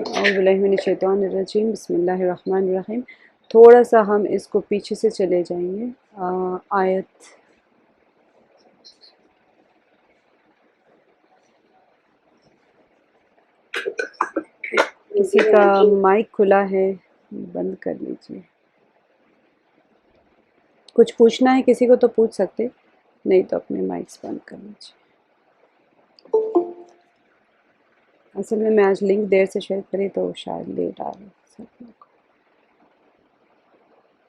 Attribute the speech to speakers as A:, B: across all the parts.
A: اعوذ باللہ من الشیطان الرجیم، بسم اللہ الرحمن الرحیم۔ تھوڑا سا ہم اس کو پیچھے سے چلے جائیں گے۔ آیت کسی کا مائک کھلا ہے، بند کر لیجیے۔ کچھ پوچھنا ہے کسی کو تو پوچھ سکتے، نہیں تو اپنے مائکس بند کر لیجیے۔ اصل میں آج لنک دیر سے شیئر کری تو شاید لیٹ آ رہی سب لوگ۔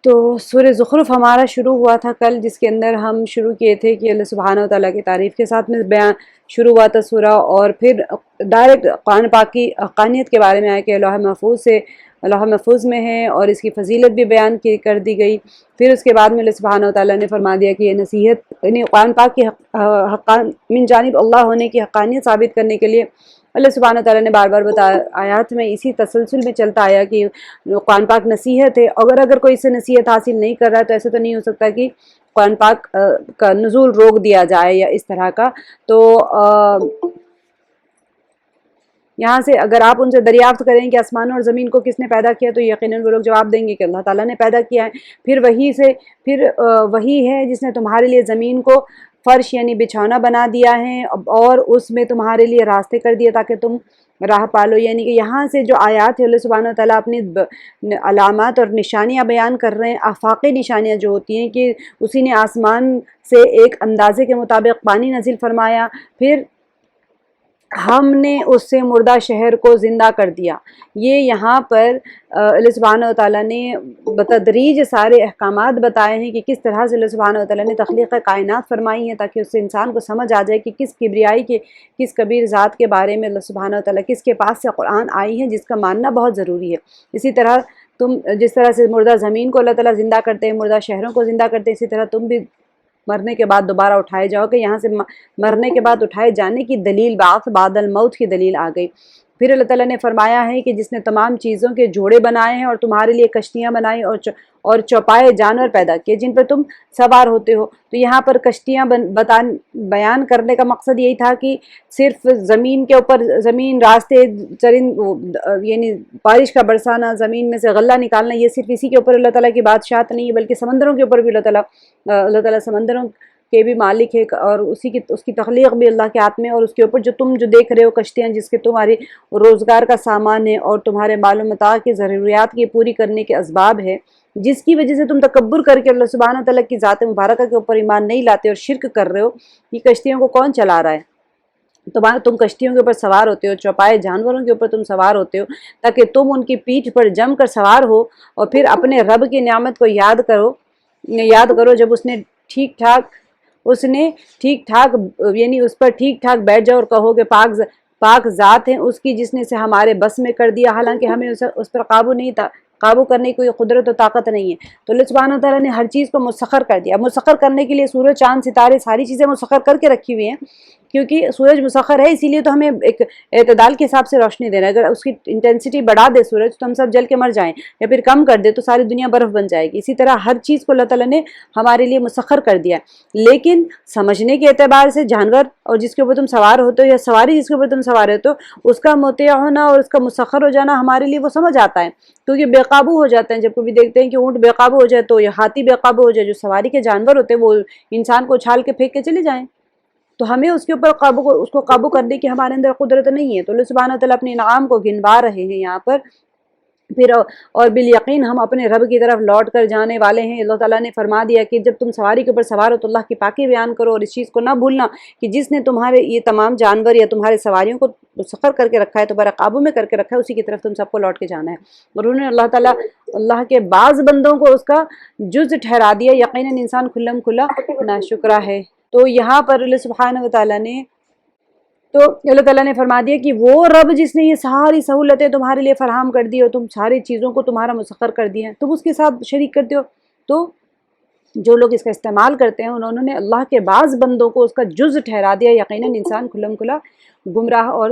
A: تو سورہ زخرف ہمارا شروع ہوا تھا کل، جس کے اندر ہم شروع کیے تھے کہ اللہ سبحانہ و تعالیٰ کی تعریف کے ساتھ میں بیان شروع ہوا تھا سورہ، اور پھر ڈائریکٹ قرآن پاک کی حقانیت کے بارے میں آیا کہ لوح محفوظ میں ہے، اور اس کی فضیلت بھی بیان کر دی گئی۔ پھر اس کے بعد میں اللہ سبحانہ و تعالیٰ نے فرما دیا کہ یہ نصیحت، یعنی قرآن پاک کی من جانب اللہ ہونے کی حقانیت ثابت کرنے کے لیے اللہ سبحانہ و تعالیٰ نے بار بار بتایا، آیات میں اسی تسلسل میں چلتا آیا کہ قرآن پاک نصیحت ہے، اگر کوئی اس سے نصیحت حاصل نہیں کر رہا ہے تو ایسا تو نہیں ہو سکتا کہ قرآن پاک کا نزول روک دیا جائے یا اس طرح کا۔ تو یہاں سے اگر آپ ان سے دریافت کریں کہ آسمان اور زمین کو کس نے پیدا کیا، تو یقیناً وہ لوگ جواب دیں گے کہ اللہ تعالیٰ نے پیدا کیا ہے۔ پھر وہی ہے جس نے تمہارے لیے زمین کو فرش یعنی بچھونا بنا دیا ہے، اور اس میں تمہارے لیے راستے کر دیے تاکہ تم راہ پالو۔ یعنی کہ یہاں سے جو آیات ہے اللہ سبحانہ و تعالیٰ اپنی علامات اور نشانیاں بیان کر رہے ہیں، آفاقی نشانیاں جو ہوتی ہیں کہ اسی نے آسمان سے ایک اندازے کے مطابق پانی نازل فرمایا، پھر ہم نے اس سے مردہ شہر کو زندہ کر دیا۔ یہ یہاں پر اللہ سبحانہ و تعالیٰ نے بتدریج سارے احکامات بتائے ہیں کہ کس طرح سے اللہ سبحانہ و تعالیٰ نے تخلیق کائنات فرمائی ہے، تاکہ اس سے انسان کو سمجھ آ جائے کہ کس کبریائی کے، کس کبیر ذات کے بارے میں اللہ سبحانہ و تعالیٰ کس کے پاس سے قرآن آئی ہے، جس کا ماننا بہت ضروری ہے۔ اسی طرح جس طرح سے مردہ زمین کو اللہ تعالیٰ زندہ کرتے ہیں، مردہ شہروں کو زندہ کرتے ہیں، اسی طرح تم بھی مرنے کے بعد دوبارہ اٹھائے جاؤ گے۔ یہاں سے مرنے کے بعد اٹھائے جانے کی دلیل، بعث بعد الموت کی دلیل آ گئی۔ پھر اللہ تعالیٰ نے فرمایا ہے کہ جس نے تمام چیزوں کے جوڑے بنائے ہیں اور تمہارے لیے کشتیاں بنائی اور چوپائے جانور پیدا کیے جن پر تم سوار ہوتے ہو۔ تو یہاں پر کشتیاں بیان کرنے کا مقصد یہی تھا کہ صرف زمین کے اوپر، زمین، راستے، چرند، یعنی بارش کا برسانا، زمین میں سے غلہ نکالنا، یہ صرف اسی کے اوپر اللہ تعالیٰ کی بادشاہت نہیں ہے، بلکہ سمندروں کے اوپر بھی اللہ تعالیٰ سمندروں کے بھی مالک ہے، اور اس کی تخلیق بھی اللہ کے ہاتھ میں، اور اس کے اوپر جو دیکھ رہے ہو کشتیاں، جس کے تمہاری روزگار کا سامان ہے اور تمہارے مال و متاع کی ضروریات کی پوری کرنے کے اسباب ہے، جس کی وجہ سے تم تکبر کر کے اللہ سبحانہ تعالیٰ کی ذات مبارکہ کے اوپر ایمان نہیں لاتے اور شرک کر رہے ہو۔ یہ کشتیوں کو کون چلا رہا ہے؟ تم کشتیوں کے اوپر سوار ہوتے ہو، چوپائے جانوروں کے اوپر تم سوار ہوتے ہو، تاکہ تم ان کی پیٹھ پر جم کر سوار ہو اور پھر اپنے رب کی نعمت کو یاد کرو جب اس نے ٹھیک ٹھاک یعنی اس پر ٹھیک ٹھاک بیٹھ جاؤ اور کہو کہ پاک ذات ہے اس کی جس نے اسے ہمارے بس میں کر دیا، حالانکہ ہمیں اس پر قابو کرنے کی کوئی قدرت و طاقت نہیں ہے۔ تو اللہ سبحانہ تعالیٰ نے ہر چیز کو مسخر کر دیا۔ مسخر کرنے کے لیے سورج، چاند، ستارے، ساری چیزیں مسخر کر کے رکھی ہوئی ہیں، کیونکہ سورج مسخر ہے، اسی لیے تو ہمیں ایک اعتدال کے حساب سے روشنی دینا ہے۔ اگر اس کی انٹینسٹی بڑھا دے سورج تو ہم سب جل کے مر جائیں، یا پھر کم کر دے تو ساری دنیا برف بن جائے گی۔ اسی طرح ہر چیز کو اللہ تعالیٰ نے ہمارے لیے مسخر کر دیا ہے، لیکن سمجھنے کے اعتبار سے جانور اور جس کے اوپر تم سوار ہوتے ہو، یا سواری جس کے اوپر تم سوار ہوتے ہو، اس کا مطیع ہونا اور اس کا مسخر ہو جانا ہمارے لیے وہ سمجھ آتا ہے، کیونکہ بے قابو ہو جاتے ہیں۔ جب کبھی دیکھتے ہیں کہ اونٹ بے قابو ہو جائے تو یا ہاتھی بے قابو ہو جائے، جو سواری کے جانور ہوتے ہیں وہ انسان کو اچھال کے پھینک کے چلے جائیں، تو ہمیں اس کے اوپر اس کو قابو کرنے کی ہمارے اندر قدرت نہیں ہے۔ تو اللہ سبحانہ وتعالیٰ اپنے انعام کو گنوا رہے ہیں یہاں پر۔ پھر اور بالیقین ہم اپنے رب کی طرف لوٹ کر جانے والے ہیں۔ اللہ تعالیٰ نے فرما دیا کہ جب تم سواری کے اوپر سوار ہو تو اللہ کی پاکی بیان کرو، اور اس چیز کو نہ بھولنا کہ جس نے تمہارے یہ تمام جانور یا تمہارے سواریوں کو مسخر کر کے رکھا ہے، تمہارے قابو میں کر کے رکھا ہے، اسی کی طرف تم سب کو لوٹ کے جانا ہے۔ اور انہوں نے اللہ تعالیٰ اللہ کے بعض بندوں کو اس کا جز ٹھہرا دیا، یقیناً انسان کھلم کھلا ناشکرا ہے۔ تو یہاں پر اللہ سبحانہ وتعالیٰ نے فرما دیا کہ وہ رب جس نے یہ ساری سہولتیں تمہارے لیے فراہم کر دی اور تم ساری چیزوں کو تمہارا مسخر کر دیا ہے، تم اس کے ساتھ شریک کرتے ہو۔ تو جو لوگ اس کا استعمال کرتے ہیں انہوں نے اللہ کے بعض بندوں کو اس کا جز ٹھہرا دیا، یقیناً انسان کھلم کھلا گمراہ اور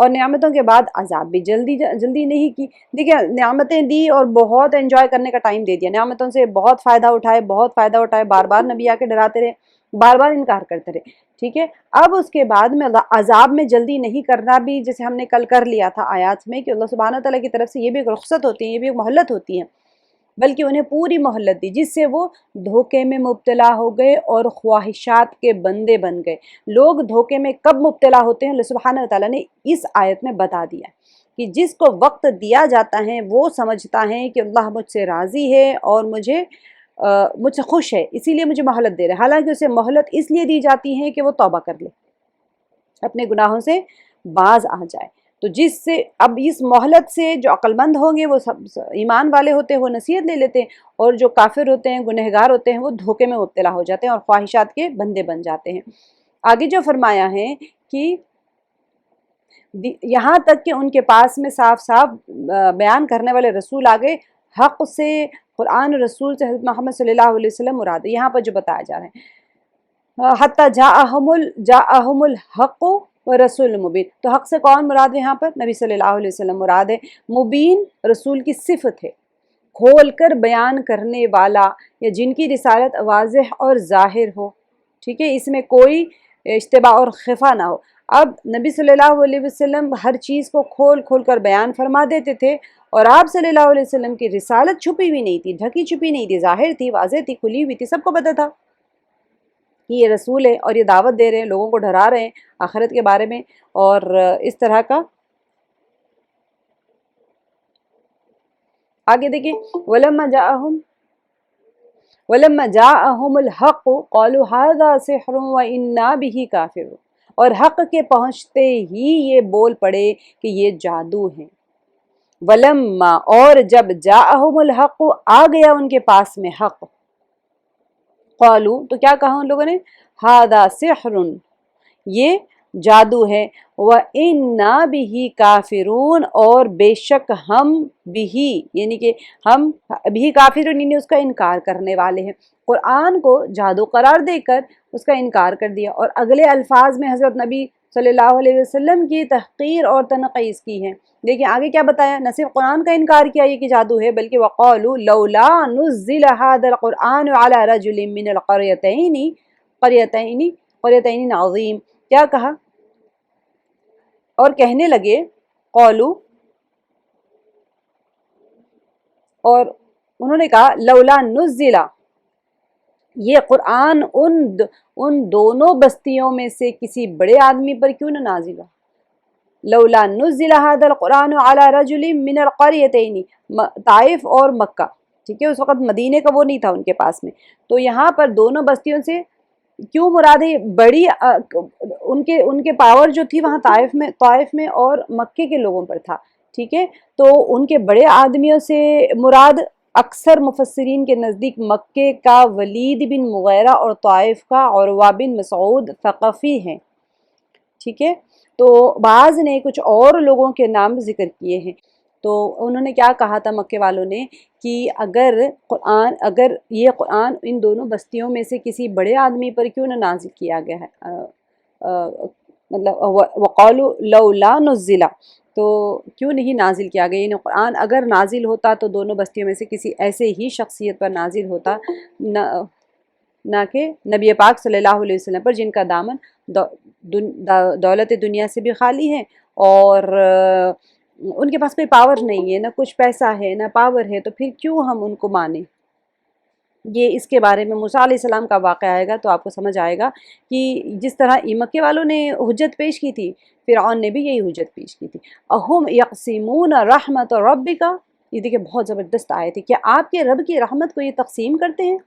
A: اور نعمتوں کے بعد عذاب بھی جلدی نہیں کی۔ دیکھیں نعمتیں دی اور بہت انجوائے کرنے کا ٹائم دے دیا، نعمتوں سے بہت فائدہ اٹھائے، بار بار نبی آ کے ڈراتے رہے، بار بار انکار کرتے رہے، ٹھیک ہے۔ اب اس کے بعد میں عذاب میں جلدی نہیں کرنا بھی، جیسے ہم نے کل کر لیا تھا آیات میں، کہ اللہ سبحانہ تعالیٰ کی طرف سے یہ بھی ایک رخصت ہوتی ہے، یہ بھی ایک مہلت ہوتی ہے، بلکہ انہیں پوری مہلت دی، جس سے وہ دھوکے میں مبتلا ہو گئے اور خواہشات کے بندے بن گئے۔ لوگ دھوکے میں کب مبتلا ہوتے ہیں، اللہ سبحانہ تعالیٰ نے اس آیت میں بتا دیا کہ جس کو وقت دیا جاتا ہے وہ سمجھتا ہے کہ اللہ مجھ سے راضی ہے اور مجھ سے خوش ہے، اسی لیے مجھے مہلت دے رہا ہے، حالانکہ اسے مہلت اس لیے دی جاتی ہے کہ وہ توبہ کر لے، اپنے گناہوں سے باز آ جائے۔ تو جس سے اب اس مہلت سے جو عقل مند ہوں گے، وہ سب ایمان والے ہوتے ہیں، وہ نصیحت لے لیتے ہیں، اور جو کافر ہوتے ہیں، گنہگار ہوتے ہیں، وہ دھوکے میں مبتلا ہو جاتے ہیں اور خواہشات کے بندے بن جاتے ہیں۔ آگے جو فرمایا ہے کہ یہاں تک کہ ان کے پاس میں صاف صاف بیان کرنے والے رسول آگے، حق سے، قرآن رسول سے حضرت محمد صلی اللہ علیہ وسلم مراد ہے، یہاں پر جو بتایا جا رہا ہے، حتی جاءہم الحق ورسول مبین، تو حق سے کون مراد ہے یہاں پر؟ نبی صلی اللہ علیہ وسلم مراد ہے۔ مبین رسول کی صفت ہے، کھول کر بیان کرنے والا، یا جن کی رسالت واضح اور ظاہر ہو، ٹھیک ہے، اس میں کوئی اشتباہ اور خفا نہ ہو۔ اب نبی صلی اللہ علیہ وسلم ہر چیز کو کھول کھول کر بیان فرما دیتے تھے، اور آپ صلی اللہ علیہ وسلم کی رسالت چھپی ہوئی نہیں تھی، ڈھکی چھپی نہیں تھی، ظاہر تھی، واضح تھی، کھلی ہوئی تھی، سب کو پتہ تھا کہ یہ رسول ہے اور یہ دعوت دے رہے ہیں، لوگوں کو ڈرا رہے ہیں آخرت کے بارے میں، اور اس طرح کا۔ آگے دیکھیں، وَلَمَّا جَاءَهُمُ الْحَقُّ قَالُوا هَذَا سِحْرٌ وَإِنَّا بِهِ كَافِرُونَ، اور حق کے پہنچتے ہی یہ بول پڑے کہ یہ جادو ہے۔ وَلَمَّا، اور جب جَاءَهُمُ الْحَقُّ، آ گیا ان کے پاس میں حق، قالو، تو کیا کہا ان لوگوں نے؟ ہاذا سحر، یہ جادو ہے، وَإِنَّا بِهِ کافرون، اور بے شک ہم بھی، یعنی کہ ہم بھی کافرون، یعنی اس کا انکار کرنے والے ہیں۔ قرآن کو جادو قرار دے کر اس کا انکار کر دیا، اور اگلے الفاظ میں حضرت نبی صلی اللہ علیہ وسلم کی تحقیر اور تنقیص کی ہے۔ دیکھیں آگے کیا بتایا، نہ صرف قرآن کا انکار کیا یہ کہ جادو ہے، بلکہ وَقَالُوا لَوْلَا نُزِّلَ هَذَا الْقُرْآنُ عَلَى رَجُلٍ مِّنَ الْقَرْيَتَيْنِ عَظِيمٍ، کیا کہا؟ اور کہنے لگے، قَالُوا، اور انہوں نے کہا، لَوْلَا نُزِّلَ، یہ قرآن ان دونوں بستیوں میں سے کسی بڑے آدمی پر کیوں نہ نازل ہو۔ لولا نزل هذا القرآن على رجل من القريتين، طائف اور مکہ، ٹھیک ہے، اس وقت مدینے کا وہ نہیں تھا ان کے پاس میں، تو یہاں پر دونوں بستیوں سے کیوں مراد ہے؟ بڑی ان کے پاور جو تھی وہاں طائف میں اور مکے کے لوگوں پر تھا، ٹھیک ہے، تو ان کے بڑے آدمیوں سے مراد اکثر مفسرین کے نزدیک مکے کا ولید بن مغیرہ اور طائف کا عروہ بن مسعود ثقفی ہیں، ٹھیک ہے۔ تو بعض نے کچھ اور لوگوں کے نام ذکر کیے ہیں، تو انہوں نے کیا کہا تھا مکے والوں نے کہ اگر یہ قرآن ان دونوں بستیوں میں سے کسی بڑے آدمی پر کیوں نہ نازل کیا گیا ہے، مطلب وقالوا لولا نزل، تو کیوں نہیں نازل کیا گیا، یعنی قرآن اگر نازل ہوتا تو دونوں بستیوں میں سے کسی ایسے ہی شخصیت پر نازل ہوتا، نہ کہ نبی پاک صلی اللہ علیہ وسلم پر، جن کا دامن دولت دنیا سے بھی خالی ہے، اور ان کے پاس کوئی پاور نہیں ہے، نہ کچھ پیسہ ہے نہ پاور ہے، تو پھر کیوں ہم ان کو مانیں۔ یہ اس کے بارے میں موسیٰ علیہ السلام کا واقعہ آئے گا تو آپ کو سمجھ آئے گا کہ جس طرح مکے والوں نے حجت پیش کی تھی، فرعون نے بھی یہی حجت پیش کی تھی۔ اہم یقسمون رحمت ربک، یہ دیکھیں بہت زبردست آیت ہے، کیا آپ کے رب کی رحمت کو یہ تقسیم کرتے ہیں؟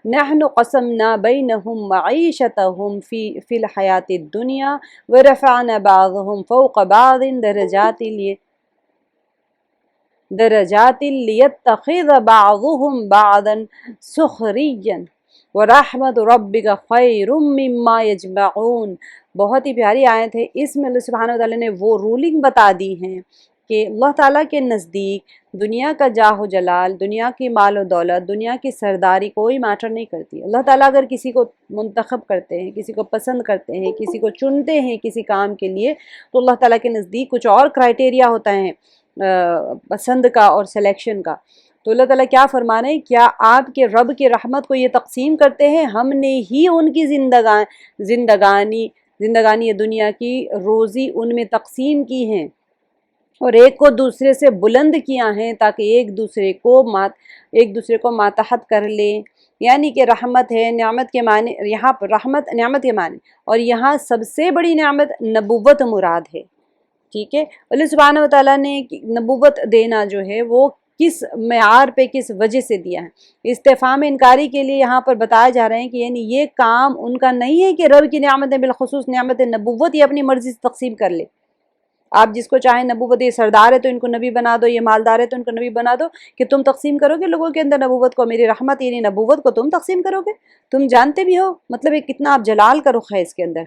A: نحن قسمنا بینہم معیشتہم فی الحیات الدنیا ورفعنا بعضهم فوق بعض درجات لیتخذ بعضهم بعضا سخریا ورحمت ربک خیر مما یجمعون۔ بہت ہی پیاری آیت ہے، اس میں اللہ سبحانہ وتعالی نے وہ رولنگ بتا دی ہیں کہ اللہ تعالیٰ کے نزدیک دنیا کا جاہ و جلال، دنیا کی مال و دولت، دنیا کی سرداری کوئی میٹر نہیں کرتی۔ اللہ تعالیٰ اگر کسی کو منتخب کرتے ہیں، کسی کو پسند کرتے ہیں، کسی کو چنتے ہیں کسی کام کے لیے، تو اللہ تعالیٰ کے نزدیک کچھ اور کرائٹیریا ہوتا ہے پسند کا اور سلیکشن کا۔ تو اللہ تعالیٰ کیا فرما رہے ہیں، کیا آپ کے رب کی رحمت کو یہ تقسیم کرتے ہیں؟ ہم نے ہی ان کی زندگانی دنیا کی روزی ان میں تقسیم کی ہیں، اور ایک کو دوسرے سے بلند کیا ہیں تاکہ ایک دوسرے کو ماتحت کر لیں۔ یعنی کہ رحمت ہے، نعمت کے معنی، یہاں پر رحمت نعمت کے معنی، اور یہاں سب سے بڑی نعمت نبوت مراد ہے، ٹھیک ہے۔ اللہ سبحانہ و تعالیٰ نے نبوت دینا جو ہے وہ کس معیار پہ، کس وجہ سے دیا ہے؟ استفہام انکاری کے لیے یہاں پر بتایا جا رہے ہیں کہ یعنی یہ کام ان کا نہیں ہے کہ رب کی نعمتیں بالخصوص نعمت نبوت یہ اپنی مرضی سے تقسیم کر لے۔ آپ جس کو چاہیں نبوت، یہ سردار ہے تو ان کو نبی بنا دو، یہ مالدار ہے تو ان کو نبی بنا دو، کہ تم تقسیم کرو گے لوگوں کے اندر نبوت کو؟ میری رحمت یعنی نبوت کو تم تقسیم کرو گے؟ تم جانتے بھی ہو مطلب یہ کتنا آپ جلال کا رخ ہے اس کے اندر۔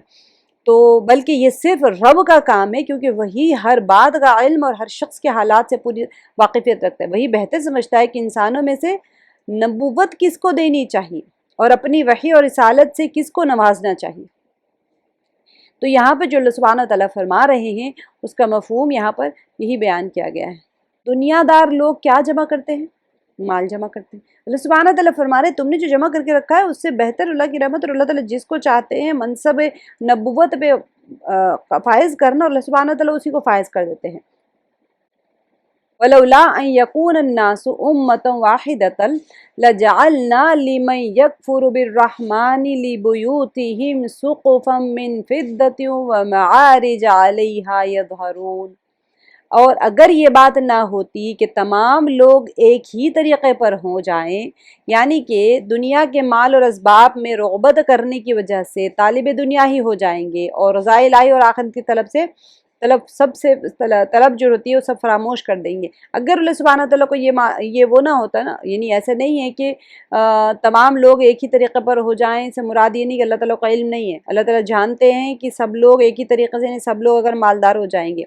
A: تو بلکہ یہ صرف رب کا کام ہے، کیونکہ وہی ہر بات کا علم اور ہر شخص کے حالات سے پوری واقفیت رکھتا ہے۔ وہی بہتر سمجھتا ہے کہ انسانوں میں سے نبوت کس کو دینی چاہیے اور اپنی وحی اور رسالت سے کس کو نوازنا چاہیے۔ تو یہاں پر جو اللہ سبحانہ وتعالیٰ فرما رہے ہیں اس کا مفہوم یہاں پر یہی بیان کیا گیا ہے۔ دنیا دار لوگ کیا جمع کرتے ہیں؟ مال جمع کرتے ہیں۔ اللہ سبحانہ تعالیٰ فرما رہے ہیں تم نے جو جمع کر کے رکھا ہے اس سے بہتر اللہ کی رحمت، اور اللہ تعالیٰ جس کو چاہتے ہیں منصب نبوت پہ فائز کرنا، اللہ سبحانہ تعالیٰ اسی کو فائز کر دیتے ہیں۔ وَلَوْلَا أَن يَكُونَ النَّاسُ أُمَّةً وَاحِدَةً لَجَعَلْنَا لِمَن يَكْفُرُ بِالرَّحْمَنِ لِبُيُوتِهِمْ سُقُفًا مِّن فِضَّةٍ وَمَعَارِجَ عَلَيْهَا يَظْهَرُونَ۔ اور اگر یہ بات نہ ہوتی کہ تمام لوگ ایک ہی طریقے پر ہو جائیں، یعنی کہ دنیا کے مال اور اسباب میں رغبت کرنے کی وجہ سے طالب دنیا ہی ہو جائیں گے، اور رضا الہی اور آخرت کی طلب جو ہوتی ہے وہ سب فراموش کر دیں گے۔ اگر اللہ سبحانہ تعالیٰ کو یہ وہ نہ ہوتا نا، یعنی ایسا نہیں ہے کہ تمام لوگ ایک ہی طریقے پر ہو جائیں، اس سے مراد یہ نہیں کہ اللہ تعالیٰ کو علم نہیں ہے۔ اللہ تعالیٰ جانتے ہیں کہ سب لوگ ایک ہی طریقے سے، یعنی سب لوگ اگر مالدار ہو جائیں گے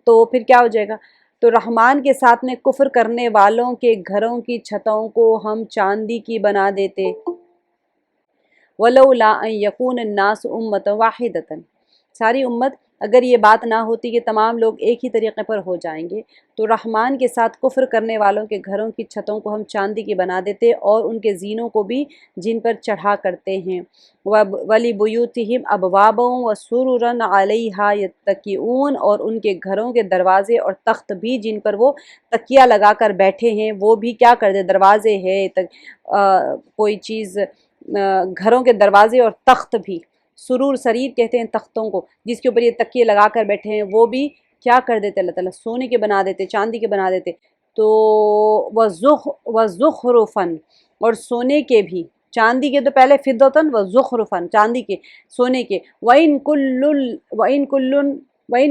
A: تو پھر کیا ہو جائے گا؟ تو رحمان کے ساتھ میں کفر کرنے والوں کے گھروں کی چھتوں کو ہم چاندی کی بنا دیتے۔ وَلَوْلَا أَن يَكُونَ النَّاسُ أُمَّةً وَاحِدَةً، ساری امت اگر یہ بات نہ ہوتی کہ تمام لوگ ایک ہی طریقے پر ہو جائیں گے تو رحمان کے ساتھ کفر کرنے والوں کے گھروں کی چھتوں کو ہم چاندی کی بنا دیتے، اور ان کے زینوں کو بھی جن پر چڑھا کرتے ہیں۔ وَلِبُيُوتِهِمْ أَبْوَابًا وَسُرُرًا عَلَيْهَا يَتَّكِئُونَ، اور ان کے گھروں کے دروازے اور تخت بھی جن پر وہ تکیہ لگا کر بیٹھے ہیں وہ بھی کیا کر دے؟ دروازے ہے کوئی چیز، گھروں کے دروازے اور تخت بھی، سرور سریر کہتے ہیں تختوں کو، جس کے اوپر یہ تکیے لگا کر بیٹھے ہیں، وہ بھی کیا کر دیتے اللہ تعالیٰ؟ سونے کے بنا دیتے، چاندی کے بنا دیتے۔ تو وَزُخْرُفًا، اور سونے کے بھی، چاندی کے تو پہلے فِضَّةً وَزُخْرُفًا، چاندی کے، سونے کے، وَإِن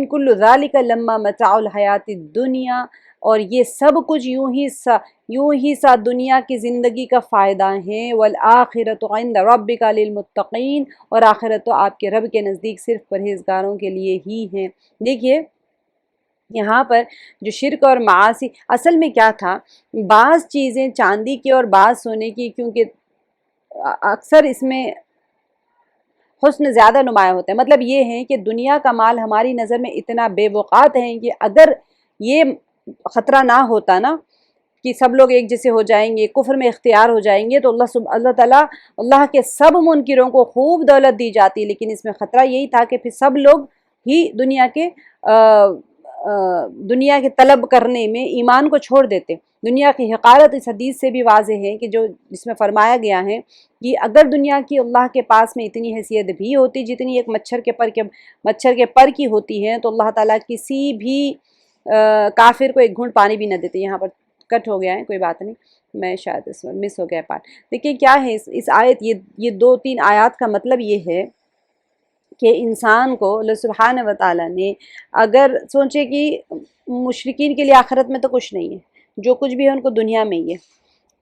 A: كُلُّ ذَلِكَ لَمَّا مَتَاعُ الْحَيَاةِ الدُّنْيَا، اور یہ سب کچھ یوں ہی سا دنیا کی زندگی کا فائدہ ہیں۔ وَالْآخِرَةُ عِنْدَ رَبِّكَ لِلْمُتَّقِينَ، اور آخرت تو آپ کے رب کے نزدیک صرف پرہیزگاروں کے لیے ہی ہیں۔ دیکھیے یہاں پر جو شرک اور معاصی، اصل میں کیا تھا، بعض چیزیں چاندی کی اور بعض سونے کی، کیونکہ اکثر اس میں حسن زیادہ نمایاں ہوتا ہے، مطلب یہ ہے کہ دنیا کا مال ہماری نظر میں اتنا بے وقعت ہے کہ اگر یہ خطرہ نہ ہوتا نا کہ سب لوگ ایک جیسے ہو جائیں گے، کفر میں اختیار ہو جائیں گے، تو اللہ تعالیٰ اللہ کے سب منکروں کو خوب دولت دی جاتی، لیکن اس میں خطرہ یہی تھا کہ پھر سب لوگ ہی دنیا کے طلب کرنے میں ایمان کو چھوڑ دیتے۔ دنیا کی حقارت اس حدیث سے بھی واضح ہے کہ جس میں فرمایا گیا ہے کہ اگر دنیا کی اللہ کے پاس میں اتنی حیثیت بھی ہوتی جتنی ایک مچھر کے پر کی ہوتی ہے، تو اللہ تعالیٰ کسی بھی کافر کو ایک گھونٹ پانی بھی نہ دیتے۔ یہاں پر کٹ ہو گیا ہے، کوئی بات نہیں، میں شاید اس میں مس ہو گیا پارٹ۔ دیکھیں کیا ہے اس آیت، یہ 2-3 آیات کا مطلب یہ ہے کہ انسان کو اللہ سبحانہ و تعالیٰ نے اگر سوچے کہ مشرکین کے لیے آخرت میں تو کچھ نہیں ہے، جو کچھ بھی ہے ان کو دنیا میں ہی ہے،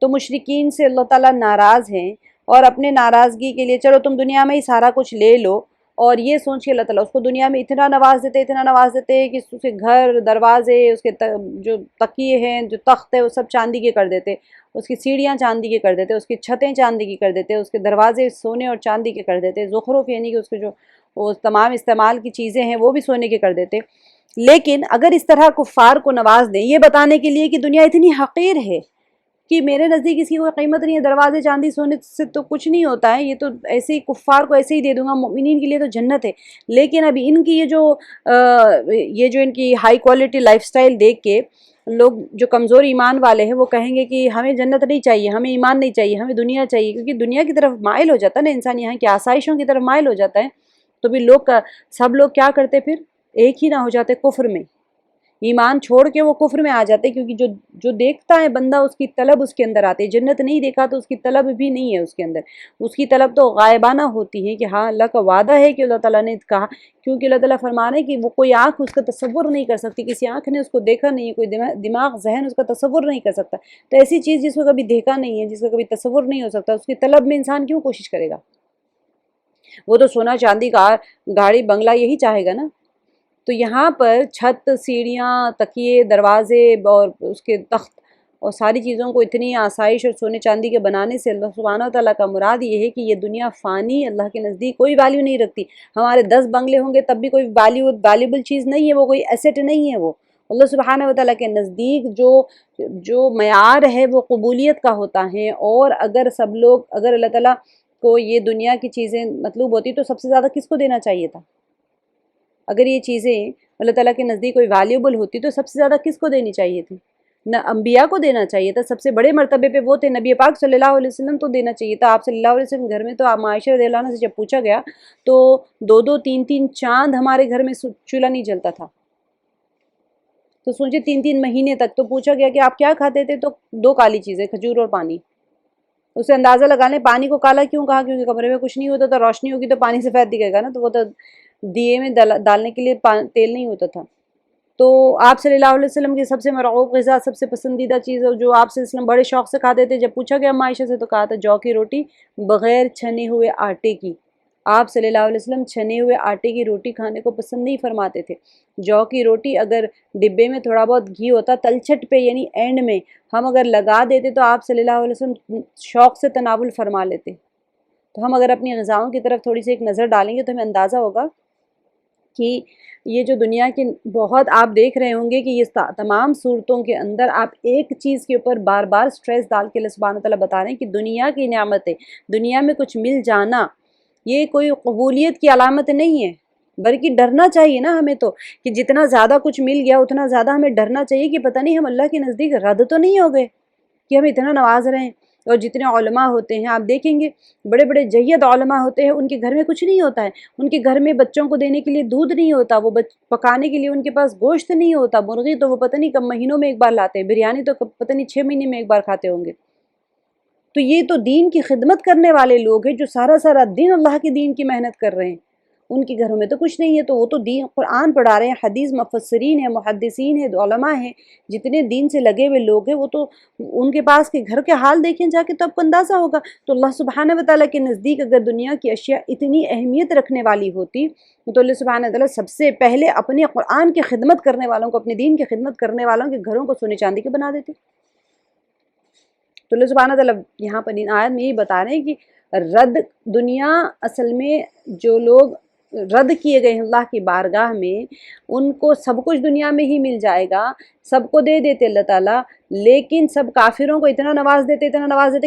A: تو مشرکین سے اللہ تعالیٰ ناراض ہیں، اور اپنے ناراضگی کے لیے چلو تم دنیا میں ہی سارا کچھ لے لو اور یہ سوچ کے اللہ تعالیٰ اس کو دنیا میں اتنا نواز دیتے کہ اس کے گھر دروازے، اس کے جو تکیے ہیں، جو تخت ہے، وہ سب چاندی کے کر دیتے، اس کی سیڑھیاں چاندی کے کر دیتے، اس کی چھتیں چاندی کی کر دیتے، اس کے دروازے سونے اور چاندی کے کر دیتے، زخرف یعنی کہ اس کے جو وہ تمام استعمال کی چیزیں ہیں وہ بھی سونے کے کر دیتے۔ لیکن اگر اس طرح کفار کو نواز دیں، یہ بتانے کے لیے کہ دنیا اتنی حقیر ہے کہ میرے نزدیک اس کی کوئی قیمت نہیں ہے، دروازے چاندی سونے سے تو کچھ نہیں ہوتا ہے، یہ تو ایسے ہی کفار کو ایسے ہی دے دوں گا، مومنین کے لیے تو جنت ہے۔ لیکن ابھی ان کی یہ جو ان کی ہائی کوالٹی لائف سٹائل دیکھ کے لوگ جو کمزور ایمان والے ہیں وہ کہیں گے کہ ہمیں جنت نہیں چاہیے، ہمیں ایمان نہیں چاہیے، ہمیں دنیا چاہیے، کیونکہ دنیا کی طرف مائل ہو جاتا ہے نا انسان، یہاں کی آسائشوں کی طرف مائل ہو جاتا ہے، تو بھی سب لوگ کیا کرتے پھر ایک ہی نہ ہو جاتے کفر میں، ایمان چھوڑ کے وہ کفر میں آ جاتے، کیونکہ جو دیکھتا ہے بندہ اس کی طلب اس کے اندر آتی ہے، جنت نہیں دیکھا تو اس کی طلب بھی نہیں ہے اس کے اندر، اس کی طلب تو غائبانہ ہوتی ہے کہ ہاں اللہ کا وعدہ ہے کہ اللہ تعالیٰ نے کہا، کیونکہ اللہ تعالیٰ فرمانا ہے کہ وہ کوئی آنکھ اس کا تصور نہیں کر سکتی، کسی آنکھ نے اس کو دیکھا نہیں ہے، کوئی دماغ ذہن اس کا تصور نہیں کر سکتا، تو ایسی چیز جس کو کبھی دیکھا نہیں ہے، جس کا کبھی تصور نہیں ہو سکتا، اس کی طلب میں انسان کیوں کوشش کرے گا؟ وہ تو سونا چاندی کا گاڑی بنگلہ یہی چاہے گا نا۔ تو یہاں پر چھت، سیڑھیاں، تکیے، دروازے اور اس کے تخت اور ساری چیزوں کو اتنی آسائش اور سونے چاندی کے بنانے سے اللہ سبحانہ و تعالیٰ کا مراد یہ ہے کہ یہ دنیا فانی، اللہ کے نزدیک کوئی ویلیو نہیں رکھتی، ہمارے 10 بنگلے ہوں گے تب بھی کوئی ویلیبل چیز نہیں ہے، وہ کوئی ایسٹ نہیں ہے، وہ اللہ سبحانہ و تعالیٰ کے نزدیک جو معیار ہے وہ قبولیت کا ہوتا ہے، اور اگر اللہ تعالیٰ کو یہ دنیا کی چیزیں مطلوب ہوتی تو سب سے زیادہ کس کو دینا چاہیے تھا؟ اگر یہ چیزیں اللہ تعالیٰ کے نزدیک کوئی ویلیوبل ہوتی تو سب سے زیادہ کس کو دینی چاہیے تھی؟ نہ انبیاء کو دینا چاہیے تھا، سب سے بڑے مرتبے پہ وہ تھے، نبی پاک صلی اللہ علیہ وسلم تو دینا چاہیے تھا، آپ صلی اللہ علیہ وسلم گھر میں تو آپ عائشہ رضی اللہ عنہ سے جب پوچھا گیا تو 2 3 چاند ہمارے گھر میں چولہا نہیں جلتا تھا، تو سوچے 3 مہینے تک، تو پوچھا گیا کہ آپ کیا کھاتے تھے، تو 2 کالی چیزیں، کھجور اور پانی، اسے اندازہ لگا لیں پانی کو کالا کیوں کہا، کیونکہ کمرے میں کچھ نہیں ہوتا تھا، روشنی ہوگی تو پانی سفید دکھے گا نا، تو وہ تو دیے میں ڈالنے کے لیے تیل نہیں ہوتا تھا، تو آپ صلی اللہ علیہ وسلم کی سب سے مرغوب غذا، سب سے پسندیدہ چیز جو آپ صلی اللہ علیہ وسلم بڑے شوق سے کھاتے تھے، جب پوچھا گیا عائشہ سے تو کہا تھا جو کی روٹی بغیر چھنے ہوئے آٹے کی، آپ صلی اللہ علیہ وسلم چھنے ہوئے آٹے کی روٹی کھانے کو پسند نہیں فرماتے تھے، جو کی روٹی اگر ڈبے میں تھوڑا بہت گھی ہوتا تلچھٹ پہ یعنی اینڈ میں ہم اگر لگا دیتے تو آپ صلی اللہ علیہ وسلم شوق سے تناول فرما لیتے، تو ہم اگر اپنی غذاؤں کی طرف تھوڑی سی ایک نظر ڈالیں گے تو ہمیں اندازہ ہوگا کہ یہ جو دنیا کی بہت آپ دیکھ رہے ہوں گے کہ یہ تمام صورتوں کے اندر آپ ایک چیز کے اوپر بار بار سٹریس ڈال کے اللہ سبحانہ و تعالیٰ بتا رہے ہیں کہ دنیا کی نعمتیں، دنیا میں کچھ مل جانا یہ کوئی قبولیت کی علامت نہیں ہے، بلکہ ڈرنا چاہیے نا ہمیں تو، کہ جتنا زیادہ کچھ مل گیا اتنا زیادہ ہمیں ڈرنا چاہیے کہ پتہ نہیں ہم اللہ کے نزدیک رد تو نہیں ہو گئے کہ ہم اتنا نواز رہے ہیں۔ اور جتنے علماء ہوتے ہیں آپ دیکھیں گے، بڑے بڑے جید علماء ہوتے ہیں، ان کے گھر میں کچھ نہیں ہوتا ہے، ان کے گھر میں بچوں کو دینے کے لیے دودھ نہیں ہوتا، وہ پکانے کے لیے ان کے پاس گوشت نہیں ہوتا، مرغی تو وہ پتہ نہیں کب مہینوں میں ایک بار لاتے ہیں، بریانی تو پتہ نہیں 6 مہینے میں ایک بار کھاتے ہوں گے۔ تو یہ تو دین کی خدمت کرنے والے لوگ ہیں جو سارا دن اللہ کے دین کی محنت کر رہے ہیں، ان کے گھروں میں تو کچھ نہیں ہے، تو وہ تو دین قرآن پڑھا رہے ہیں، حدیث مفسرین ہیں، محدثین ہیں، علماء ہیں، جتنے دین سے لگے ہوئے لوگ ہیں، وہ تو ان کے پاس کے گھر کے حال دیکھیں جا کے تو آپ کو اندازہ ہوگا۔ تو اللہ سبحانہ و تعالیٰ کے نزدیک اگر دنیا کی اشیاء اتنی اہمیت رکھنے والی ہوتی تو اللہ سبحانہ و تعالیٰ سب سے پہلے اپنے قرآن کی خدمت کرنے والوں کو، اپنے دین کی خدمت کرنے والوں کے گھروں کو سونے چاندی کے بنا دیتے۔ تو اللہ سبحانہ تعالیٰ یہاں پر ان آیت میں یہی بتا رہے ہیں کہ دنیا اصل میں جو لوگ رد کیے گئے ہیں اللہ کی بارگاہ میں، ان کو سب کچھ دنیا میں ہی مل جائے گا، سب کو دے دیتے اللہ تعالیٰ، لیکن سب کافروں کو اتنا نواز دیتے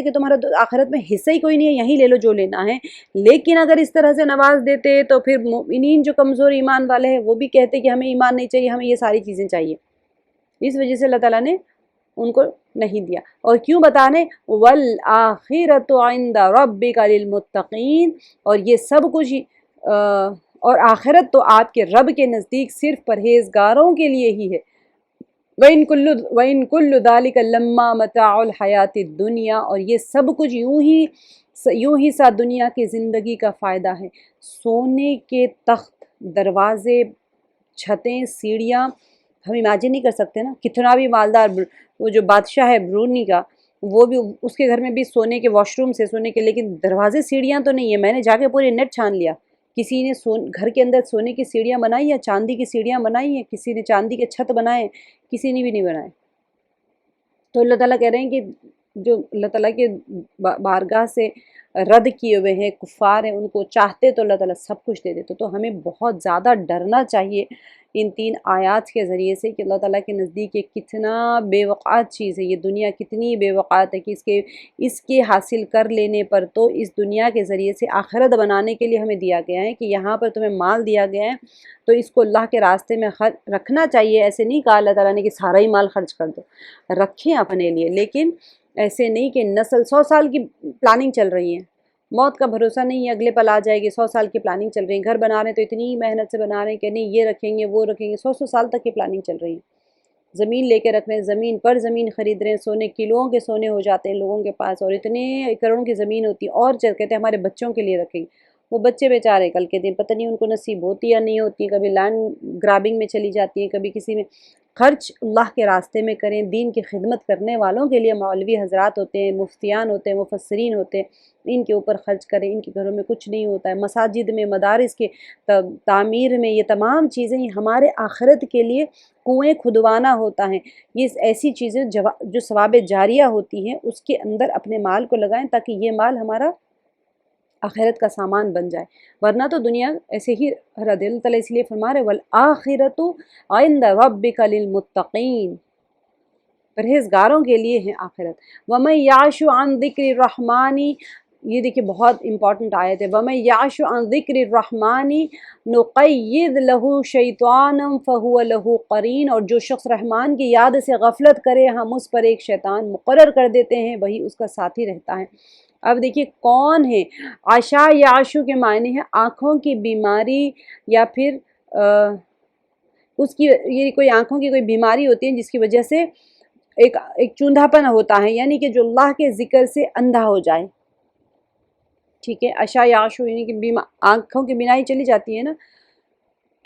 A: کہ تمہارا آخرت میں حصہ ہی کوئی نہیں ہے، یہیں لے لو جو لینا ہے۔ لیکن اگر اس طرح سے نواز دیتے تو پھر مومنین جو کمزور ایمان والے ہیں وہ بھی کہتے کہ ہمیں ایمان نہیں چاہیے، ہمیں یہ ساری چیزیں چاہیے، اس وجہ سے اللہ تعالیٰ نے ان کو نہیں دیا۔ اور کیوں بتانے وَالْآخِرَةُ عِنْدَ رَبِّكَ لِلْمُتَّقِينَ، اور یہ سب کچھ اور آخرت تو آپ کے رب کے نزدیک صرف پرہیزگاروں کے لیے ہی ہے۔ وَإِن كُلُّ ذَلِكَ لَمَّا مَتَاعُ الْحَيَاةِ الدُّنْيَا، اور یہ سب کچھ یوں ہی سا دنیا کی زندگی کا فائدہ ہے۔ سونے کے تخت، دروازے، چھتیں، سیڑھیاں ہم امیجن نہیں کر سکتے نا، کتنا بھی مالدار وہ جو بادشاہ ہے برونی کا، وہ بھی اس کے گھر میں بھی سونے کے واش روم سے سونے کے، لیکن دروازے سیڑھیاں تو نہیں ہے۔ میں نے جا کے پورے نیٹ چھان لیا کسی نے گھر کے اندر سونے کی سیڑھیاں بنائی یا چاندی کی سیڑھیاں بنائی ہیں؟ کسی نے چاندی کے چھت بنائے؟ کسی نے بھی نہیں بنائے۔ تو اللہ تعالیٰ کہہ رہے ہیں کہ جو اللہ تعالیٰ کے بارگاہ سے رد کیے ہوئے ہیں، کفار ہیں، ان کو چاہتے تو اللہ تعالیٰ سب کچھ دے دیتے۔ تو ہمیں بہت زیادہ ڈرنا چاہیے ان 3 آیات کے ذریعے سے کہ اللہ تعالیٰ کے نزدیک یہ کتنا بے وقعت چیز ہے، یہ دنیا کتنی بے وقعت ہے کہ اس کے حاصل کر لینے پر تو اس دنیا کے ذریعے سے آخرت بنانے کے لیے ہمیں دیا گیا ہے کہ یہاں پر تمہیں مال دیا گیا ہے تو اس کو اللہ کے راستے میں رکھنا چاہیے۔ ایسے نہیں کہا اللہ تعالیٰ نے کہ سارا ہی مال خرچ کر دو، رکھیں اپنے لیے، لیکن ایسے نہیں کہ نسل 100 سال کی پلاننگ چل رہی ہے، موت کا بھروسہ نہیں ہے، اگلے پل آ جائے گی، 100 سال کی پلاننگ چل رہی ہے، گھر بنا رہے ہیں تو اتنی محنت سے بنا رہے ہیں کہ نہیں یہ رکھیں گے وہ رکھیں گے، 100 سال تک کی پلاننگ چل رہی ہے۔ زمین لے کے رکھ رہے ہیں، زمین پر زمین خرید رہے ہیں، سونے کلوؤں کے سونے ہو جاتے ہیں لوگوں کے پاس، اور اتنے کروڑوں کی زمین ہوتی ہے، اور کہتے ہیں ہمارے بچوں کے لیے رکھیں گے۔ وہ بچے بیچارے کل کے دن پتہ نہیں ان کو نصیب ہوتی یا نہیں ہوتی، کبھی لینڈ گرابنگ میں چلی جاتی ہیں، کبھی کسی میں۔ خرچ اللہ کے راستے میں کریں، دین کی خدمت کرنے والوں کے لیے مولوی حضرات ہوتے ہیں، مفتیان ہوتے ہیں، مفسرین ہوتے ہیں، ان کے اوپر خرچ کریں، ان کے گھروں میں کچھ نہیں ہوتا ہے۔ مساجد میں، مدارس کے تعمیر میں، یہ تمام چیزیں ہمارے آخرت کے لیے کنویں کھدوانا ہوتا ہے۔ یہ ایسی چیزیں جو ثواب جاریہ ہوتی ہیں اس کے اندر اپنے مال کو لگائیں تاکہ یہ مال ہمارا آخرت کا سامان بن جائے، ورنہ تو دنیا ایسے ہی رہا دے۔ اللہ تعالیٰ اس لیے فرما رہے وَالْآخِرَةُ عِنْدَ رَبِّكَ لِلْمُتَّقِينَ، پرہیزگاروں کے لیے ہے آخرت۔ وَمَن يَعْشُ عَن ذِكْرِ الرَّحْمَنِ، یہ دیکھیں بہت امپورٹنٹ آیت ہے، وَمَن يَعْشُ عَن ذِكْرِ الرَّحْمَنِ نُقَيِّضْ لَهُ شَيْطَانًا فَهُوَ لَهُ قَرِينٌ، اور جو شخص رحمان کی یاد سے غفلت کرے ہم اس پر ایک شیطان مقرر کر دیتے ہیں، وہی اس کا ساتھی رہتا ہے۔ اب دیکھیے کون ہے عشا یا عشو کے معنی ہے آنکھوں کی بیماری، یا پھر اس کی یہ کوئی آنکھوں کی کوئی بیماری ہوتی ہے جس کی وجہ سے ایک چوندھاپن ہوتا ہے، یعنی کہ جو اللہ کے ذکر سے اندھا ہو جائے، ٹھیک ہے۔ عشا یا عشو یعنی کہ آنکھوں کی بینائی چلی جاتی ہے نا،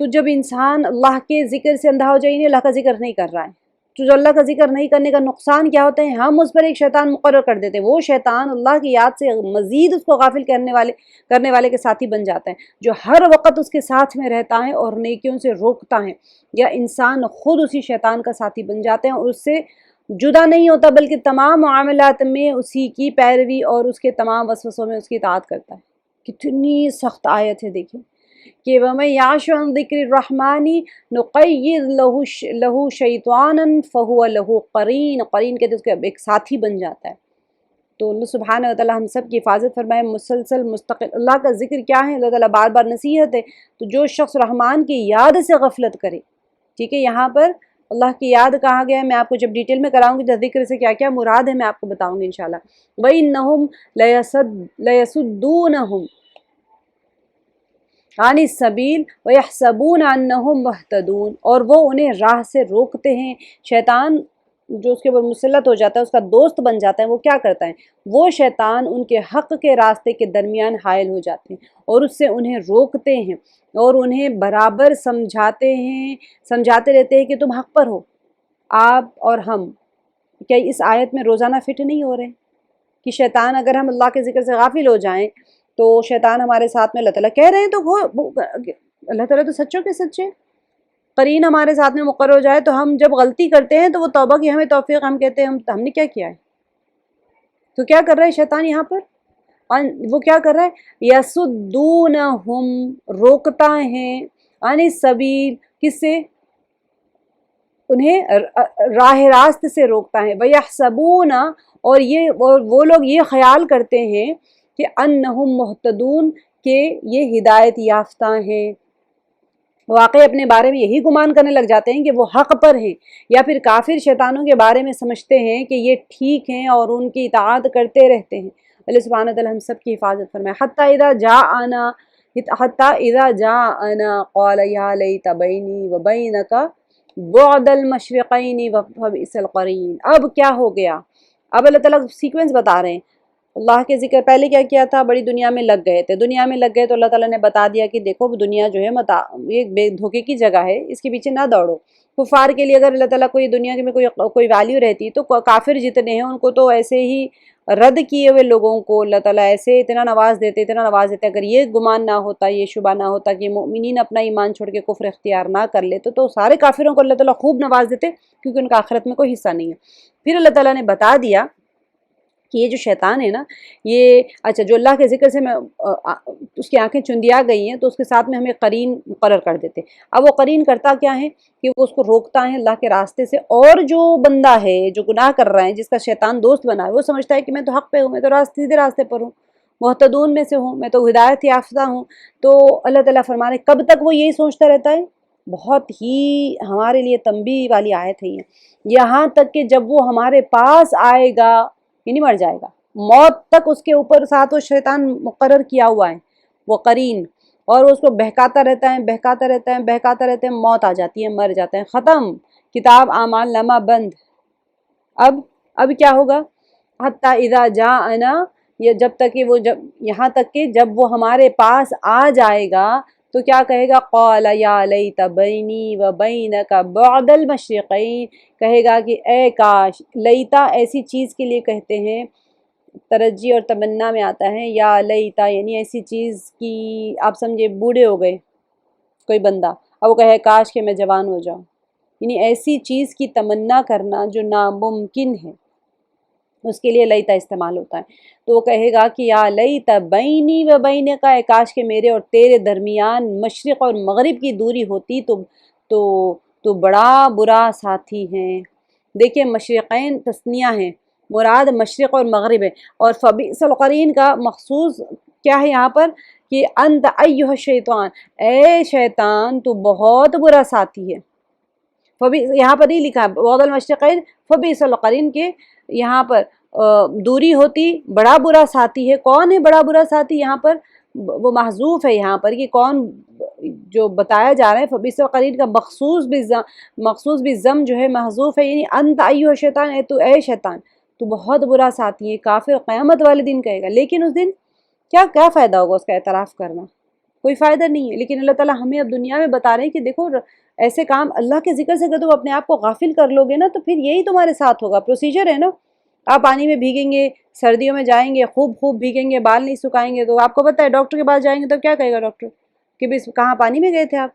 A: تو جب انسان اللہ کے ذکر سے اندھا ہو جائے، نہیں اللہ کا ذکر نہیں کر رہا ہے، جو اللہ کا ذکر نہیں کرنے کا نقصان کیا ہوتا ہے، ہم اس پر ایک شیطان مقرر کر دیتے ہیں، وہ شیطان اللہ کی یاد سے مزید اس کو غافل کرنے والے کے ساتھی بن جاتا ہے، جو ہر وقت اس کے ساتھ میں رہتا ہے اور نیکیوں سے روکتا ہے، یا انسان خود اسی شیطان کا ساتھی بن جاتے ہیں اور اس سے جدا نہیں ہوتا، بلکہ تمام معاملات میں اسی کی پیروی اور اس کے تمام وسوسوں میں اس کی اطاعت کرتا ہے۔ کتنی سخت آیت ہے دیکھیں کہ وَمَن يَعْشُ عَن ذِكْرِ الرَّحْمَنِ نُقَيِّضْ لَهُ شَيْطَانًا فَهُوَ لَهُ قَرِينٌ، قرین کہتے ہیں اس کا ایک ساتھی بن جاتا ہے۔ تو اللہ سبحانہ وتعالی ہم سب کی حفاظت فرمائے، مسلسل مستقل اللہ کا ذکر کیا ہے، اللہ تعالیٰ بار بار نصیحت ہے، تو جو شخص رحمان کی یاد سے غفلت کرے، ٹھیک ہے، یہاں پر اللہ کی یاد کہا گیا ہے، میں آپ کو جب ڈیٹیل میں کراؤں گی تو ذکر سے کیا کیا مراد ہے میں آپ کو بتاؤں گی انشاءاللہ۔ وَإِنَّهُمْ لَيَصُدُّونَهُمْ عَنِ السَّبِيلِ وَيَحْسَبُونَ أَنَّهُمْ مُهْتَدُونَ، اور وہ انہیں راہ سے روکتے ہیں۔ شیطان جو اس کے اوپر مسلط ہو جاتا ہے، اس کا دوست بن جاتا ہے، وہ کیا کرتا ہے، وہ شیطان ان کے حق کے راستے کے درمیان حائل ہو جاتے ہیں اور اس سے انہیں روکتے ہیں اور انہیں برابر سمجھاتے رہتے ہیں کہ تم حق پر ہو۔ آپ اور ہم کیا اس آیت میں روزانہ فٹ نہیں ہو رہے کہ شیطان اگر ہم اللہ کے ذکر سے غافل ہو جائیں تو شیطان ہمارے ساتھ میں، اللہ تعالیٰ کہہ رہے ہیں تو اللہ تعالیٰ تو سچوں کے سچے، قرین ہمارے ساتھ میں مقرر ہو جائے تو ہم جب غلطی کرتے ہیں تو وہ توبہ کی ہمیں توفیق، ہم کہتے ہیں ہم نے کیا کیا ہے، تو کیا کر رہا ہے شیطان یہاں پر، وہ کیا کر رہا ہے، یسدونہم، روکتا ہے، عن السبیل، کس سے، انہیں راہ راست سے روکتا ہے، وَيَحْسَبُونَ، اور وہ لوگ یہ خیال کرتے ہیں کہ انہم مہتدون، کہ یہ ہدایت یافتہ ہیں، واقعی اپنے بارے میں یہی گمان کرنے لگ جاتے ہیں کہ وہ حق پر ہیں، یا پھر کافر شیطانوں کے بارے میں سمجھتے ہیں کہ یہ ٹھیک ہیں اور ان کی اطاعت کرتے رہتے ہیں۔ اللہ سبحانہ وتعالی ہم سب کی حفاظت فرمائے۔ حتی اذا جاءنا قال یا لیت بینی وبینک بعد المشرقین وبئس القرین، اب کیا ہو گیا، اب اللہ تعالیٰ سیکوینس بتا رہے ہیں۔ اللہ کے ذکر پہلے کیا کیا تھا، بڑی دنیا میں لگ گئے تھے، دنیا میں لگ گئے تو اللہ تعالیٰ نے بتا دیا کہ دیکھو دنیا جو ہے یہ بے دھوکے کی جگہ ہے، اس کے پیچھے نہ دوڑو۔ کفار کے لیے اگر اللہ تعالیٰ کوئی دنیا میں کوئی ویلیو رہتی تو کافر جتنے ہیں ان کو تو ایسے ہی رد کیے ہوئے لوگوں کو اللہ تعالیٰ ایسے اتنا نواز دیتے اگر یہ گمان نہ ہوتا، یہ شبہ نہ ہوتا کہ مومنین اپنا ایمان چھوڑ کے کفر اختیار نہ کر لیتے تو سارے کافروں کو اللہ تعالیٰ خوب نواز دیتے، کیونکہ ان کا آخرت میں کوئی حصہ نہیں ہے۔ پھر اللہ تعالیٰ نے بتا دیا کہ یہ جو شیطان ہے نا، یہ اچھا جو اللہ کے ذکر سے میں اس کی آنکھیں چندیا گئی ہیں تو اس کے ساتھ میں ہمیں قرین مقرر کر دیتے۔ اب وہ قرین کرتا کیا ہے کہ وہ اس کو روکتا ہے اللہ کے راستے سے، اور جو بندہ ہے جو گناہ کر رہا ہے، جس کا شیطان دوست بنا ہے، وہ سمجھتا ہے کہ میں تو حق پہ ہوں، میں تو سیدھے راستے پر ہوں، محتدون میں سے ہوں، میں تو ہدایت یافتہ ہوں۔ تو اللہ تعالیٰ فرما رہے کب تک وہ یہی سوچتا رہتا ہے؟ بہت ہی ہمارے لیے تنبیہ والی آیت ہے یہ، یہاں تک کہ جب وہ ہمارے پاس آئے گا، یعنی مر جائے گا، موت تک اس کے اوپر ساتھ وہ شیطان مقرر کیا ہوا ہے، وہ قرین، اور اس کو بہکاتا رہتا ہے، موت آ جاتی ہے، مر جاتا ہے، ختم، کتاب اعمال نامہ بند۔ اب کیا ہوگا؟ حتی اذا جاءنا، یہ جب تک کہ وہ یہاں تک کہ جب وہ ہمارے پاس آ جائے گا تو کیا کہے گا؟ قال یا لیت بینی و بینک بعد المشرقین، کہے گا کہ اے کاش، لیتا ایسی چیز کے لیے کہتے ہیں، ترجی اور تمنا میں آتا ہے، یا لیتا یعنی ایسی چیز کی، آپ سمجھے بوڑھے ہو گئے کوئی بندہ، اب وہ کہے کاش کہ میں جوان ہو جاؤں، یعنی ایسی چیز کی تمنا کرنا جو ناممکن ہے، اس کے لیے لیتا استعمال ہوتا ہے۔ تو وہ کہے گا کہ یا لیت بینی و بینک، کاش کہ میرے اور تیرے درمیان مشرق اور مغرب کی دوری ہوتی تو بڑا برا ساتھی ہیں۔ دیکھیں مشرقین تثنیہ ہیں، مراد مشرق اور مغرب ہے، اور فبئس القرین کا مخصوص کیا ہے یہاں پر کہ انت ایھا الشیطان، اے شیطان تو بہت برا ساتھی ہے۔ یہاں پر نہیں لکھا ہے بعد المشرقین، فبئس القرین کے یہاں پر دوری ہوتی، بڑا برا ساتھی ہے۔ کون ہے بڑا برا ساتھی؟ یہاں پر وہ محذوف ہے، یہاں پر کہ کون جو بتایا جا رہا ہے فبئس القرین کا مخصوص بالضم جو ہے محذوف ہے، یعنی انت ایھا الشیطان، اے شیطان تو بہت برا ساتھی ہے۔ کافر قیامت والے دن کہے گا، لیکن اس دن کیا فائدہ ہوگا اس کا اعتراف کرنا؟ کوئی فائدہ نہیں ہے۔ لیکن اللہ تعالیٰ ہمیں اب دنیا میں بتا رہے ہیں کہ دیکھو ایسے کام اللہ کے ذکر سے اگر تم اپنے آپ کو غافل کر لو گے نا تو پھر یہی تمہارے ساتھ ہوگا، پروسیجر ہے نا۔ آپ پانی میں بھیگیں گے، سردیوں میں جائیں گے، خوب بھیگیں گے، بال نہیں سکھائیں گے، تو آپ کو پتہ ہے ڈاکٹر کے پاس جائیں گے تو کیا کہے گا ڈاکٹر کہ بس کہاں پانی میں گئے تھے آپ،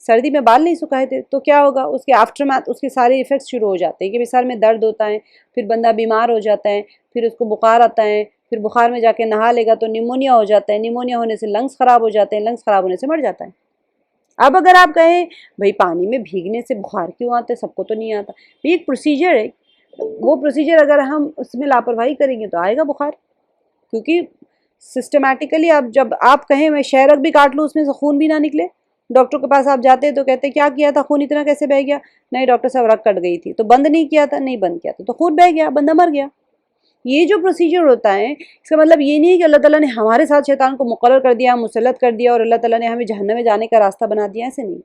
A: سردی میں بال نہیں سکھائے تھے، تو کیا ہوگا؟ اس کے آفٹر میتھ، اس کے سارے ایفیکٹس شروع ہو جاتے ہیں کہ سر میں درد ہوتا ہے، پھر بندہ بیمار ہو جاتا ہے، پھر اس کو بخار آتا ہے، پھر بخار میں جا کے نہا لے گا تو نیمونیا ہو جاتا ہے، نیمونیا ہونے سے لنگس خراب ہو جاتے ہیں، لنگس خراب ہونے سے مر جاتا ہے۔ اب اگر آپ کہیں بھئی پانی میں بھیگنے سے بخار کیوں آتا ہے؟ سب کو تو نہیں آتا، یہ ایک پروسیجر ہے، وہ پروسیجر اگر ہم اس میں لاپرواہی کریں گے تو آئے گا بخار، کیونکہ سسٹمیٹیکلی جب آپ کہیں میں شہرک بھی کاٹ لوں اس میں سے خون بھی نہ نکلے، ڈاکٹر کے پاس آپ جاتے ہیں تو کہتے ہیں کیا کیا تھا، خون اتنا کیسے بہہ گیا؟ نہیں ڈاکٹر صاحب رگ کٹ گئی تھی، تو بند نہیں کیا تھا، نہیں بند کیا تھا تو خون بہہ گیا، بندہ مر گیا۔ یہ جو پروسیجر ہوتا ہے اس کا مطلب یہ نہیں ہے کہ اللہ تعالیٰ نے ہمارے ساتھ شیطان کو مقرر کر دیا، مسلط کر دیا اور اللہ تعالیٰ نے ہمیں جہنم میں جانے کا راستہ بنا دیا، ایسے نہیں۔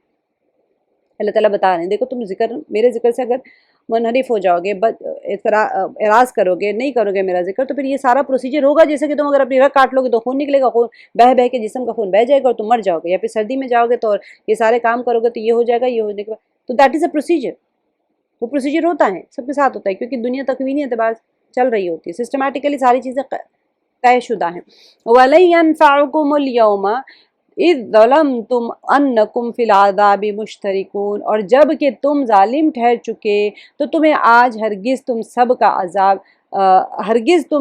A: اللہ تعالیٰ بتا رہے ہیں دیکھو تم میرے ذکر سے اگر منحرف ہو جاؤ گے، اعراض کرو گے، نہیں کرو گے میرا ذکر، تو پھر یہ سارا پروسیجر ہوگا جیسے کہ تم اگر اپنی رگ کاٹ لو گے تو خون نکلے گا، خون بہہ کے جسم کا خون بہہ جائے گا اور تم مر جاؤ گے، یا پھر سردی میں جاؤ گے تو یہ سارے کام کرو گے تو یہ ہو جائے گا، یہ ہونے کے بعد تو دیٹ از اے پروسیجر، وہ پروسیجر ہوتا ہے، سب کے ساتھ ہوتا ہے، کیونکہ دنیا تکوینی اعتبار چل رہی ہوتی ہے، سسٹمیٹیکلی ساری چیزیں طے شدہ ہیں۔ وَلَن يَنفَعُكُمُ الْيَوْمَ اذ ظلمتم انکم فی العذاب مشترکون، اور جب کہ تم ظالم ٹھہر چکے تو تمہیں آج ہرگز تم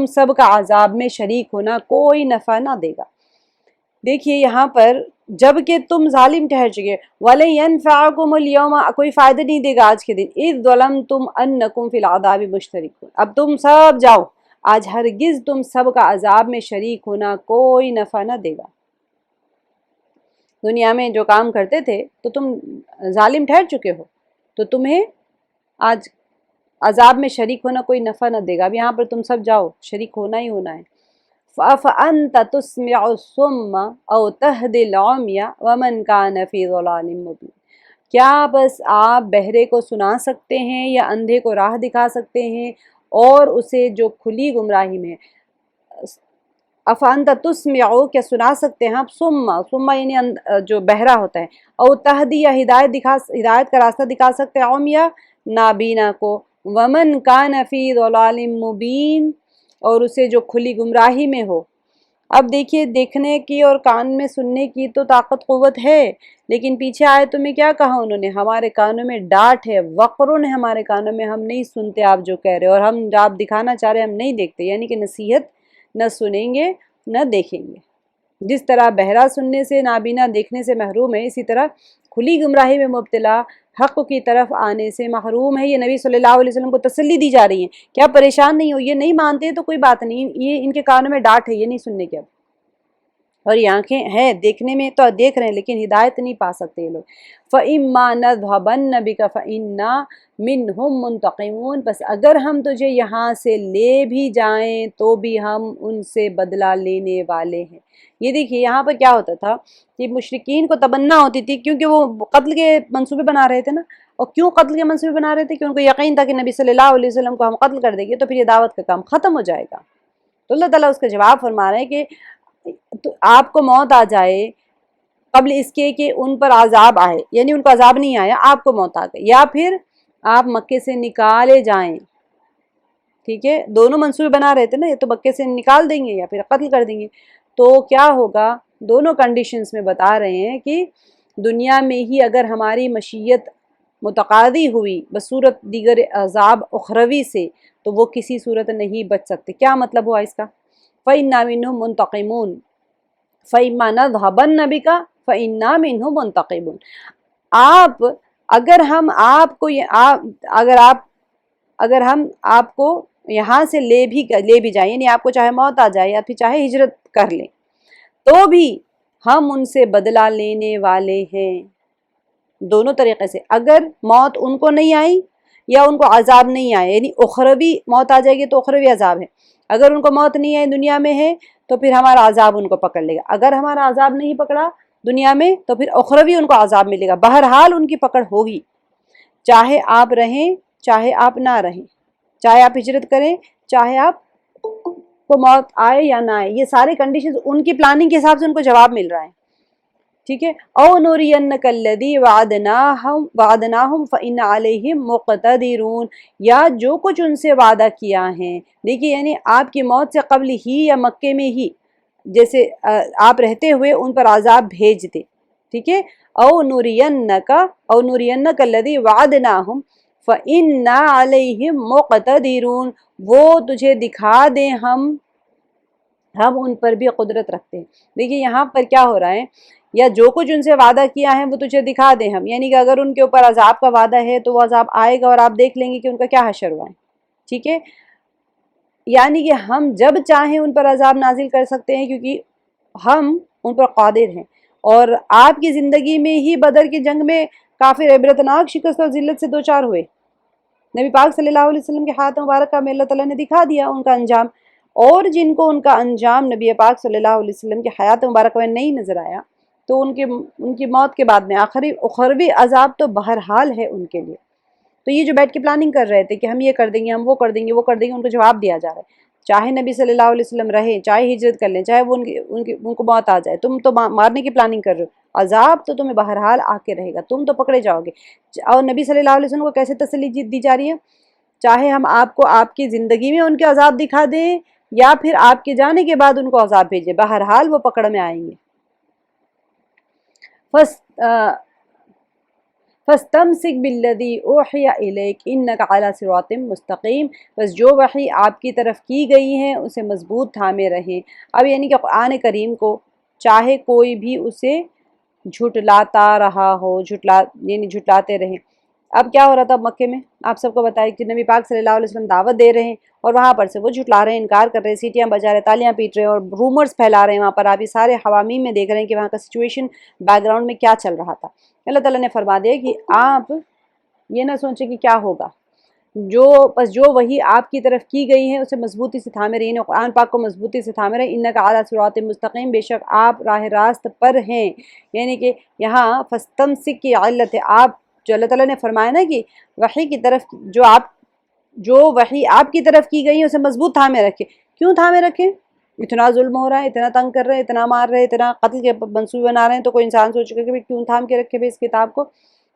A: سب کا عذاب میں شریک ہونا کوئی نفع نہ دے گا۔ دیکھیے یہاں پر جب کہ تم ظالم ٹھہر چکے، وَلَن يَنفَعُكُمُ الْيَوْمَ کوئی فائدہ نہیں دے گا آج کے دن، اذ ظلمتم انکم فی العذاب مشترکون، اب تم سب جاؤ، آج ہرگز تم سب کا عذاب میں شریک ہونا کوئی نفع نہ دے گا۔ دنیا میں جو کام کرتے تھے تو تم ظالم ٹھہر چکے ہو تو تمہیں آج عذاب میں شریک ہونا کوئی نفع نہ دے گا، اب یہاں پر تم سب جاؤ، شریک ہونا ہی ہونا ہے۔ فَأَنْتَ تُسْمِعُ الصُّمَّ أَوْ تَهْدِي الْعُمْيَ وَمَنْ كَانَ فِي ضَلَالٍ مُّبِينٍ، کیا بس آپ بہرے کو سنا سکتے ہیں یا اندھے کو راہ دکھا سکتے ہیں اور اسے جو کھلی گمراہی میں ہے؟ افانت تسمعو، کیا سنا سکتے ہیں آپ؟ سما یعنی جو بہرا ہوتا ہے، او تہدی یا ہدایت کا راستہ دکھا سکتے ہیں، عمیا نابینا کو، ومن کان فی ضلال مبین، اور اسے جو کھلی گمراہی میں ہو۔ اب دیکھیے، دیکھنے کی اور کان میں سننے کی تو طاقت قوت ہے، لیکن پیچھے آیتوں میں کیا کہا انہوں نے؟ ہمارے کانوں میں ڈانٹ ہے، وقرن ہے ہمارے کانوں میں، ہم نہیں سنتے آپ جو کہہ رہے، اور ہم جو آپ دکھانا چاہ رہے ہم نہیں دیکھتے، یعنی کہ نصیحت نہ سنیں گے نہ دیکھیں گے۔ جس طرح بہرا سننے سے، نابینا دیکھنے سے محروم ہے، اسی طرح کھلی گمراہی میں مبتلا حق کی طرف آنے سے محروم ہے۔ یہ نبی صلی اللہ علیہ وسلم کو تسلی دی جا رہی ہے کہ آپ پریشان نہیں ہو، یہ نہیں مانتے تو کوئی بات نہیں، یہ ان کے کانوں میں ڈانٹ ہے، یہ نہیں سننے کے اب، اور یہ آنکھیں ہیں دیکھنے میں تو دیکھ رہے ہیں، لیکن ہدایت نہیں پا سکتے یہ لوگ۔ فَإِمَّا نَذْهَبَنَّ بِكَ فَإِنَّا مِنْهُمْ مُنْتَقِمُونَ، بس اگر ہم تجھے یہاں سے لے بھی جائیں تو بھی ہم ان سے بدلہ لینے والے ہیں۔ یہ دیکھیے یہاں پر کیا ہوتا تھا کہ مشرکین کو تمنا ہوتی تھی، کیونکہ وہ قتل کے منصوبے بنا رہے تھے نا، اور کیوں قتل کے منصوبے بنا رہے تھے؟ کہ ان کو یقین تھا کہ نبی صلی اللہ علیہ وسلم کو ہم قتل کر دیں گے تو پھر یہ دعوت کا کام ختم ہو جائے گا۔ تو اللہ تعالیٰ اس کا جواب فرما رہے ہیں کہ تو آپ کو موت آ جائے قبل اس کے کہ ان پر عذاب آئے، یعنی ان کو عذاب نہیں آیا، آپ کو موت آ گئی، یا پھر آپ مکے سے نکالے جائیں، ٹھیک ہے، دونوں منصوبے بنا رہے تھے نا، یہ تو مکے سے نکال دیں گے یا پھر قتل کر دیں گے، تو کیا ہوگا؟ دونوں کنڈیشنز میں بتا رہے ہیں کہ دنیا میں ہی اگر ہماری مشیت متقاضی ہوئی بصورت دیگر عذاب اخروی سے تو وہ کسی صورت نہیں بچ سکتے۔ کیا مطلب ہوا اس کا؟ فَإِنَّا مِنْهُمْ مُنْتَقِمُونَ فَإِمَّا نَذْهَبَنَّ بِكَ فَإِنَّا مِنْهُمْ مُنْتَقِمُونَ۔ اگر ہم آپ کو اگر ہم آپ کو یہاں سے لے بھی جائیں، یعنی آپ کو چاہے موت آ جائے یا پھر چاہے ہجرت کر لیں، تو بھی ہم ان سے بدلہ لینے والے ہیں۔ دونوں طریقے سے، اگر موت ان کو نہیں آئی یا ان کو عذاب نہیں آئے، یعنی اخروی موت آ جائے گی تو اخروی عذاب ہے، اگر ان کو موت نہیں آئی دنیا میں ہے تو پھر ہمارا عذاب ان کو پکڑ لے گا، اگر ہمارا عذاب نہیں پکڑا دنیا میں تو پھر اخروی ان کو عذاب ملے گا، بہرحال ان کی پکڑ ہوگی، چاہے آپ رہیں چاہے آپ نہ رہیں، چاہے آپ ہجرت کریں چاہے آپ کو موت آئے یا نہ آئے، یہ سارے کنڈیشنز ان کی پلاننگ کے حساب سے ان کو جواب مل رہا ہے، ٹھیک ہے۔ او نُرِيَنَّكَ الَّذِي وَعَدْنَاهُمْ فَإِنَّ عَلَيْهِمْ مُقْتَدِرُونَ، یا جو کچھ ان سے وعدہ کیا ہے، دیکھیے یعنی آپ کی موت سے قبل ہی یا مکے میں ہی جیسے آپ رہتے ہوئے ان پر عذاب بھیج دے، ٹھیک ہے۔ او نُرِيَنَّكَ الَّذِي وَعَدْنَاهُمْ فَإِنَّ عَلَيْهِمْ مُقْتَدِرُونَ، وہ تجھے دکھا دیں ہم ان پر بھی قدرت رکھتے ہیں۔ دیکھیے یہاں پر کیا ہو رہا ہے، یا جو کچھ ان سے وعدہ کیا ہے وہ تجھے دکھا دیں ہم، یعنی کہ اگر ان کے اوپر عذاب کا وعدہ ہے تو وہ عذاب آئے گا اور آپ دیکھ لیں گے کہ ان کا کیا حشر ہوا ہے، ٹھیک ہے۔ یعنی کہ ہم جب چاہیں ان پر عذاب نازل کر سکتے ہیں کیونکہ ہم ان پر قادر ہیں، اور آپ کی زندگی میں ہی بدر کی جنگ میں کافر عبرتناک شکست اور ذلت سے دوچار ہوئے، نبی پاک صلی اللہ علیہ وسلم کے ہاتھ مبارکہ میں اللہ تعالیٰ نے دکھا دیا ان کا انجام، اور جن کو ان کا انجام نبی پاک صلی اللہ علیہ وسلم کے حیات مبارکہ میں نہیں نظر آیا تو ان کی موت کے بعد میں اخروی عذاب تو بہرحال ہے ان کے لیے۔ تو یہ جو بیٹھ کے پلاننگ کر رہے تھے کہ ہم یہ کر دیں گے، ہم وہ کر دیں گے، وہ کر دیں گے، ان کو جواب دیا جا رہا ہے، چاہے نبی صلی اللہ علیہ وسلم رہیں، چاہے ہجرت کر لیں، چاہے وہ ان کو موت آ جائے، تم تو مارنے کی پلاننگ کر رہے ہو، عذاب تو تمہیں بہرحال آ کے رہے گا، تم تو پکڑے جاؤ گے۔ اور نبی صلی اللہ علیہ وسلم کو کیسے تسلی دی جا رہی ہے؟ چاہے ہم آپ کو آپ کی زندگی میں ان کے عذاب دکھا دیں یا پھر آپ کے جانے کے بعد ان کو عذاب بھیجیں، بہرحال وہ پکڑ میں آئیں گے۔ فَاسْتَمْسِكْ بِالَّذِي أُوحِيَ إِلَيْكَ إِنَّكَ عَلَى صِرَاطٍ مُسْتَقِيمٍ، بس جو وحی آپ کی طرف کی گئی ہے اسے مضبوط تھامے رہیں۔ اب یعنی کہ قرآن کریم کو چاہے کوئی بھی اسے جھٹلاتا رہا ہو، یعنی جھٹلاتے رہیں۔ اب کیا ہو رہا تھا مکے میں؟ آپ سب کو بتایا کہ نبی پاک صلی اللہ علیہ وسلم دعوت دے رہے ہیں اور وہاں پر سے وہ جھٹلا رہے ہیں، انکار کر رہے ہیں، سیٹیاں بجا رہے ہیں، تالیاں پیٹ رہے ہیں اور رومرز پھیلا رہے ہیں وہاں پر۔ آپ یہ سارے حوامیم میں دیکھ رہے ہیں کہ وہاں کا سچویشن بیک گراؤنڈ میں کیا چل رہا تھا۔ اللہ تعالیٰ نے فرما دیا کہ آپ یہ نہ سوچیں کہ کیا ہوگا، جو وہی آپ کی طرف کی گئی ہے اسے مضبوطی سے تھامے رہیں، قرآن پاک کو مضبوطی سے تھامے رہیں۔ انک علی صراط مستقیم، بے شک آپ راہ راست پر ہیں، یعنی کہ یہاں فاستمسک کی علت ہے، آپ جو اللہ تعالیٰ نے فرمایا نا کہ وحی کی طرف جو وحی آپ کی طرف کی گئی ہے اسے مضبوط تھامے رکھیں۔ کیوں تھامے رکھیں؟ اتنا ظلم ہو رہا ہے، اتنا تنگ کر رہے ہیں، اتنا مار رہے ہیں، اتنا قتل کے منصوبے بنا رہے ہیں، تو کوئی انسان سوچے گا کہ کیوں تھام کے رکھے بھائی اس کتاب کو؟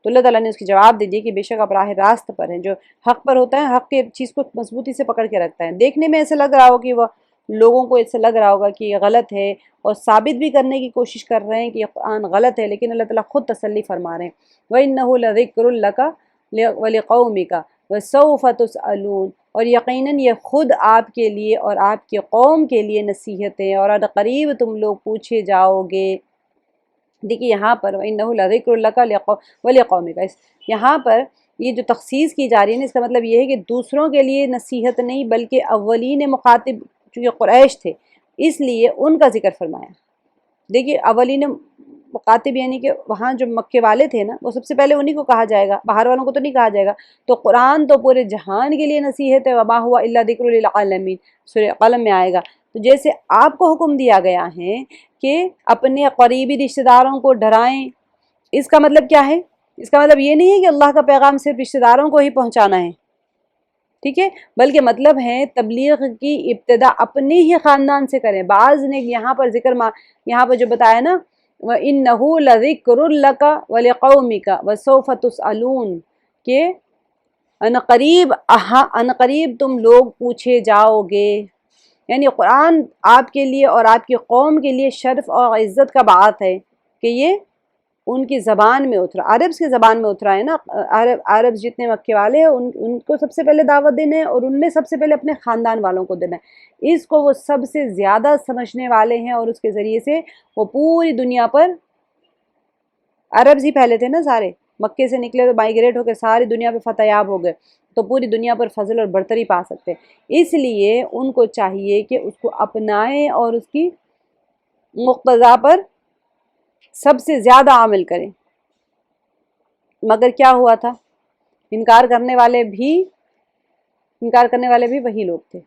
A: تو اللہ تعالیٰ نے اس کی جواب دے دی کہ بے شک آپ راہ راست پر ہیں، جو حق پر ہوتا ہے حق کی چیز کو مضبوطی سے پکڑ کے رکھتا ہے۔ دیکھنے میں ایسا لگ رہا ہو کہ وہ لوگوں کو ایسا لگ رہا ہوگا کہ یہ غلط ہے، اور ثابت بھی کرنے کی کوشش کر رہے ہیں کہ یہ قرآن غلط ہے، لیکن اللہ تعالیٰ خود تسلی فرما رہے ہیں وَإِنَّهُ لَذِكْرٌ لَكَ وَلِقَوْمِكَ وَسَوْفَ تُسْأَلُونَ، اور یقیناً یہ خود آپ کے لیے اور آپ کی قوم کے لیے نصیحت ہے، اور قریب تم لوگ پوچھے جاؤ گے۔ دیکھیے یہاں پر وَإِنَّهُ لَذِكْرٌ لَكَ وَلِقَوْمِكَ، یہاں پر یہ جو تخصیص کی جا رہی ہے نا، اس کا مطلب یہ ہے کہ دوسروں کے لیے نصیحت نہیں بلکہ اولین مخاطب چونکہ قریش تھے اس لیے ان کا ذکر فرمایا۔ دیکھیے اولین مخاطب یعنی کہ وہاں جو مکے والے تھے نا، وہ سب سے پہلے انہی کو کہا جائے گا، باہر والوں کو تو نہیں کہا جائے گا۔ تو قرآن تو پورے جہان کے لیے نصیحت ہے، وَمَا هُوَ إِلَّا ذِكْرٌ لِلْعَالَمِينَ، سورہ قلم میں آئے گا۔ تو جیسے آپ کو حکم دیا گیا ہے کہ اپنے قریبی رشتہ داروں کو ڈرائیں، اس کا مطلب کیا ہے؟ اس کا مطلب یہ نہیں ہے کہ اللہ کا پیغام صرف رشتہ داروں کو ہی پہنچانا ہے، ٹھیک ہے، بلکہ مطلب ہے تبلیغ کی ابتدا اپنے ہی خاندان سے کریں۔ بعض نے یہاں پر یہاں پر جو بتایا نا وَإِنَّهُ لَذِكْرٌ لَكَ وَلِقَوْمِكَ وَسَوْفَ تُسْأَلُونَ، کہ عنقریب تم لوگ پوچھے جاؤ گے، یعنی قرآن آپ کے لیے اور آپ کی قوم کے لیے شرف اور عزت کا باعث ہے کہ یہ ان کی زبان میں اترا، عربز کی زبان میں اترا ہے نا۔ عربز جتنے مکے والے ہیں ان کو سب سے پہلے دعوت دینا ہے، اور ان میں سب سے پہلے اپنے خاندان والوں کو دینا ہے۔ اس کو وہ سب سے زیادہ سمجھنے والے ہیں، اور اس کے ذریعے سے وہ پوری دنیا پر، عربز ہی پہلے تھے نا سارے، مکے سے نکلے تو مائیگریٹ ہو کے ساری دنیا پہ فتح یاب ہو گئے، تو پوری دنیا پر فضل اور برتری پا سکتے ہیں۔ اس لیے ان کو چاہیے کہ اس کو اپنائیں اور اس کی مقتضا پر سب سے زیادہ عمل کریں۔ مگر کیا ہوا تھا؟ انکار کرنے والے بھی وہی لوگ تھے۔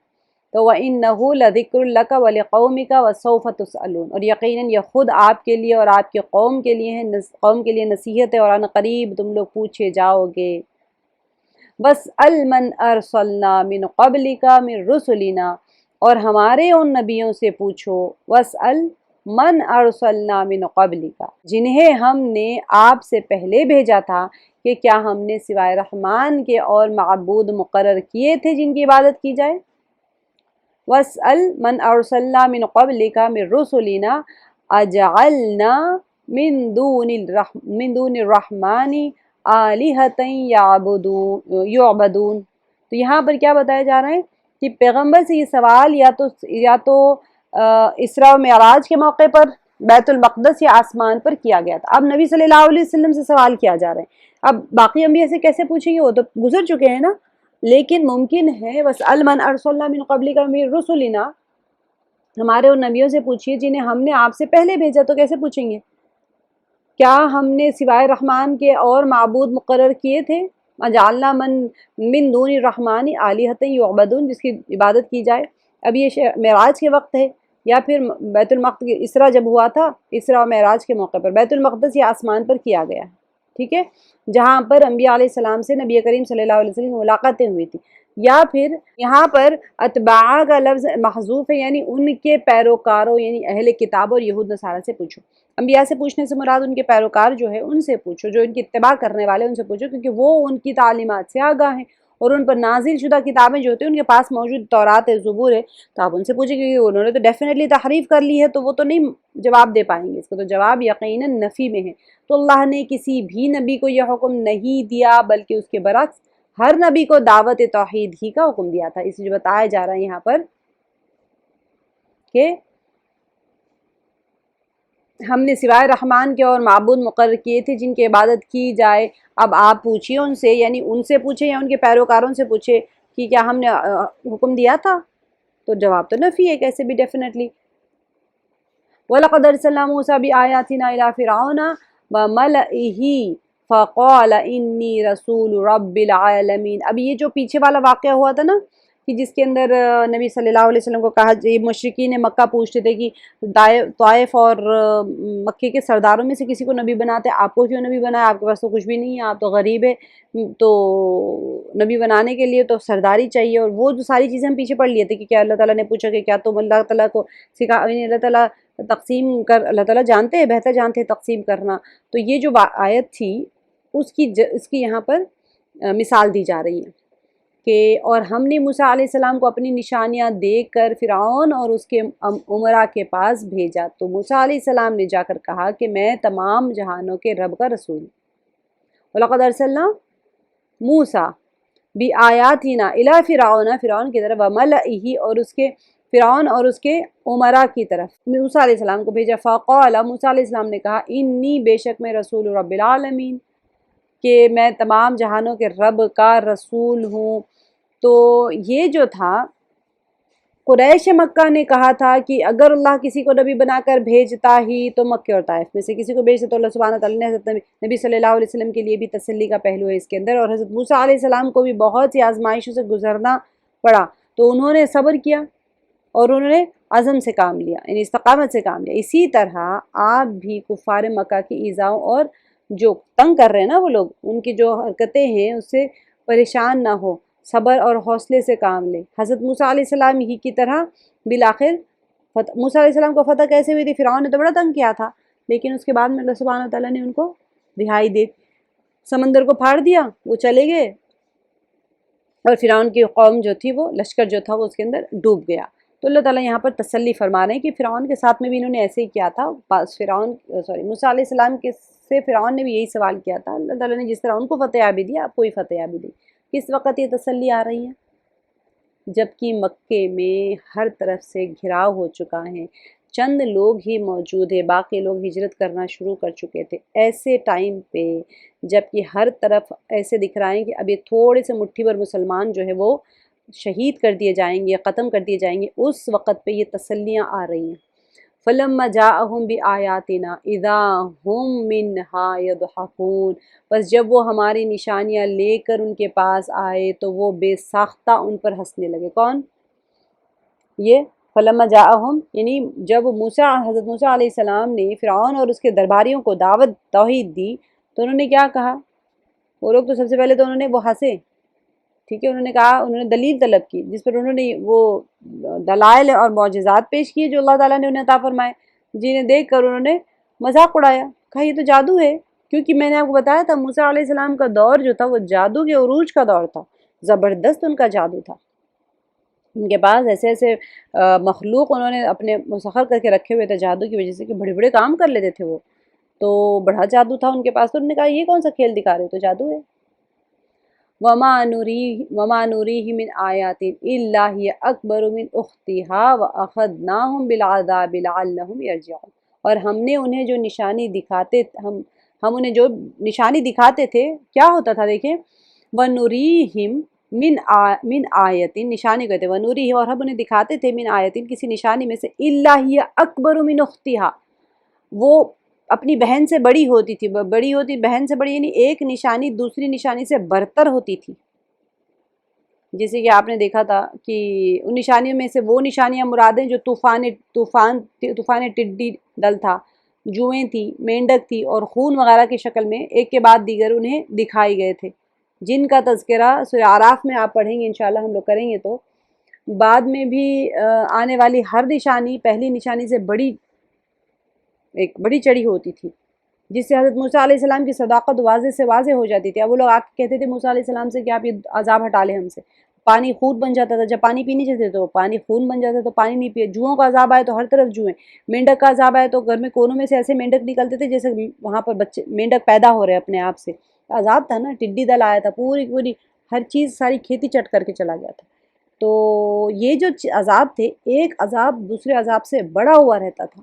A: تو وَإِنَّهُ لَذِكْرٌ لَكَ وَلِقَوْمِكَ وَسَوْفَ تُسْأَلُونَ، اور یقیناً یہ خود آپ کے لیے اور آپ کی قوم کے لیے نصیحت ہے، اور عنقریب تم لوگ پوچھے جاؤ گے۔ وَاسْأَلْ مَنْ أَرْسَلْنَا مِنْ قَبْلِكَ مِنْ رُسُلِنَا، اور ہمارے ان نبیوں سے پوچھو، وَاسْأَلْ مَنْ أَرْسَلْنَا مِنْ قَبْلِكَ، جنہیں ہم نے آپ سے پہلے بھیجا تھا، کہ کیا ہم نے سوائے رحمان کے اور معبود مقرر کیے تھے جن کی عبادت کی جائے۔ وَاسْأَلْ مَنْ أَرْسَلْنَا مِنْ قَبْلِكَ مِنْ رُسُلِنَا أَجَعَلْنَا مِنْ دُونِ الرَّحْمَنِ آلِهَةً يُعْبَدُونَ۔ تو یہاں پر کیا بتایا جا رہا ہے کہ پیغمبر سے یہ سوال یا تو اسراء و معراج کے موقع پر بیت المقدس یا آسمان پر کیا گیا تھا، اب نبی صلی اللہ علیہ وسلم سے سوال کیا جا رہا ہے۔ اب باقی انبیاء سے کیسے پوچھیں گے، وہ تو گزر چکے ہیں نا، لیکن ممکن ہے وَاسْأَلْ مَنْ أَرْسَلْنَا مِنْ قَبْلِكَ مِنْ رُسُلِنَا، ہمارے ان نبیوں سے پوچھیے جنہیں ہم نے آپ سے پہلے بھیجا، تو کیسے پوچھیں گے؟ کیا ہم نے سوائے رحمان کے اور معبود مقرر کیے تھے؟ اجعلنا من دون الرحمن آلہۃ یعبدون، جس کی عبادت کی جائے۔ اب یہ معراج کے وقت ہے، یا پھر بیت المقدس اسراء جب ہوا تھا، اسراء و معراج کے موقع پر بیت المقدس یا آسمان پر کیا گیا، ٹھیک ہے، جہاں پر انبیاء علیہ السلام سے نبی کریم صلی اللہ علیہ وسلم ملاقاتیں ہوئی تھی۔ یا پھر یہاں پر اتباع کا لفظ محذوف ہے، یعنی ان کے پیروکاروں، یعنی اہل کتاب اور یہود نصارہ سے پوچھو۔ انبیاء سے پوچھنے سے مراد ان کے پیروکار جو ہے ان سے پوچھو، جو ان کی اتباع کرنے والے ان سے پوچھو، کیونکہ وہ ان کی تعلیمات سے آگاہ ہیں، اور ان پر نازل شدہ کتابیں جو ہوتی ہیں ان کے پاس موجود تورات ہے، زبور ہے، تو آپ ان سے پوچھیں، کیونکہ انہوں نے تو ڈیفینیٹلی تحریف کر لی ہے، تو وہ تو نہیں جواب دے پائیں گے، اس کا تو جواب یقیناً نفی میں ہے۔ تو اللہ نے کسی بھی نبی کو یہ حکم نہیں دیا، بلکہ اس کے برعکس ہر نبی کو دعوت توحید ہی کا حکم دیا تھا۔ اس لیے بتایا جا رہا ہے یہاں پر کہ ہم نے سوائے رحمان کے اور معبود مقرر کیے تھے جن کی عبادت کی جائے۔ اب آپ پوچھیے ان سے، یعنی ان سے پوچھے یا ان کے پیروکاروں سے پوچھے کہ کیا ہم نے حکم دیا تھا، تو جواب تو نفی ہے کیسے بھی ڈیفینیٹلی۔ وَلَقَدْ أَرْسَلْنَا مُوسَىٰ بِآيَاتِنَا إِلَىٰ فِرْعَوْنَ وَمَلَئِهِ فَقَالَ إِنِّي رَسُولُ رَبِّ الْعَالَمِينَ۔ اب یہ جو پیچھے والا واقعہ ہوا تھا نا، کہ جس کے اندر نبی صلی اللہ علیہ وسلم کو کہا، یہ مشرکین مکہ پوچھتے تھے کہ طائف اور مکے کے سرداروں میں سے کسی کو نبی بناتے، آپ کو کیوں نبی بنایا، آپ کے پاس تو کچھ بھی نہیں ہے، آپ تو غریب ہے، تو نبی بنانے کے لیے تو سرداری چاہیے۔ اور وہ جو ساری چیزیں ہم پیچھے پڑھ لیے تھے کہ کیا اللہ تعالیٰ نے پوچھا کہ کیا تم اللہ تعالیٰ کو سکھا، اللہ تعالیٰ اللہ تعالیٰ جانتے ہیں، بہتر جانتے ہیں تقسیم کرنا۔ تو یہ جو آیت تھی اس کی یہاں پر مثال دی جا رہی ہے کہ اور ہم نے موسیٰ علیہ السلام کو اپنی نشانیاں دے کر فرعون اور اس کے امراء کے پاس بھیجا، تو موسیٰ علیہ السلام نے جا کر کہا کہ میں تمام جہانوں کے رب کا رسول ہوں۔ وَلَقَدْ أَرْسَلْنَا مُوسَىٰ بِآيَاتِنَا إِلَىٰ فِرْعَوْنَ، فرعون کی طرف، وَمَلَئِهِ اور اس کے فرعون اور اس کے امراء کی طرف موسیٰ علیہ السلام کو بھیجا۔ فَقَالَ، موسیٰ علیہ السلام نے کہا، انی بے شک میں رسول رب العالمین، کہ میں تمام جہانوں کے رب کا رسول ہوں۔ تو یہ جو تھا قریش مکہ نے کہا تھا کہ اگر اللہ کسی کو نبی بنا کر بھیجتا ہی تو مکہ اور طائف میں سے کسی کو بھیجتا، تو اللہ سبحانہ تعالیٰ نے حضرت نبی صلی اللہ علیہ وسلم کے لیے بھی تسلی کا پہلو ہے اس کے اندر، اور حضرت موسیٰ علیہ السلام کو بھی بہت سی آزمائشوں سے گزرنا پڑا، تو انہوں نے صبر کیا اور انہوں نے عزم سے کام لیا، یعنی استقامت سے کام لیا۔ اسی طرح آپ بھی کفار مکہ کی ایذاؤں اور جو تنگ کر رہے ہیں نا وہ لوگ، ان کی جو حرکتیں ہیں اس سے پریشان نہ ہو، صبر اور حوصلے سے کام لیں۔ حضرت موسیٰ علیہ السلام ہی کی طرح بالآخر موسیٰ علیہ السلام کو فتح کیسے ہوئی تھی؟ فرعون نے تو بڑا تنگ کیا تھا، لیکن اس کے بعد میں اللہ سبحانہ تعالیٰ نے ان کو رہائی دے، سمندر کو پھاڑ دیا، وہ چلے گئے، اور فرعون کی قوم جو تھی، وہ لشکر جو تھا وہ اس کے اندر ڈوب گیا۔ تو اللہ تعالیٰ یہاں پر تسلی فرما رہے ہیں کہ فرعون کے ساتھ میں بھی انہوں نے ایسے ہی کیا تھا۔ موسیٰ علیہ السلام سے فرعون نے بھی یہی سوال کیا تھا، اللہ تعالیٰ نے جس طرح ان کو فتح یابی دی، آپ کو ہی فتح یابی دی۔ کس وقت یہ تسلی آ رہی ہے؟ جبکہ مکے میں ہر طرف سے گھراؤ ہو چکا ہے، چند لوگ ہی موجود ہیں، باقی لوگ ہجرت کرنا شروع کر چکے تھے۔ ایسے ٹائم پہ جبکہ ہر طرف ایسے دکھ رہا ہے کہ اب یہ تھوڑے سے مٹھی بھر مسلمان جو ہے وہ شہید کر دیے جائیں گے، ختم کر دیے جائیں گے، اس وقت پہ یہ تسلیاں آ رہی ہیں۔ فَلَمَّا جَاءَهُم بِآيَاتِنَا إِذَا هُم مِّنْهَا يَضْحَكُونَ، بس جب وہ ہماری نشانیاں لے کر ان کے پاس آئے تو وہ بے ساختہ ان پر ہنسنے لگے۔ کون؟ یہ فَلَمَّا جَاءَهُم، یعنی جب حضرت موسیٰ علیہ السلام نے فرعون اور اس کے درباریوں کو دعوت توحید دی تو انہوں نے کیا کہا؟ وہ لوگ تو سب سے پہلے تو انہوں نے وہ ہنسے، ٹھیک ہے، انہوں نے کہا، انہوں نے دلیل طلب کی، جس پر انہوں نے وہ دلائل اور معجزات پیش کیے جو اللہ تعالیٰ نے انہیں عطا فرمائے، جنہیں دیکھ کر انہوں نے مذاق اڑایا، کہا یہ تو جادو ہے، کیونکہ میں نے آپ کو بتایا تھا موسیٰ علیہ السلام کا دور جو تھا وہ جادو کے عروج کا دور تھا، زبردست ان کا جادو تھا، ان کے پاس ایسے ایسے مخلوق انہوں نے اپنے مسخر کر کے رکھے ہوئے تھے جادو کی وجہ سے، کہ بڑے بڑے کام کر لیتے تھے وہ، تو بڑا جادو تھا ان کے پاس۔ تو انہوں نے کہا یہ کون سا کھیل دکھا رہے ہو، تو جادو ہے۔ وَمَا نُرِيهِ مِنْ آيَاتٍ إِلَّا هِيَ أَكْبَرُ مِنْ أُخْتِهَا وَأَخَذْنَاهُمْ بِالْعَذَابِ لَعَلَّهُمْ يَرْجِعُونَ، اور ہم نے انہیں جو نشانی دکھاتے ہم انہیں جو نشانی دکھاتے تھے کیا ہوتا تھا، دیکھیں، وَنُرِيهِمْ مِنْ آيَةٍ، نشانی کہتے ہیں وَنُرِيهِمْ، اور ہم انہیں دکھاتے تھے من آیتٍ، کسی نشانی میں سے، إِلَّا هِيَ أَكْبَرُ مِنْ أُخْتِهَا، وہ اپنی بہن سے بڑی ہوتی تھی، بہن سے بڑی، یعنی ایک نشانی دوسری نشانی سے برتر ہوتی تھی، جیسے کہ آپ نے دیکھا تھا کہ ان نشانیوں میں سے وہ نشانیاں مرادیں جو طوفان ٹڈی دل تھا، جوئیں تھی، مینڈک تھی، اور خون وغیرہ کی شکل میں ایک کے بعد دیگر انہیں دکھائی گئے تھے، جن کا تذکرہ سورہ اعراف میں آپ پڑھیں گے، انشاءاللہ ہم لوگ کریں گے، تو بعد میں بھی آنے والی ہر نشانی پہلی نشانی سے ایک بڑی چڑی ہوتی تھی، جس سے حضرت موسیٰ علیہ السلام کی صداقت واضح سے واضح ہو جاتی تھی۔ اب وہ لوگ آ کے کہتے تھے موسیٰ علیہ السلام سے کہ آپ یہ عذاب ہٹا لیں ہم سے، پانی خون بن جاتا تھا، جب پانی پینے چاہتے تو پانی خون بن جاتا، تو پانی نہیں پیے، جوؤں کا عذاب آئے تو ہر طرف جوئیں، مینڈک کا عذاب آئے تو گھر میں کونوں میں سے ایسے مینڈک نکلتے تھے جیسے وہاں پر بچے مینڈک پیدا ہو رہے اپنے آپ سے، عذاب تھا نا، ٹڈی دل آیا تھا، پوری ہر چیز، ساری کھیتی چٹ کر کے چلا گیا تھا۔ تو یہ جو عذاب تھے، ایک عذاب دوسرے عذاب سے بڑا ہوا رہتا تھا،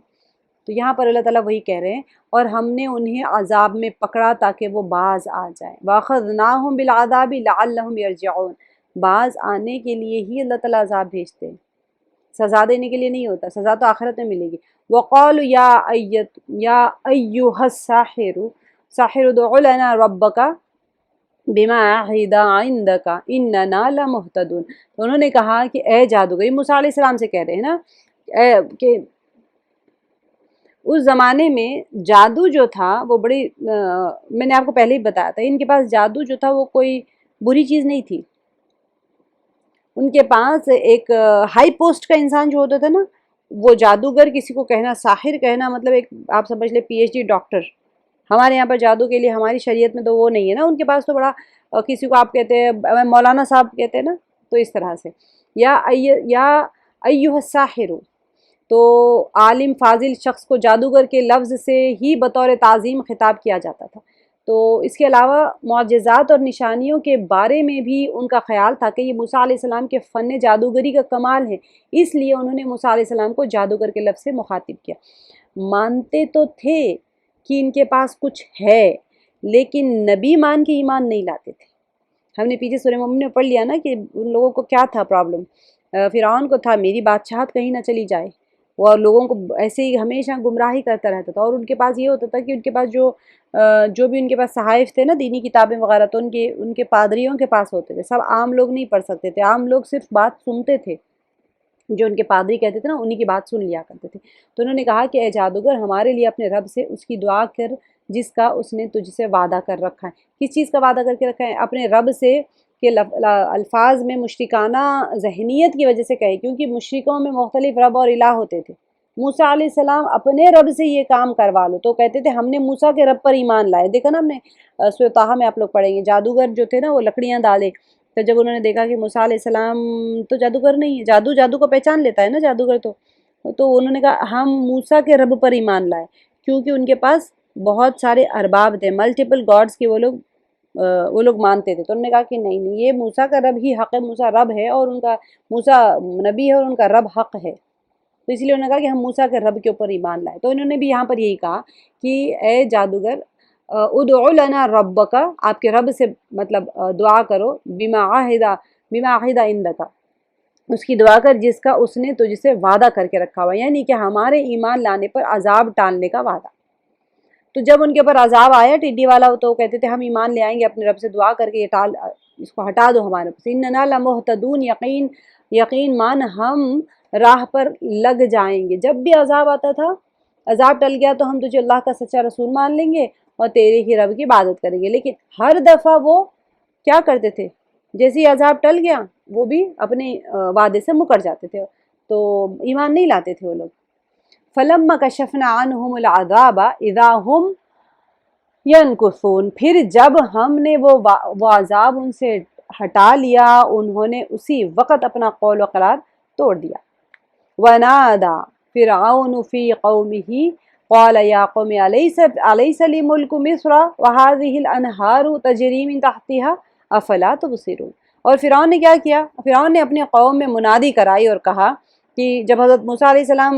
A: تو یہاں پر اللہ تعالیٰ وہی کہہ رہے ہیں، اور ہم نے انہیں عذاب میں پکڑا تاکہ وہ باز آ جائیں، وَأَخَذْنَاهُمْ بِالْعَذَابِ لَعَلَّهُمْ يَرْجِعُونَ، باز آنے کے لیے ہی اللہ تعالیٰ عذاب بھیجتے ہیں، سزا دینے کے لیے نہیں ہوتا، سزا تو آخرت میں ملے گی۔ وَقَالُوا يَا أَيُّهَا السَّاحِرُ ادْعُ لَنَا رَبَّكَ بِمَا عَهِدَ عِندَكَ إِنَّنَا لَمُهْتَدُونَ، تو انہوں نے کہا کہ اے جادوگر، موسیٰ علیہ السلام سے کہہ رہے ہیں نا کہ اس زمانے میں جادو جو تھا وہ بڑی میں نے آپ کو پہلے ہی بتایا تھا، ان کے پاس جادو جو تھا وہ کوئی بری چیز نہیں تھی، ان کے پاس ایک ہائی پوسٹ کا انسان جو ہوتا تھا نا، وہ جادوگر کسی کو کہنا، ساحر کہنا، مطلب ایک آپ سمجھ لیں پی ایچ ڈی ڈاکٹر، ہمارے یہاں پر جادو کے لیے ہماری شریعت میں تو وہ نہیں ہے نا، ان کے پاس تو بڑا کسی کو آپ کہتے ہیں مولانا صاحب کہتے ہیں نا، تو اس طرح سے یا ایھا الساحر، تو عالم فاضل شخص کو جادوگر کے لفظ سے ہی بطور تعظیم خطاب کیا جاتا تھا۔ تو اس کے علاوہ معجزات اور نشانیوں کے بارے میں بھی ان کا خیال تھا کہ یہ موسیٰ علیہ السلام کے فن جادوگری کا کمال ہے، اس لیے انہوں نے موسیٰ علیہ السلام کو جادوگر کے لفظ سے مخاطب کیا۔ مانتے تو تھے کہ ان کے پاس کچھ ہے، لیکن نبی مان کے ایمان نہیں لاتے تھے۔ ہم نے پیچھے سورہ مومن میں پڑھ لیا نا کہ ان لوگوں کو کیا تھا پرابلم، فرعون کو تھا میری بادشاہت کہیں نہ چلی جائے، وہ لوگوں کو ایسے ہی ہمیشہ گمراہی کرتا رہتا تھا، اور ان کے پاس یہ ہوتا تھا کہ ان کے پاس جو بھی ان کے پاس صحائف تھے نا دینی کتابیں وغیرہ، تو ان کے پادریوں کے پاس ہوتے تھے، سب عام لوگ نہیں پڑھ سکتے تھے، عام لوگ صرف بات سنتے تھے، جو ان کے پادری کہتے تھے نا انہی کی بات سن لیا کرتے تھے۔ تو انہوں نے کہا کہ اے جادوگر ہمارے لیے اپنے رب سے اس کی دعا کر جس کا اس نے تجھ سے وعدہ کر رکھا ہے۔ کس چیز کا وعدہ کر کے رکھا ہے؟ اپنے رب سے، کہ الفاظ میں مشرکانہ ذہنیت کی وجہ سے کہے، کیونکہ مشرکوں میں مختلف رب اور الہ ہوتے تھے۔ موسیٰ علیہ السلام اپنے رب سے یہ کام کروا لو، تو کہتے تھے ہم نے موسیٰ کے رب پر ایمان لائے۔ دیکھا نا ہم نے سورۃ طٰہٰ میں آپ لوگ پڑھیں گے، جادوگر جو تھے نا وہ لکڑیاں ڈالے، تو جب انہوں نے دیکھا کہ موسیٰ علیہ السلام تو جادوگر نہیں ہے، جادو کو پہچان لیتا ہے نا جادوگر، تو انہوں نے کہا ہم موسیٰ کے رب پر ایمان لائے، کیونکہ ان کے پاس بہت سارے ارباب تھے، ملٹیپل گاڈز کے وہ لوگ مانتے تھے۔ تو انہوں نے کہا کہ نہیں یہ موسیٰ کا رب ہی حق ہے، موسیٰ رب ہے اور ان کا موسیٰ نبی ہے اور ان کا رب حق ہے، تو اس لیے انہوں نے کہا کہ ہم موسیٰ کے رب کے اوپر ایمان لائے۔ تو انہوں نے بھی یہاں پر یہی کہا کہ اے جادوگر ادعو لنا ربک، آپ کے رب سے مطلب دعا کرو، بما عہد عندک، اس کی دعا کر جس کا اس نے تجھ سے وعدہ کر کے رکھا ہوا، یعنی کہ ہمارے ایمان لانے پر عذاب ٹالنے کا وعدہ۔ تو جب ان کے اوپر عذاب آیا ٹڈی والا، تو کہتے تھے ہم ایمان لے آئیں گے اپنے رب سے دعا کر کے اس کو ہٹا دو ہمارے اوپر سے، اننا لمہتدون، یقین مان ہم راہ پر لگ جائیں گے۔ جب بھی عذاب آتا تھا، عذاب ٹل گیا تو ہم تجھے اللہ کا سچا رسول مان لیں گے اور تیرے ہی رب کی عبادت کریں گے۔ لیکن ہر دفعہ وہ کیا کرتے تھے، جیسے ہی عذاب ٹل گیا وہ بھی اپنے وعدے سے مکر جاتے تھے، تو ایمان نہیں لاتے تھے وہ لوگ۔ فَلَمَّا كَشَفْنَا عَنْهُمُ الْعَذَابَ إِذَا هُمْ يَنْكُثُونَ، پھر جب ہم نے وہ عذاب ان سے ہٹا لیا، انہوں نے اسی وقت اپنا قول و قرار توڑ دیا۔ وَنَادَى فِرْعَوْنُ فِي قَوْمِهِ قَالَ يَا قَوْمِ أَلَيْسَ لِي مُلْكُ مِصْرَ وَهَٰذِهِ الْأَنْهَارُ تَجْرِي مِن تَحْتِهَا أَفَلَا تُبْصِرُونَ۔ اور فرعون نے کیا کیا؟ فرعون نے اپنے قوم میں منادی کرائی اور کہا کہ جب حضرت موسیٰ علیہ السلام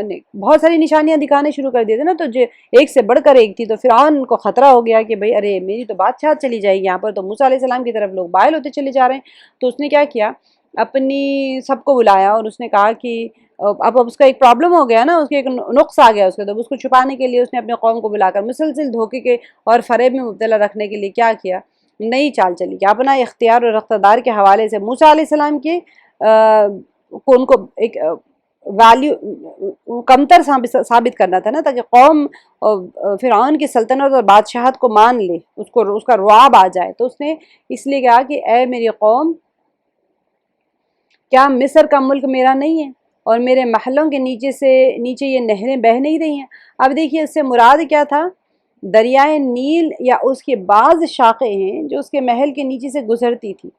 A: نے بہت ساری نشانیاں دکھانے شروع کر دیے تھے نا، تو ایک سے بڑھ کر ایک تھی، تو فرعون کو خطرہ ہو گیا کہ بھئی ارے میری تو بادشاہت چلی جائے گی یہاں پر، تو موسیٰ علیہ السلام کی طرف لوگ بائل ہوتے چلے جا رہے ہیں۔ تو اس نے کیا کیا، اپنی سب کو بلایا اور اس نے کہا کہ اب اس کا ایک پرابلم ہو گیا نا، اس کے ایک نقص آ گیا اس کے، تو اس کو چھپانے کے لیے اس نے اپنے قوم کو بلا کر مسلسل دھوکے کے اور فریب میں مبتلا رکھنے کے لیے کیا کیا، نئی چال چلی کہ اپنا اختیار اور اقتدار کے حوالے سے موسیٰ علیہ السلام کے ان کو ایک ویلیو کمتر ثابت کرنا تھا نا، تاکہ قوم فرعون کی سلطنت اور بادشاہت کو مان لے، اس کا رعب آ جائے۔ تو اس نے اس لیے کہا کہ اے میری قوم، کیا مصر کا ملک میرا نہیں ہے اور میرے محلوں کے نیچے یہ نہریں بہہ نہیں رہی ہیں؟ اب دیکھیے اس سے مراد کیا تھا، دریائے نیل یا اس کے بعض شاخیں ہیں جو اس کے محل کے نیچے سے گزرتی تھی۔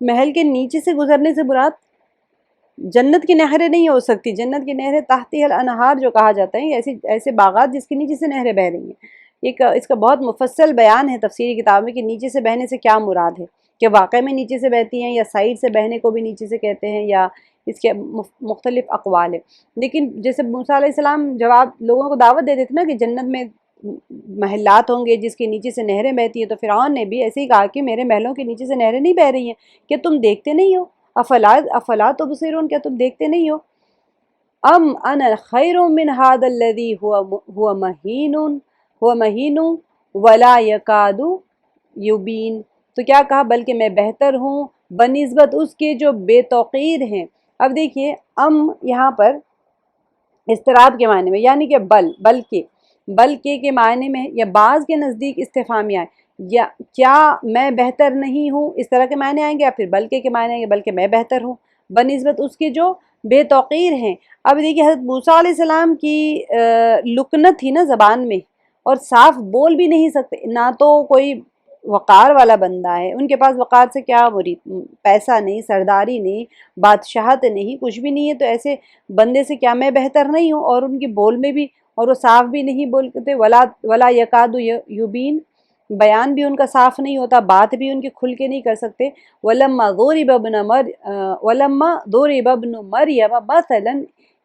A: محل کے نیچے سے گزرنے سے مراد جنت کی نہریں نہیں ہو سکتی، جنت کی نہریں تحتی الانہار جو کہا جاتا ہے، ایسے باغات جس کے نیچے سے نہریں بہہ رہی ہیں۔ اس کا بہت مفصل بیان ہے تفسیری کتاب میں کہ نیچے سے بہنے سے کیا مراد ہے، کہ واقع میں نیچے سے بہتی ہیں یا سائڈ سے بہنے کو بھی نیچے سے کہتے ہیں، یا اس کے مختلف اقوال ہیں۔ لیکن جیسے موسیٰ علیہ السلام جب آپ لوگوں کو دعوت دیتے تھے نا کہ جنت میں محلات ہوں گے جس کے نیچے سے نہریں بہتی ہیں، تو فرعون نے بھی ایسے ہی کہا کہ میرے محلوں کے نیچے سے نہریں نہیں بہہ رہی ہیں، کہ تم دیکھتے نہیں ہو، افلا تبصرون، کیا تم دیکھتے نہیں ہو؟ ام انا خیر من هذا الذي هو مہین ولا يكاد یبین، تو کیا کہا، بلکہ میں بہتر ہوں بنسبت اس کے جو بے توقیر ہیں۔ اب دیکھیے یہاں پر اضطراب کے معنی میں، یعنی کہ بلکہ کے معنی میں، یا بعض کے نزدیک استفہامیہ ہے، یا کیا میں بہتر نہیں ہوں، اس طرح کے معنی آئیں گے، یا پھر بلکہ کے معنی آئیں گے، بلکہ میں بہتر ہوں بنسبت اس کے جو بے توقیر ہیں۔ اب دیکھیے حضرت موسیٰ علیہ السلام کی لکنت تھی نا زبان میں، اور صاف بول بھی نہیں سکتے، نہ تو کوئی وقار والا بندہ ہے، ان کے پاس وقار سے کیا مرید، پیسہ نہیں، سرداری نہیں، بادشاہت نہیں، کچھ بھی نہیں ہے، تو ایسے بندے سے کیا میں بہتر نہیں ہوں؟ اور ان کے بول میں بھی، اور وہ صاف بھی نہیں بولتے، ولا یکاد یبین، بیان بھی ان کا صاف نہیں ہوتا، بات بھی ان کی کھل کے نہیں کر سکتے۔ وَلَمَّا ضُرِبَ ابْنُ مَرْيَمَ مَثَلًا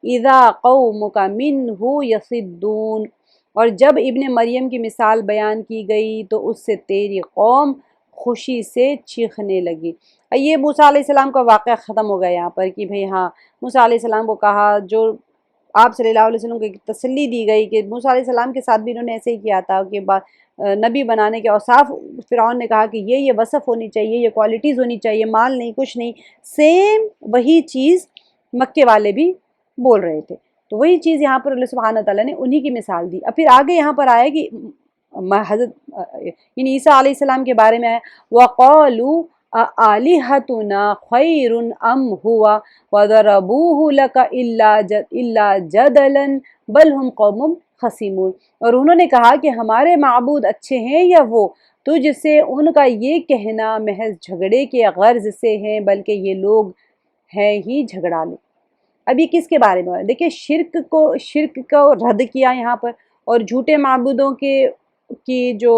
A: اِذَا قَوْمُكَ مِنْهُ يَصِدُّونَ، اور جب ابن مریم کی مثال بیان کی گئی تو اس سے تیری قوم خوشی سے چیخنے لگی۔ یہ موسیٰ علیہ السلام کا واقعہ ختم ہو گیا یہاں پر کہ بھئی ہاں، موسیٰ علیہ السلام کو کہا، جو آپ صلی اللہ علیہ وسلم کو تسلی دی گئی کہ موسیٰ علیہ السلام کے ساتھ بھی انہوں نے ایسے ہی کیا تھا کہ نبی بنانے کے اوصاف، فرعون نے کہا کہ یہ وصف ہونی چاہیے، یہ کوالٹیز ہونی چاہیے، مال نہیں، کچھ نہیں، سیم وہی چیز مکے والے بھی بول رہے تھے۔ تو وہی چیز یہاں پر اللہ سبحانہ تعالیٰ نے انہی کی مثال دی۔ اب پھر آگے یہاں پر آیا کہ حضرت یعنی عیسیٰ علیہ السلام کے بارے میں آیا وَقَالُوا أَآلِهَتُنَا خَيْرٌ أَمْ هُوَ وَضَرَبُوهُ لَكَ إِلَّا جَدَلًا بَلْ هُمْ قَوْمٌ خَصِمُونَ، اور انہوں نے کہا کہ ہمارے معبود اچھے ہیں یا وہ، تجھ سے ان کا یہ کہنا محض جھگڑے کے غرض سے ہیں، بلکہ یہ لوگ ہیں ہی جھگڑالو۔ اب یہ کس کے بارے میں ہے؟ دیکھیں، شرک کو رد کیا یہاں پر، اور جھوٹے معبودوں کی جو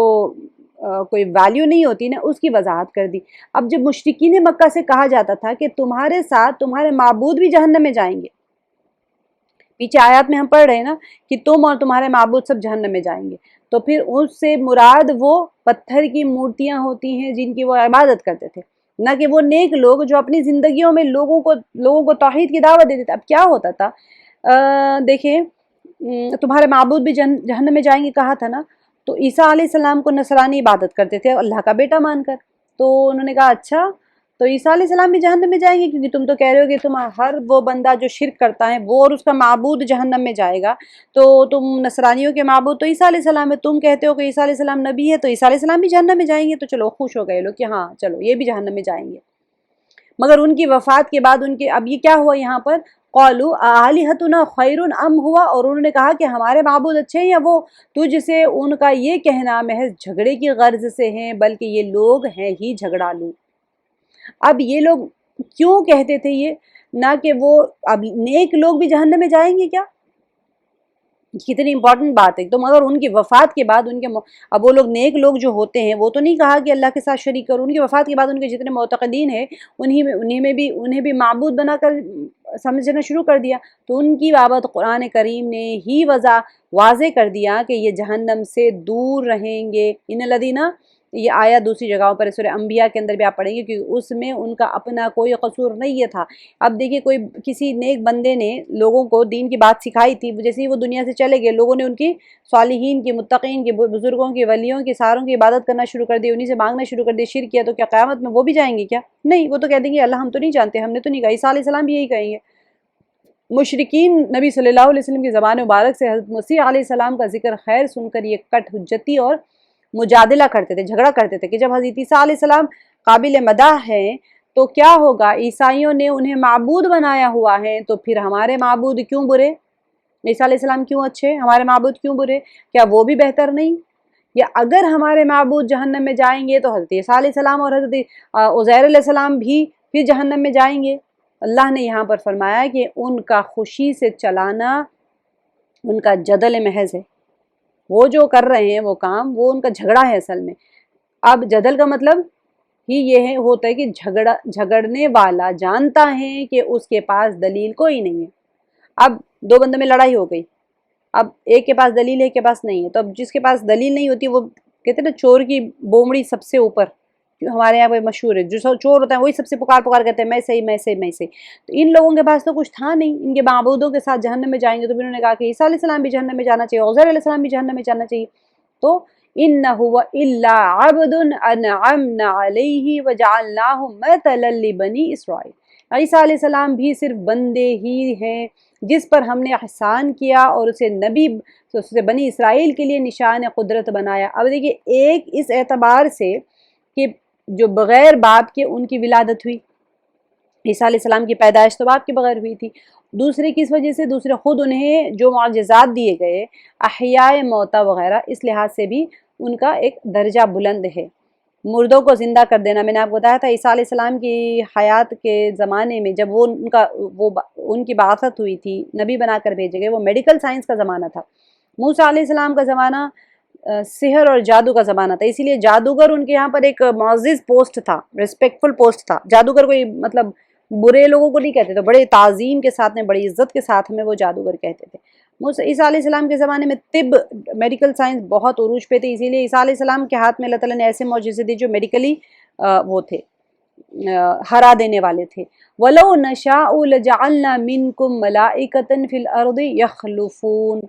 A: کوئی ویلیو نہیں ہوتی نا، اس کی وضاحت کر دی۔ اب جب مشرکین مکہ سے کہا جاتا تھا کہ تمہارے ساتھ تمہارے معبود بھی جہنم میں جائیں گے، پیچھے آیات میں ہم پڑھ رہے ہیں نا کہ تم اور تمہارے معبود سب جہنم میں جائیں گے، تو پھر اس سے مراد وہ پتھر کی مورتیاں ہوتی ہیں جن کی وہ عبادت کرتے تھے، نہ کہ وہ نیک لوگ جو اپنی زندگیوں میں لوگوں کو توحید کی دعوت دیتے تھے۔ اب کیا ہوتا تھا، دیکھیں، تمہارے معبود بھی جہنم میں جائیں گے کہا تھا نا، تو عیسیٰ علیہ السلام کو نصرانی عبادت کرتے تھے اللہ کا بیٹا مان کر، تو انہوں نے کہا اچھا تو عیسیٰ علیہ السلام بھی جہنم میں جائیں گے، کیونکہ تم تو کہہ رہے ہو کہ تم ہر وہ بندہ جو شرک کرتا ہے وہ اور اس کا معبود جہنم میں جائے گا، تو تم نصرانیوں کے معبود تو عیسیٰ علیہ السلام ہے، تم کہتے ہو کہ عیسیٰ علیہ السلام نبی ہے، تو عیسیٰ علیہ السلام بھی جہنم میں جائیں گے، تو چلو خوش ہو گئے لوگ کہ ہاں چلو یہ بھی جہنم میں جائیں گے۔ مگر ان کی وفات کے بعد اب یہ کیا ہوا یہاں پر، قالوا آلہتنا خیر ام ہوا، اور انہوں نے کہا کہ ہمارے معبود اچھے ہیں یا وہ، تجھ سے ان کا یہ کہنا محض جھگڑے کی غرض سے ہیں، بلکہ یہ لوگ ہیں ہی جھگڑالو۔ اب یہ لوگ کیوں کہتے تھے یہ، نہ کہ وہ اب نیک لوگ بھی جہنم میں جائیں گے کیا، کتنی امپورٹنٹ بات ہے۔ تو مگر ان کی وفات کے بعد اب وہ لوگ نیک لوگ جو ہوتے ہیں وہ تو نہیں کہا کہ اللہ کے ساتھ شریک کرو، ان کی وفات کے بعد ان کے جتنے معتقدین ہیں انہیں بھی معبود بنا کر سمجھنا شروع کر دیا، تو ان کی بابت قرآن کریم نے ہی واضح کر دیا کہ یہ جہنم سے دور رہیں گے۔ ان الذین، یہ آیا دوسری جگہوں پر سورہ انبیاء کے اندر بھی آپ پڑھیں گے، کیونکہ اس میں ان کا اپنا کوئی قصور نہیں تھا۔ اب دیکھیے، کسی نیک بندے نے لوگوں کو دین کی بات سکھائی تھی، جیسے ہی وہ دنیا سے چلے گئے، لوگوں نے ان کی صالحین کی، متقین کی، بزرگوں کی، ولیوں کی، ساروں کی عبادت کرنا شروع کر دی، انہی سے مانگنا شروع کر دی، شرک کیا، تو کیا قیامت میں وہ بھی جائیں گے کیا؟ نہیں، وہ تو کہہ دیں گے اللہ ہم تو نہیں جانتے، ہم نے تو نہیں کہا۔ عیسیٰ علیہ السلام بھی یہی کہیں گے۔ مشرکین نبی صلی اللہ علیہ وسلم کی زبان مبارک سے حضرت مسیح علیہ السلام کا ذکر خیر سن کر یہ کٹ حجتی اور مجادلہ کرتے تھے، جھگڑا کرتے تھے کہ جب حضرت عیسیٰ علیہ السلام قابل مدح ہیں تو کیا ہوگا، عیسائیوں نے انہیں معبود بنایا ہوا ہے، تو پھر ہمارے معبود کیوں برے، عیسیٰ علیہ السلام کیوں اچھے، ہمارے معبود کیوں برے، کیا وہ بھی بہتر نہیں؟ یا اگر ہمارے معبود جہنم میں جائیں گے تو حضرت عیسیٰ علیہ السلام اور حضرت عزیر علیہ السلام بھی پھر جہنم میں جائیں گے؟ اللہ نے یہاں پر فرمایا کہ ان کا خوشی سے چلانا ان کا جدل محض ہے، وہ جو کر رہے ہیں وہ کام، وہ ان کا جھگڑا ہے اصل میں۔ اب جدل کا مطلب ہی یہ ہوتا ہے کہ جھگڑنے والا جانتا ہے کہ اس کے پاس دلیل کوئی نہیں ہے۔ اب دو بندوں میں لڑائی ہو گئی، اب ایک کے پاس دلیل ہے، ایک کے پاس نہیں ہے، تو اب جس کے پاس دلیل نہیں ہوتی وہ کہتے ہیں نا چور کی بومڑی سب سے اوپر، ہمارے یہاں پہ مشہور ہے، جو چور ہوتا ہے وہی سب سے پکار کہتے ہیں میں صحیح میں صحیح میں صحیح۔ تو ان لوگوں کے پاس تو کچھ تھا نہیں، ان کے معبودوں کے ساتھ جہنم میں جائیں گے، تو انہوں نے کہا کہ عیسیٰ علیہ السلام بھی جہنم میں جانا چاہیے، عزیر علیہ السلام بھی جہنم میں جانا چاہیے۔ تو إِنَّهُ إِلَّا عَبْدٌ أَنْعَمْنَا عَلَيْهِ وَجَعَلْنَاهُ مَثَلًا لِبَنِي إِسرائیل، عیسیٰ علیہ السلام بھی صرف بندے ہی ہیں جس پر ہم نے احسان کیا اور اسے بنی اسرائیل کے لیے نشان قدرت بنایا۔ اب دیکھیے، ایک اس اعتبار سے کہ جو بغیر باپ کے ان کی ولادت ہوئی، عیسیٰ علیہ السلام کی پیدائش تو باپ کے بغیر ہوئی تھی، دوسرے کس وجہ سے؟ دوسرے خود انہیں جو معجزات دیے گئے احیاء موتا وغیرہ، اس لحاظ سے بھی ان کا ایک درجہ بلند ہے۔ مردوں کو زندہ کر دینا، میں نے آپ کو بتایا تھا عیسیٰ علیہ السلام کی حیات کے زمانے میں جب ان کی بعثت ہوئی تھی، نبی بنا کر بھیجے گئے، وہ میڈیکل سائنس کا زمانہ تھا۔ موسیٰ علیہ السلام کا زمانہ سحر اور جادو کا زمانہ تھا، اسی لیے جادوگر ان کے یہاں پر ایک معزز پوسٹ تھا، ریسپیکٹفل پوسٹ تھا۔ جادوگر کوئی مطلب برے لوگوں کو نہیں کہتے تھے، بڑے تعظیم کے ساتھ میں، بڑی عزت کے ساتھ میں وہ جادوگر کہتے تھے۔ عیسیٰ علیہ السلام کے زمانے میں طب، میڈیکل سائنس بہت عروج پہ تھی، اسی لیے عیسیٰ علیہ السلام کے ہاتھ میں اللہ تعالیٰ نے ایسے معجزے دی جو میڈیکلی وہ تھے، ہرا دینے والے تھے۔ وَلَوْ نَشَاءُ لَجَعَلْنَا مِنْكُمْ مَلَائِكَةً فِي الْأَرْضِ يَخْلُفُونَ،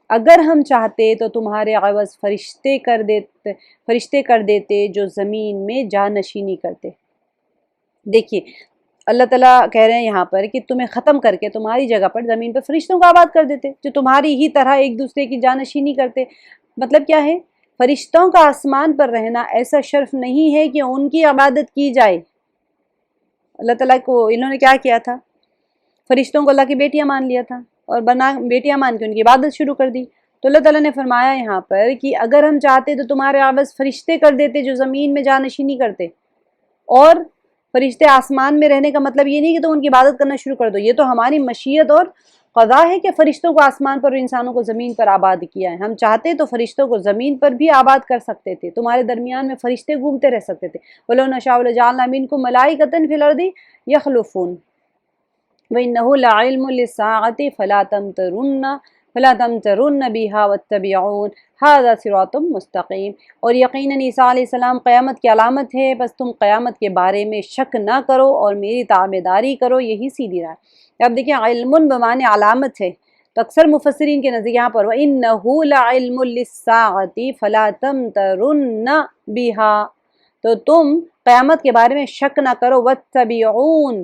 A: اگر ہم چاہتے تو تمہارے عوض فرشتے کر دیتے جو زمین میں جانشینی کرتے۔ دیکھیے اللہ تعالیٰ کہہ رہے ہیں یہاں پر کہ تمہیں ختم کر کے تمہاری جگہ پر زمین پر فرشتوں کو آباد کر دیتے جو تمہاری ہی طرح ایک دوسرے کی جانشینی کرتے۔ مطلب کیا ہے؟ فرشتوں کا آسمان پر رہنا ایسا شرف نہیں ہے کہ ان کی عبادت کی جائے۔ اللہ تعالیٰ کو انہوں نے کیا کیا تھا؟ فرشتوں کو اللہ کی بیٹیاں مان لیا تھا، اور بیٹیاں مان کے ان کی عبادت شروع کر دی۔ تو اللہ تعالیٰ نے فرمایا یہاں پر کہ اگر ہم چاہتے تو تمہارے عوض فرشتے کر دیتے جو زمین میں جانشینی کرتے، اور فرشتے آسمان میں رہنے کا مطلب یہ نہیں کہ تم ان کی عبادت کرنا شروع کر دو، یہ تو ہماری مشیت اور قضا ہے کہ فرشتوں کو آسمان پر اور انسانوں کو زمین پر آباد کیا ہے۔ ہم چاہتے تو فرشتوں کو زمین پر بھی آباد کر سکتے تھے، تمہارے درمیان میں فرشتے گھومتے رہ سکتے تھے۔ وَلَوْ نَشَاءُ لَجَعَلْنَا مِنْكُمْ مَلَائِكَةً فِي الْأَرْضِ يَخْلُفُونَ وَإِنَّهُ لَعِلْمٌ لِلسَّاعَةِ فَلَا تَمْتَرُنَّ بِهَا وَاتَّبِعُونِ هَذَا صِرَاطٌ مُسْتَقِيمٌ، اور یقیناً عیسیٰ علیہ السلام قیامت کی علامت ہے، بس تم قیامت کے بارے میں شک نہ کرو اور میری تابعداری کرو، یہی سیدھی راہ ہے۔ اب دیکھیں علم بمعنی علامت ہے، تو اکثر مفسرین کے نزدیک یہاں پر وَإِنَّهُ لَعِلْمٌ لِلسَّاعَةِ فَلَا تَمْتَرُنَّ بِهَا، تو تم قیامت کے بارے میں شک نہ کرو، وَاتَّبِعُونَ،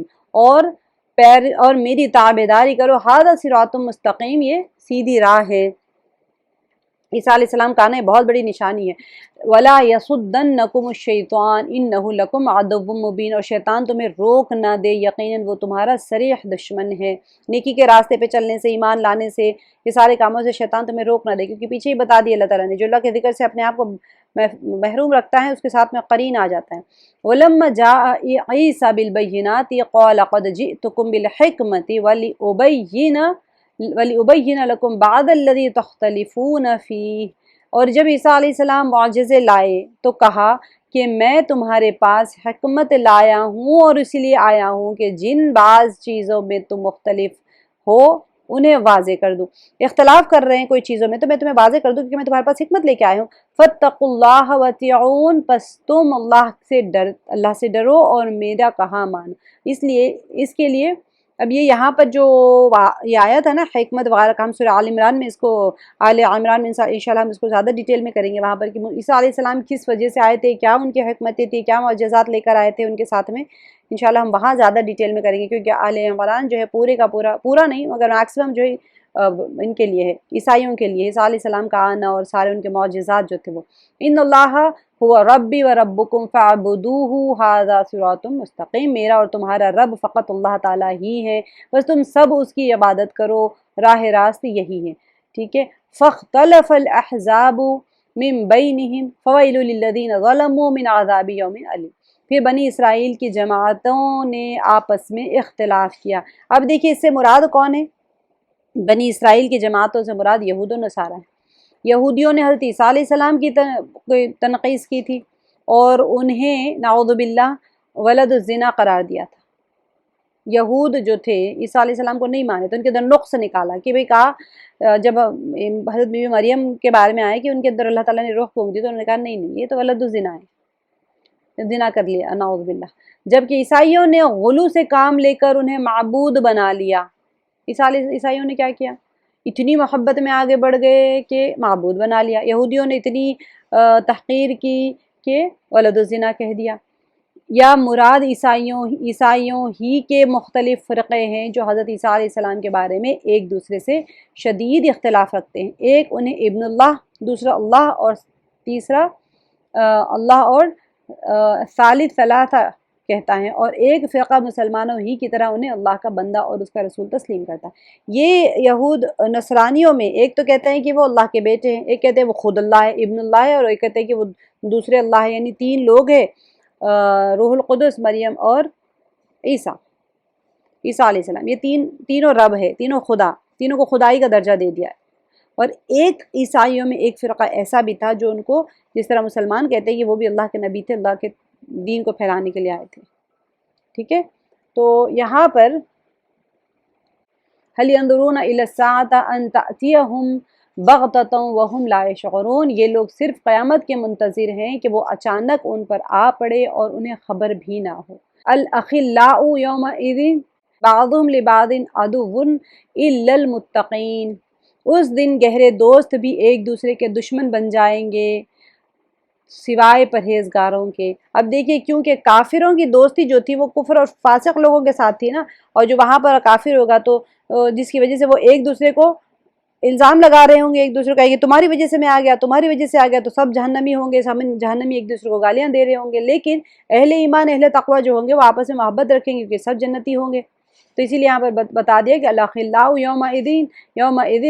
A: اور میری تابعداری کرو، ھذا صراط مستقیم، یہ سیدھی راہ ہے۔ عیسیٰ علیہ السلام کا آنا یہ بہت بڑی نشانی ہے۔ وَلَا يَصُدَّنَّكُمُ الشَّيْطَانُ إِنَّهُ لَكُمْ عَدُوٌّ مُّبِينٌ، اور شیطان تمہیں روک نہ دے، یقیناً وہ تمہارا صریح دشمن ہے۔ نیکی کے راستے پہ چلنے سے، ایمان لانے سے، یہ سارے کاموں سے شیطان تمہیں روک نہ دے، کیونکہ پیچھے ہی بتا دیا اللہ تعالیٰ نے جو اللہ کے ذکر سے اپنے آپ کو محروم رکھتا ہے اس کے ساتھ میں قرین آ جاتا ہے۔ وَلَمَّا جَاءَ عِيسَىٰ بِالْبَيِّنَاتِ قَالَ قَدْ جِئْتُكُم بِالْحِكْمَةِ وَلِأُبَيِّنَ لَكُمْ بَعْضَ الَّذِي تَخْتَلِفُونَ فِيهِ، اور جب عیسیٰ علیہ السلام معجزے لائے تو کہا کہ میں تمہارے پاس حکمت لایا ہوں، اور اسی لیے آیا ہوں کہ جن بعض چیزوں میں تم مختلف ہو انہیں واضح کر دوں۔ اختلاف کر رہے ہیں کوئی چیزوں میں تو میں تمہیں واضح کر دوں، کیونکہ میں تمہارے پاس حکمت لے کے آیا ہوں۔ فَاتَّقُوا اللَّهَ وَأَطِیعُونِ، پس تم اللہ سے ڈرو اور میرا کہا مانو۔ اس کے لیے اب یہ یہاں پر جو یہ آیت ہے نا حکمت وغیرہ کا، ہم سورہ آل عمران میں آل عمران میں انشاءاللہ ہم اس کو زیادہ ڈیٹیل میں کریں گے، وہاں پر کہ عیسیٰ علیہ السلام کس وجہ سے آئے تھے، کیا ان کی حکمتیں تھیں، کیا معجزات لے کر آئے تھے ان کے ساتھ میں، انشاءاللہ ہم وہاں زیادہ ڈیٹیل میں کریں گے، کیونکہ آل عمران جو ہے پورے کا پورا نہیں مگر میکسیمم جو ہے ان کے لیے ہے، عیسائیوں کے لیے عیسیٰ علیہ السلام کا آنا اور سارے ان کے معجزات جو تھے وہ۔ ان اللہ هو ربی و ربکم فاعبدوہ ھذا صراط مستقیم، میرا اور تمہارا رب فقط اللہ تعالیٰ ہی ہے، بس تم سب اس کی عبادت کرو، راہ راست یہی ہے، ٹھیک ہے۔ فاختلف الاحزاب من بینہم فویل للذین ظلموا من عذاب یوم علیم، پھر بنی اسرائیل کی جماعتوں نے آپس میں اختلاف کیا۔ اب دیکھیے اس سے مراد کون ہے؟ بنی اسرائیل کی جماعتوں سے مراد یہود و نصارہ ہے۔ یہودیوں نے حضرت عیسیٰ علیہ السلام کی تنقیص کی تھی اور انہیں نعوذ باللہ ولد الزنا قرار دیا تھا۔ یہود جو تھے عیسیٰ علیہ السلام کو نہیں مانے تو ان کے اندر نقص نکالا کہ بھئی کہا، جب حضرت بی بی مریم کے بارے میں آئے کہ ان کے اندر اللہ تعالیٰ نے روح پھونک دی تو انہوں نے کہا نہیں یہ تو ولد الزنا ہے، زنا کر لیا نعوذ باللہ۔ جبکہ عیسائیوں نے غلو سے کام لے کر انہیں معبود بنا لیا۔ عیسائیوں نے کیا کیا؟ اتنی محبت میں آگے بڑھ گئے کہ معبود بنا لیا۔ یہودیوں نے اتنی تحقیر کی کہ ولد الزنا کہہ دیا۔ یا مراد عیسائیوں ہی کے مختلف فرقے ہیں جو حضرت عیسیٰ علیہ السلام کے بارے میں ایک دوسرے سے شدید اختلاف رکھتے ہیں، ایک انہیں ابن اللہ، دوسرا اللہ، اور تیسرا اللہ، اور ثالث ثلاثہ کہتا ہے، اور ایک فرقہ مسلمانوں ہی کی طرح انہیں اللہ کا بندہ اور اس کا رسول تسلیم کرتا ہے۔ یہ یہود نصرانیوں میں ایک تو کہتے ہیں کہ وہ اللہ کے بیٹے ہیں، ایک کہتے ہیں وہ خود اللہ ہے، ابن اللہ ہے، اور ایک کہتے ہیں کہ وہ دوسرے اللہ ہے، یعنی تین لوگ ہیں، روح القدس، مریم اور عیسیٰ علیہ السلام، یہ تینوں رب ہے، تینوں خدا، تینوں کو خدائی کا درجہ دے دیا ہے۔ اور ایک عیسائیوں میں ایک فرقہ ایسا بھی تھا جو ان کو جس طرح مسلمان کہتے ہیں کہ وہ بھی اللہ کے نبی تھے، اللہ کے دین کو پھیلانے کے لیے آئے تھے، ٹھیک ہے۔ تو یہاں پر هل ينظرون الى الساعة ان تأتيهم بغتة وهم لا يشعرون، یہ لوگ صرف قیامت کے منتظر ہیں کہ وہ اچانک ان پر آ پڑے اور انہیں خبر بھی نہ ہو۔ الاخلاء يومئذ بعضهم لبعض عدو الا المتقین، اس دن گہرے دوست بھی ایک دوسرے کے دشمن بن جائیں گے سوائے پرہیزگاروں کے۔ اب دیکھیے کیونکہ کافروں کی دوستی جو تھی وہ کفر اور فاسق لوگوں کے ساتھ تھی نا، اور جو وہاں پر کافر ہوگا تو جس کی وجہ سے وہ ایک دوسرے کو الزام لگا رہے ہوں گے، ایک دوسرے کو کہیں گے تمہاری وجہ سے میں آ گیا، تمہاری وجہ سے آ گیا، تو سب جہنمی ہوں گے، سب جہنمی ایک دوسرے کو گالیاں دے رہے ہوں گے۔ لیکن اہل ایمان، اہل تقوی جو ہوں گے وہ آپس میں محبت رکھیں گے کیونکہ سب جنتی ہوں گے۔ تو اسی لیے یہاں پر بتا دیا کہ الاخلاء یومئذ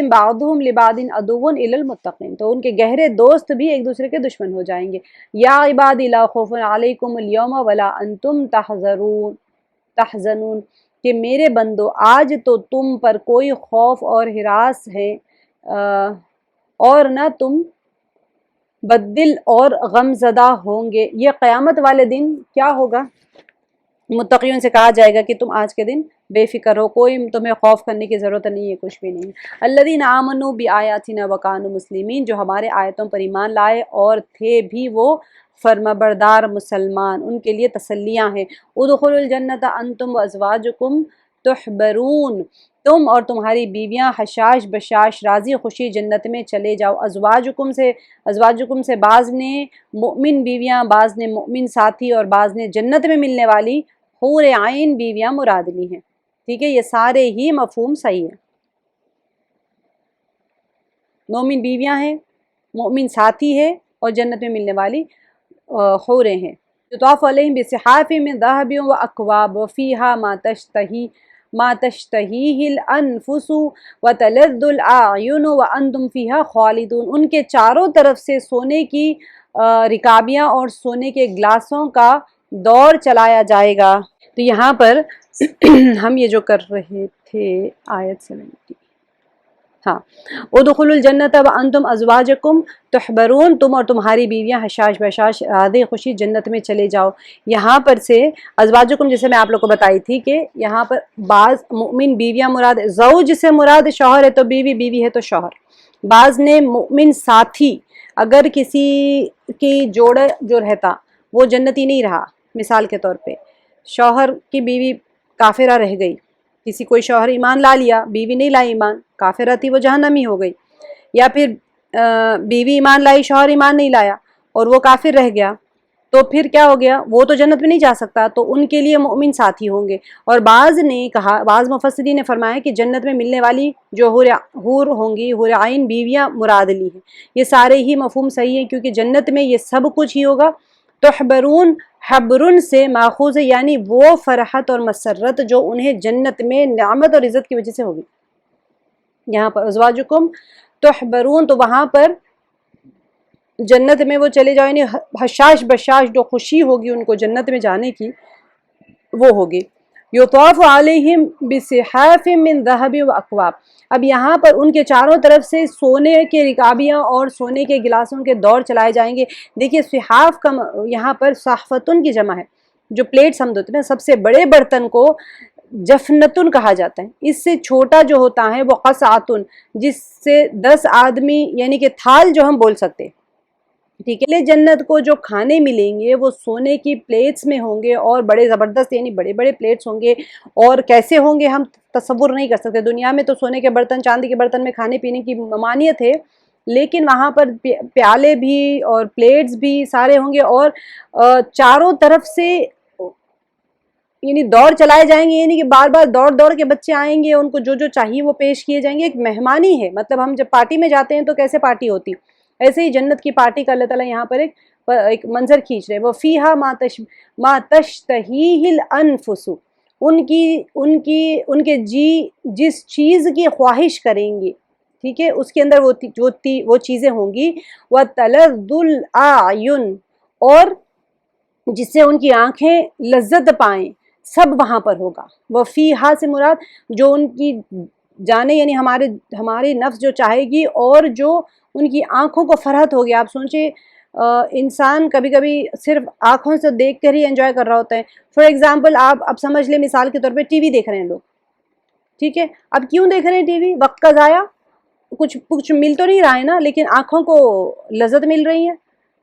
A: بعضهم لبعض عدو الا المتقین، تو ان کے گہرے دوست بھی ایک دوسرے کے دشمن ہو جائیں گے۔ یا عبادی لا خوف علیکم اليوم ولا انتم تحزنون، کہ میرے بندو آج تو تم پر کوئی خوف اور ہراس ہے اور نہ تم بددل اور غم زدہ ہوں گے۔ یہ قیامت والے دن کیا ہوگا؟ متقیوں سے کہا جائے گا کہ تم آج کے دن بے فکر ہو، کوئی تمہیں خوف کرنے کی ضرورت نہیں ہے، کچھ بھی نہیں۔ الذین آمنوا بآیاتنا وکانوا مسلمین، جو ہمارے آیتوں پر ایمان لائے اور تھے بھی وہ فرمانبردار مسلمان، ان کے لیے تسلیاں ہیں۔ ادخلوا الجنۃ انتم وازواجکم تحبرون، تم اور تمہاری بیویاں حشاش بشاش راضی خوشی جنت میں چلے جاؤ۔ ازواجکم سے بعض نے مؤمن بیویاں، بعض نے مؤمن ساتھی، اور بعض نے جنت میں ملنے والی حور عین بیویاں مراد لی ہیں، ٹھیک ہے۔ یہ سارے ہی مفہوم صحیح ہے، مومن بیویاں ہیں، مومن ساتھی ہے، اور جنت میں ملنے والی حوریں ہیں۔ یطاف علیہم بصحاف من ذہب واکواب وفیہا ما تشتہیہ الانفس وتلذ الاعین وانتم فیہا خالدون، ان کے چاروں طرف سے سونے کی رکابیاں اور سونے کے گلاسوں کا دور چلایا جائے گا۔ تو یہاں پر ہم یہ جو کر رہے تھے آیت 70، ہاں، ادخلوا الجنۃ وانتم ازواجکم تحبرون، تم اور تمہاری بیویاں حشاش بشاش راضی خوشی جنت میں چلے جاؤ۔ یہاں پر سے ازواجکم جیسے میں آپ لوگ کو بتائی تھی کہ یہاں پر بعض مؤمن بیویاں مراد، زوج سے مراد شوہر ہے تو بیوی، بیوی ہے تو شوہر۔ بعض نے مؤمن ساتھی، اگر کسی کی جوڑا جو رہتا وہ جنتی نہیں رہا، مثال کے طور پہ شوہر کی بیوی کافرہ رہ گئی، کسی کوئی شوہر ایمان لا لیا، بیوی نہیں لائی ایمان، کافرہ تھی وہ جہنمی ہو گئی، یا پھر بیوی ایمان لائی، شوہر ایمان نہیں لایا اور وہ کافر رہ گیا، تو پھر کیا ہو گیا؟ وہ تو جنت میں نہیں جا سکتا، تو ان کے لیے مؤمن ساتھی ہوں گے۔ اور بعض نے کہا، بعض مفسرین نے فرمایا کہ جنت میں ملنے والی جو حور ہوں گی، حور عین بیویاں مراد لی ہیں۔ یہ سارے ہی مفہوم صحیح ہیں کیونکہ جنت میں یہ سب کچھ ہی ہوگا۔ تحبرون، حبرن سے ماخوذ ہے، یعنی وہ فرحت اور مسرت جو انہیں جنت میں نعمت اور عزت کی وجہ سے ہوگی۔ یہاں پر ازواجکم تحبرون، تو وہاں پر جنت میں وہ چلے جاؤ، یعنی حشاش بشاش جو خوشی ہوگی ان کو جنت میں جانے کی وہ ہوگی۔ یطاف علیہم بصحاف من ذہب واکواب، اب یہاں پر ان کے چاروں طرف سے سونے کے رکابیاں اور سونے کے گلاسوں کے دور چلائے جائیں گے۔ دیکھیے صحاف کا یہاں پر صحفتن کی جمع ہے، جو پلیٹس ہم دھوتے ہیں، سب سے بڑے برتن کو جفنتن کہا جاتا ہے، اس سے چھوٹا جو ہوتا ہے وہ قصعتن، جس سے 10 آدمی یعنی کہ تھال جو ہم بول سکتے، ٹھیک ہے۔ جنت کو جو کھانے ملیں گے وہ سونے کی پلیٹس میں ہوں گے، اور بڑے زبردست یعنی بڑے بڑے پلیٹس ہوں گے، اور کیسے ہوں گے ہم تصور نہیں کر سکتے۔ دنیا میں تو سونے کے برتن، چاندی کے برتن میں کھانے پینے کی ممانعت ہے، لیکن وہاں پر پیالے بھی اور پلیٹس بھی سارے ہوں گے، اور چاروں طرف سے یعنی دور چلائے جائیں گے، یعنی کہ بار بار دوڑ دوڑ کے بچے آئیں گے، ان کو جو جو چاہیے وہ پیش کیے جائیں گے۔ ایک مہمانی ہے، مطلب ہم جب پارٹی میں جاتے ہیں تو کیسے پارٹی ہوتی، ایسے ہی جنت کی پارٹی کا اللہ تعالیٰ یہاں پر ایک ایک منظر کھینچ رہے ہیں، وہ فیہا ما تشتہیہ الانفس، ان کے جی جس چیز کی خواہش کریں گے، ٹھیک ہے، اس کے اندر وہ چیزیں ہوں گی، وَتَلَذُّ الْأَعْيُنُ، اور جس سے ان کی آنکھیں لذت پائیں، سب وہاں پر ہوگا۔ وفیہا سے مراد جو ان کی جانے، یعنی ہماری نفس جو چاہے گی اور جو ان کی آنکھوں کو فرحت ہوگی۔ آپ سوچیں انسان کبھی کبھی صرف آنکھوں سے دیکھ کر ہی انجوائے کر رہا ہوتا ہے۔ فار ایگزامپل آپ اب سمجھ لیں، مثال کے طور پہ ٹی وی دیکھ رہے ہیں لوگ، ٹھیک ہے، اب کیوں دیکھ رہے ہیں ٹی وی؟ وقت کا ضائع، کچھ مل تو نہیں رہا ہے نا، لیکن آنکھوں کو لذت مل رہی ہے۔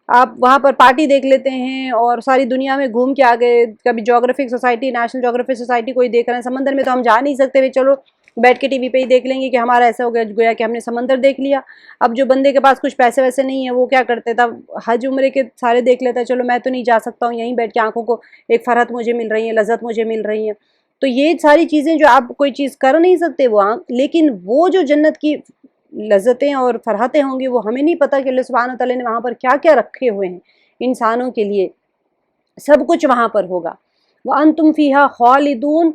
A: آپ وہاں پر پارٹی دیکھ لیتے ہیں اور ساری دنیا میں گھوم کے آ گئے، کبھی geographic society, national geographic society کوئی دیکھ رہے ہیں، سمندر میں تو ہم جا نہیں سکتے، چلو بیٹھ کے ٹی وی پہ ہی دیکھ لیں گے کہ ہمارا ایسا ہو گیا کہ ہم نے سمندر دیکھ لیا۔ اب جو بندے کے پاس کچھ پیسے ویسے نہیں ہیں، وہ کیا کرتے تھا، حج عمرے کے سارے دیکھ لیتا ہے، چلو میں تو نہیں جا سکتا ہوں، یہیں بیٹھ کے آنکھوں کو ایک فرحت مجھے مل رہی ہے، لذت مجھے مل رہی ہے۔ تو یہ ساری چیزیں جو آپ کوئی چیز کر نہیں سکتے وہ لیکن وہ جو جنت کی لذتیں اور فرحتیں ہوں گی، وہ ہمیں نہیں پتہ کہ اللہ سبحانہ وتعالیٰ نے وہاں پر کیا کیا رکھے ہوئے ہیں انسانوں کے لیے، سب کچھ وہاں پر ہوگا۔ وَأَنْتُمْ فِيهَا خَالِدُونَ،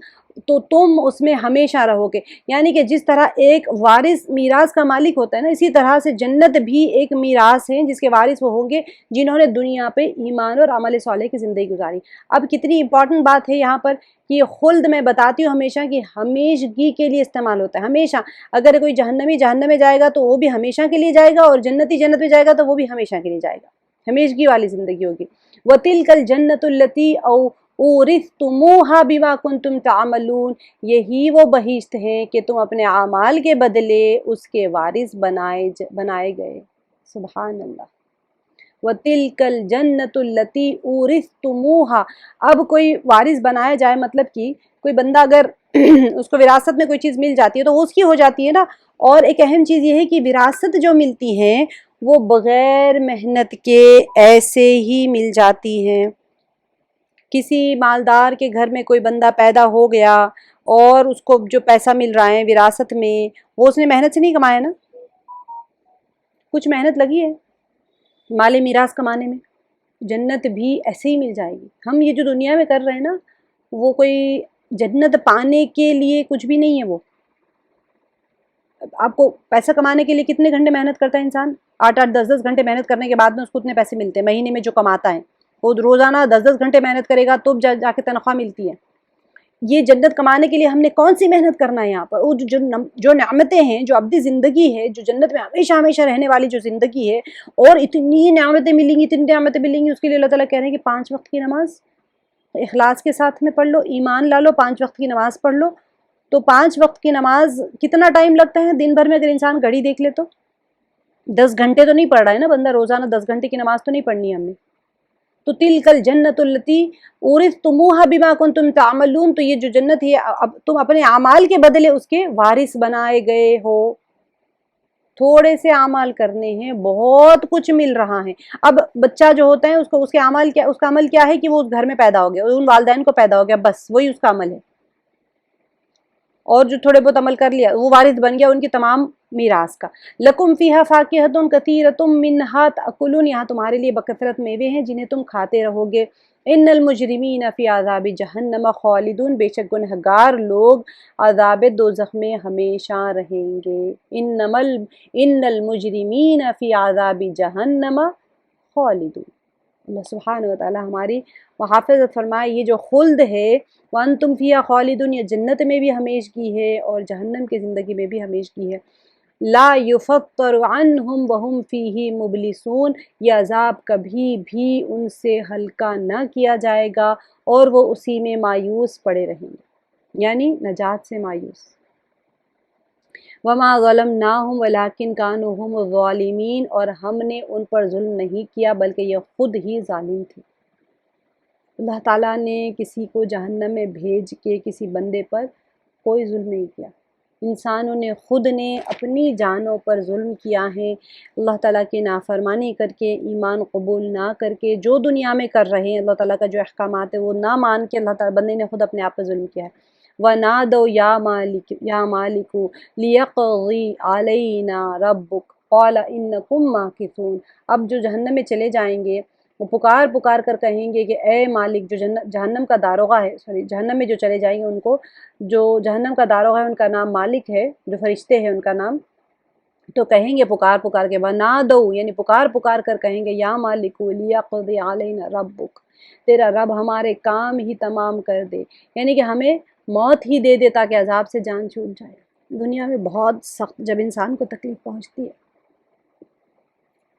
A: تو تم اس میں ہمیشہ رہو گے، یعنی کہ جس طرح ایک وارث میراث کا مالک ہوتا ہے نا، اسی طرح سے جنت بھی ایک میراث ہے جس کے وارث وہ ہوں گے جنہوں نے دنیا پہ ایمان اور عمل صالح کی زندگی گزاری۔ اب کتنی امپورٹنٹ بات ہے یہاں پر کہ خلد، میں بتاتی ہوں ہمیشہ کہ ہمیشگی کے لیے استعمال ہوتا ہے، ہمیشہ۔ اگر کوئی جہنمی جہنم میں جائے گا تو وہ بھی ہمیشہ کے لیے جائے گا، اور جنتی جنت میں جائے گا تو وہ بھی ہمیشہ کے لیے جائے گا، ہمیشگی والی زندگی ہوگی۔ وَتِلْكَ الْجَنَّةُ الَّتِي اورثتموها بما كنتم تعملون، یہی وہ بہشت ہے کہ تم اپنے اعمال کے بدلے اس کے وارث بنائے گئے۔ سبحان اللہ۔ وَتِلْكَ الْجَنَّةُ الَّتِي اورثتموها، اب کوئی وارث بنایا جائے، مطلب کہ کوئی بندہ اگر اس کو وراثت میں کوئی چیز مل جاتی ہے تو وہ اس کی ہو جاتی ہے نا۔ اور ایک اہم چیز یہ ہے کہ وراثت جو ملتی ہے وہ بغیر محنت کے ایسے ہی مل جاتی ہیں۔ کسی مالدار کے گھر میں کوئی بندہ پیدا ہو گیا اور اس کو جو پیسہ مل رہا ہے وراثت میں، وہ اس نے محنت سے نہیں کمایا نا، کچھ محنت لگی ہے مال میراث کمانے میں۔ جنت بھی ایسے ہی مل جائے گی۔ ہم یہ جو دنیا میں کر رہے ہیں نا، وہ کوئی جنت پانے کے لیے کچھ بھی نہیں ہے۔ وہ آپ کو پیسہ کمانے کے لیے کتنے گھنٹے محنت کرتا ہے انسان؟ 8-8 10-10 گھنٹے محنت کرنے کے بعد میں اس کو اتنے پیسے ملتے ہیں مہینے میں جو کماتا ہے۔ وہ روزانہ 10-10 گھنٹے محنت کرے گا تو جا کے تنخواہ ملتی ہے۔ یہ جنت کمانے کے لیے ہم نے کون سی محنت کرنا ہے یہاں پر؟ وہ جو نعمتیں ہیں، جو ابدی زندگی ہے، جو جنت میں ہمیشہ ہمیشہ رہنے والی جو زندگی ہے، اور اتنی نعمتیں ملیں گی، اتنی نعمتیں ملیں گی، اس کے لیے اللہ تعالیٰ کہہ رہے ہیں کہ 5 وقت کی نماز اخلاص کے ساتھ میں پڑھ لو، ایمان لا لو، 5 وقت کی نماز پڑھ لو۔ تو 5 وقت کی نماز کتنا ٹائم لگتا ہے دن بھر میں؟ اگر انسان گھڑی دیکھ لے تو 10 گھنٹے تو نہیں پڑھ رہا ہے نا بندہ، روزانہ 10 گھنٹے کی نماز تو نہیں پڑھنی ہے ہم نے۔ تو تِلْكَ الْجَنَّةُ الَّتِي اورثتموها بما كنتم تعملون، تو یہ جو جنت ہے اب تم اپنے اعمال کے بدلے اس کے وارث بنائے گئے ہو۔ تھوڑے سے اعمال کرنے ہیں، بہت کچھ مل رہا ہے۔ اب بچہ جو ہوتا ہے اس کا عمل کیا ہے کہ وہ اس گھر میں پیدا ہو گیا، ان والدین کو پیدا ہو گیا، بس وہی اس کا عمل ہے۔ اور جو تھوڑے بہت عمل کر لیا وہ وارث بن گیا ان کی تمام میراث کا۔ لَكُمْ فِيهَا فَاكِهَةٌ كَثِيرَةٌ مِّنْهَا تَأْكُلُونَ، یہاں تمہارے لیے بکثرت میوے ہیں جنہیں تم کھاتے رہو گے۔ إِنَّ الْمُجْرِمِينَ فِي عَذَابِ جَهَنَّمَ خَالِدُونَ، بے شک گنہگار لوگ عذاب دوزخ میں ہمیشہ رہیں گے۔ إِنَّ الْمُجْرِمِينَ فِي عَذَابِ جَهَنَّمَ خَالِدُونَ۔ اللہ سبحانہ وتعالی ہماری محافظت فرمائے۔ یہ جو خلد ہے، وَأَنْتُمْ فِيهَا خَالِدُونَ، یہ جنت میں بھی ہمیشگی ہے اور جہنم کی زندگی میں بھی ہمیشگی ہے۔ لا يُفَطَّرُ عَنْهُمْ وَهُمْ فِيهِ مُبْلِسُونَ، یہ عذاب کبھی بھی ان سے ہلکا نہ کیا جائے گا اور وہ اسی میں مایوس پڑے رہیں گے، یعنی نجات سے مایوس۔ وَمَا ظَلَمْنَاهُمْ وَلَٰكِنْ كَانُوا هُمُ الظَّالِمِينَ، اور ہم نے ان پر ظلم نہیں کیا بلکہ یہ خود ہی ظالم تھے۔ اللہ تعالیٰ نے کسی کو جہنم میں بھیج کے کسی بندے پر کوئی ظلم نہیں کیا، انسانوں نے خود نے اپنی جانوں پر ظلم کیا ہے، اللہ تعالیٰ کی نافرمانی کر کے، ایمان قبول نہ کر کے، جو دنیا میں کر رہے ہیں اللہ تعالیٰ کا جو احکامات ہے وہ نہ مان کے، اللہ تعالیٰ بندے نے خود اپنے آپ پر ظلم کیا ہے۔ وَنَادَوْا يَا مَالِكُ لِيَقْضِي عَلَيْنَا رَبُّكَ قَالَ إِنَّكُمْ مَاكِثُونَ، اب جو جہنم میں چلے جائیں گے وہ پکار پکار کر کہیں گے کہ اے مالک، جو جہنم کا داروغہ ہے، جہنم میں جو چلے جائیں گے ان کو، جو جہنم کا داروغہ ہے ان کا نام مالک ہے، جو فرشتے ہیں ان کا نام، تو کہیں گے پکار پکار کے بنادو، یعنی پکار پکار کر کہیں گے یا مالک لیقضی علینا ربک، تیرا رب ہمارے کام ہی تمام کر دے، یعنی کہ ہمیں موت ہی دے دے تاکہ عذاب سے جان چھوٹ جائے۔ دنیا میں بہت سخت جب انسان کو تکلیف پہنچتی ہے،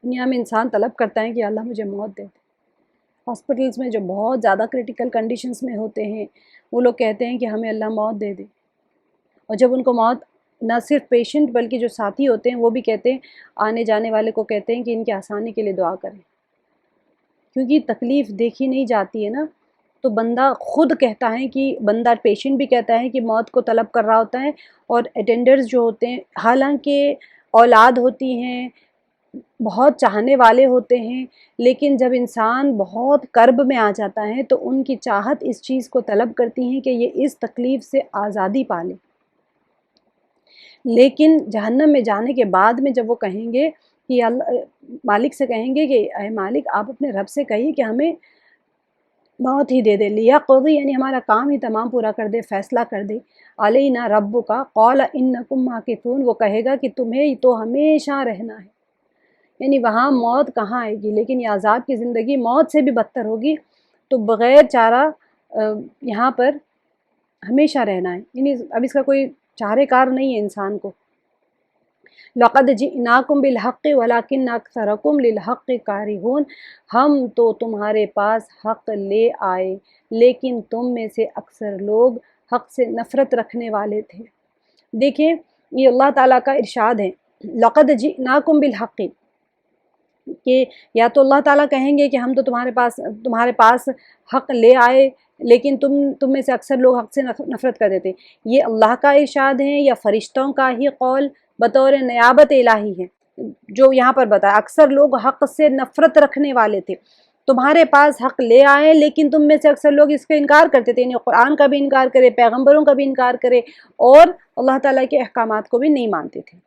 A: دنیا میں انسان طلب کرتا ہے کہ اللہ مجھے موت دے دے۔ ہاسپٹلس میں جو بہت زیادہ کرٹیکل کنڈیشنز میں ہوتے ہیں، وہ لوگ کہتے ہیں کہ ہمیں اللہ موت دے دے، اور جب ان کو موت، نہ صرف پیشنٹ بلکہ جو ساتھی ہوتے ہیں وہ بھی کہتے ہیں، آنے جانے والے کو کہتے ہیں کہ ان کی آسانی کے لیے دعا کریں، کیونکہ تکلیف دیکھی نہیں جاتی ہے نا، تو بندہ خود کہتا ہے کہ بندہ پیشنٹ بھی کہتا ہے کہ موت کو طلب کر رہا ہوتا ہے، اور اٹینڈرز جو ہوتے ہیں حالانکہ اولاد ہوتی ہیں، بہت چاہنے والے ہوتے ہیں، لیکن جب انسان بہت کرب میں آ جاتا ہے تو ان کی چاہت اس چیز کو طلب کرتی ہیں کہ یہ اس تکلیف سے آزادی پا لے۔ لیکن جہنم میں جانے کے بعد میں جب وہ کہیں گے کہ مالک سے کہیں گے کہ اے مالک، آپ اپنے رب سے کہیے کہ ہمیں موت ہی دے دے، لیقضی یعنی ہمارا کام ہی تمام پورا کر دے، فیصلہ کر دے، علینا ربک قال انکم ماکثون، وہ کہے گا کہ تمہیں تو ہمیشہ رہنا ہے، یعنی وہاں موت کہاں آئے گی، لیکن یہ عذاب کی زندگی موت سے بھی بدتر ہوگی، تو بغیر چارہ یہاں پر ہمیشہ رہنا ہے، یعنی اب اس کا کوئی چارے کار نہیں ہے انسان کو۔ لقد جئناکم بالحق ولکن اکثرکم للحق کارہون، ہم تو تمہارے پاس حق لے آئے لیکن تم میں سے اکثر لوگ حق سے نفرت رکھنے والے تھے۔ دیکھیں یہ اللہ تعالیٰ کا ارشاد ہے، لقد جئناکم بالحق، کہ یا تو اللہ تعالیٰ کہیں گے کہ ہم تو تمہارے پاس حق لے آئے لیکن تم میں سے اکثر لوگ حق سے نفرت کر دیتے، یہ اللہ کا ارشاد ہے یا فرشتوں کا ہی قول بطور نیابت الہی ہے؟ جو یہاں پر بتایا اکثر لوگ حق سے نفرت رکھنے والے تھے، تمہارے پاس حق لے آئے لیکن تم میں سے اکثر لوگ اس کا انکار کرتے تھے، یعنی قرآن کا بھی انکار کرے، پیغمبروں کا بھی انکار کرے، اور اللہ تعالیٰ کے احکامات کو بھی نہیں مانتے تھے۔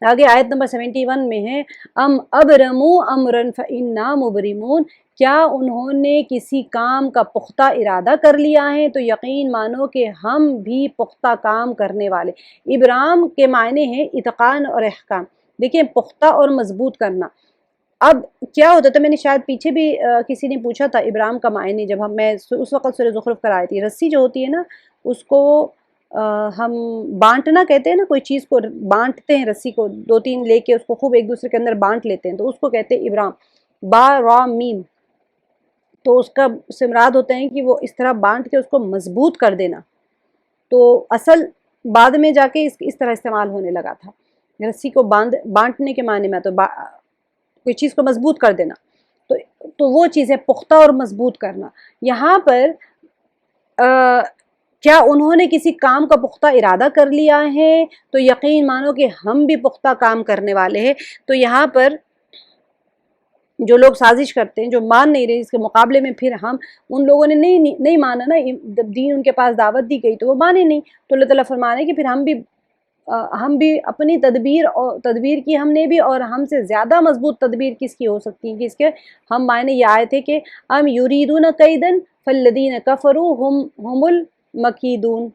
A: آگے آیت نمبر 71 میں ہے، ام ابرموا امرا فانا مبرمون، کیا انہوں نے کسی کام کا پختہ ارادہ کر لیا ہے تو یقین مانو کہ ہم بھی پختہ کام کرنے والے۔ ابرام کے معنی ہیں اتقان اور احکام، دیکھیں پختہ اور مضبوط کرنا۔ اب کیا ہوتا تھا، میں نے شاید پیچھے بھی کسی نے پوچھا تھا ابرام کا معنی، جب میں اس وقت سورہ زخرف کرائی تھی، رسی جو ہوتی ہے نا اس کو ہم بانٹنا کہتے ہیں نا، کوئی چیز کو بانٹتے ہیں، رسی کو دو تین لے کے اس کو خوب ایک دوسرے کے اندر بانٹ لیتے ہیں، تو اس کو کہتے ہیں ابرام، با را میم، تو اس کا سے مراد ہوتا ہے کہ وہ اس طرح بانٹ کے اس کو مضبوط کر دینا، تو اصل بعد میں جا کے اس طرح استعمال ہونے لگا تھا، رسی کو بانٹنے کے معنی میں، تو کوئی چیز کو مضبوط کر دینا، تو وہ چیز ہے پختہ اور مضبوط کرنا۔ یہاں پر کیا انہوں نے کسی کام کا پختہ ارادہ کر لیا ہے تو یقین مانو کہ ہم بھی پختہ کام کرنے والے ہیں۔ تو یہاں پر جو لوگ سازش کرتے ہیں، جو مان نہیں رہے، اس کے مقابلے میں پھر ہم ان لوگوں نے نہیں مانا نا، جب دین ان کے پاس دعوت دی گئی تو وہ مانے نہیں، تو اللہ تعالیٰ فرمانے کہ پھر ہم بھی اپنی تدبیر کی ہم نے بھی، اور ہم سے زیادہ مضبوط تدبیر کس کی ہو سکتی ہے، کس کے ہم معنی یہ آئے تھے کہ ام یریدون کیدن فالذین کفروا هم المکیدون،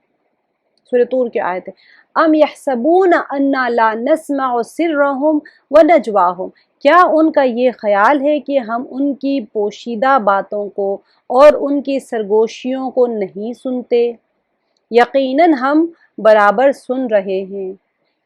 A: سورہ طور کی آیت ہے، ام یحسبون انا لا نسمع سرهم ونجواهم، کیا ان کا یہ خیال ہے کہ ہم ان کی پوشیدہ باتوں کو اور ان کی سرگوشیوں کو نہیں سنتے؟ یقیناً ہم برابر سن رہے ہیں،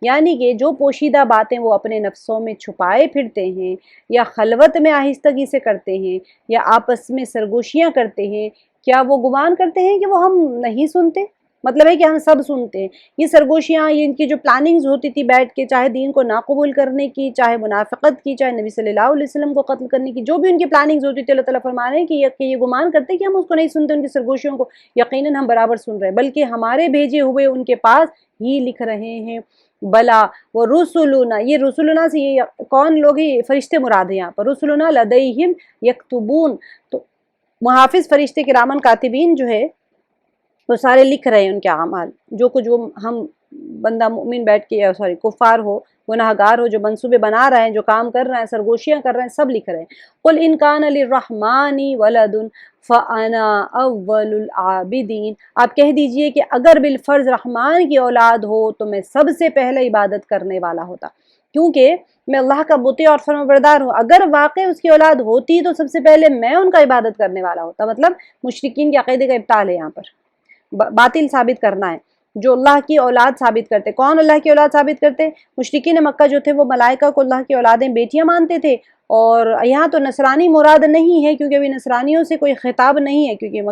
A: یعنی کہ جو پوشیدہ باتیں وہ اپنے نفسوں میں چھپائے پھرتے ہیں یا خلوت میں آہستگی سے کرتے ہیں یا آپس میں سرگوشیاں کرتے ہیں، کیا وہ گمان کرتے ہیں کہ وہ ہم نہیں سنتے؟ مطلب ہے کہ ہم سب سنتے ہیں۔ یہ سرگوشیاں، یہ ان کی جو پلاننگز ہوتی تھی بیٹھ کے، چاہے دین کو ناقبول کرنے کی، چاہے منافقت کی، چاہے نبی صلی اللہ علیہ وسلم کو قتل کرنے کی، جو بھی ان کی پلاننگز ہوتی تھی، اللہ تعالیٰ فرما رہے ہیں کہ یہ گمان کرتے ہیں کہ ہم اس کو نہیں سنتے، ان کی سرگوشیوں کو، یقیناً ہم برابر سن رہے ہیں، بلکہ ہمارے بھیجے ہوئے ان کے پاس ہی لکھ رہے ہیں۔ بلا وہ رسولنا، یہ رسولنا سے یہ کون لوگ ہیں؟ فرشتے مراد ہیں یہاں پر، رسولنا لدیہم یکتبون، تو محافظ فرشتے کرامن کاتبین جو ہے وہ سارے لکھ رہے ہیں ان کے اعمال، جو کچھ وہ ہم بندہ مومن بیٹھ کے سوری کفار ہو، گناہگار ہو، جو منصوبے بنا رہے ہیں، جو کام کر رہے ہیں، سرگوشیاں کر رہے ہیں، سب لکھ رہے ہیں۔ قل ان کان للرحمن ولد فانا اول العابدین، آپ کہہ دیجئے کہ اگر بالفرض رحمان کی اولاد ہو تو میں سب سے پہلے عبادت کرنے والا ہوتا، کیونکہ میں اللہ کا مطیع اور فرمانبردار ہوں۔ اگر واقع اس کی اولاد ہوتی تو سب سے پہلے میں ان کا عبادت کرنے والا ہوتا۔ مطلب مشرکین کے عقیدے کا ابطال ہے، یہاں پر باطل ثابت کرنا ہے۔ جو اللہ کی اولاد ثابت کرتے، کون اللہ کی اولاد ثابت کرتے؟ مشرکین مکہ جو تھے وہ ملائکہ کو اللہ کی اولادیں بیٹیاں مانتے تھے، اور یہاں تو نصرانی مراد نہیں ہے، کیونکہ ابھی نصرانیوں سے کوئی خطاب نہیں ہے، کیونکہ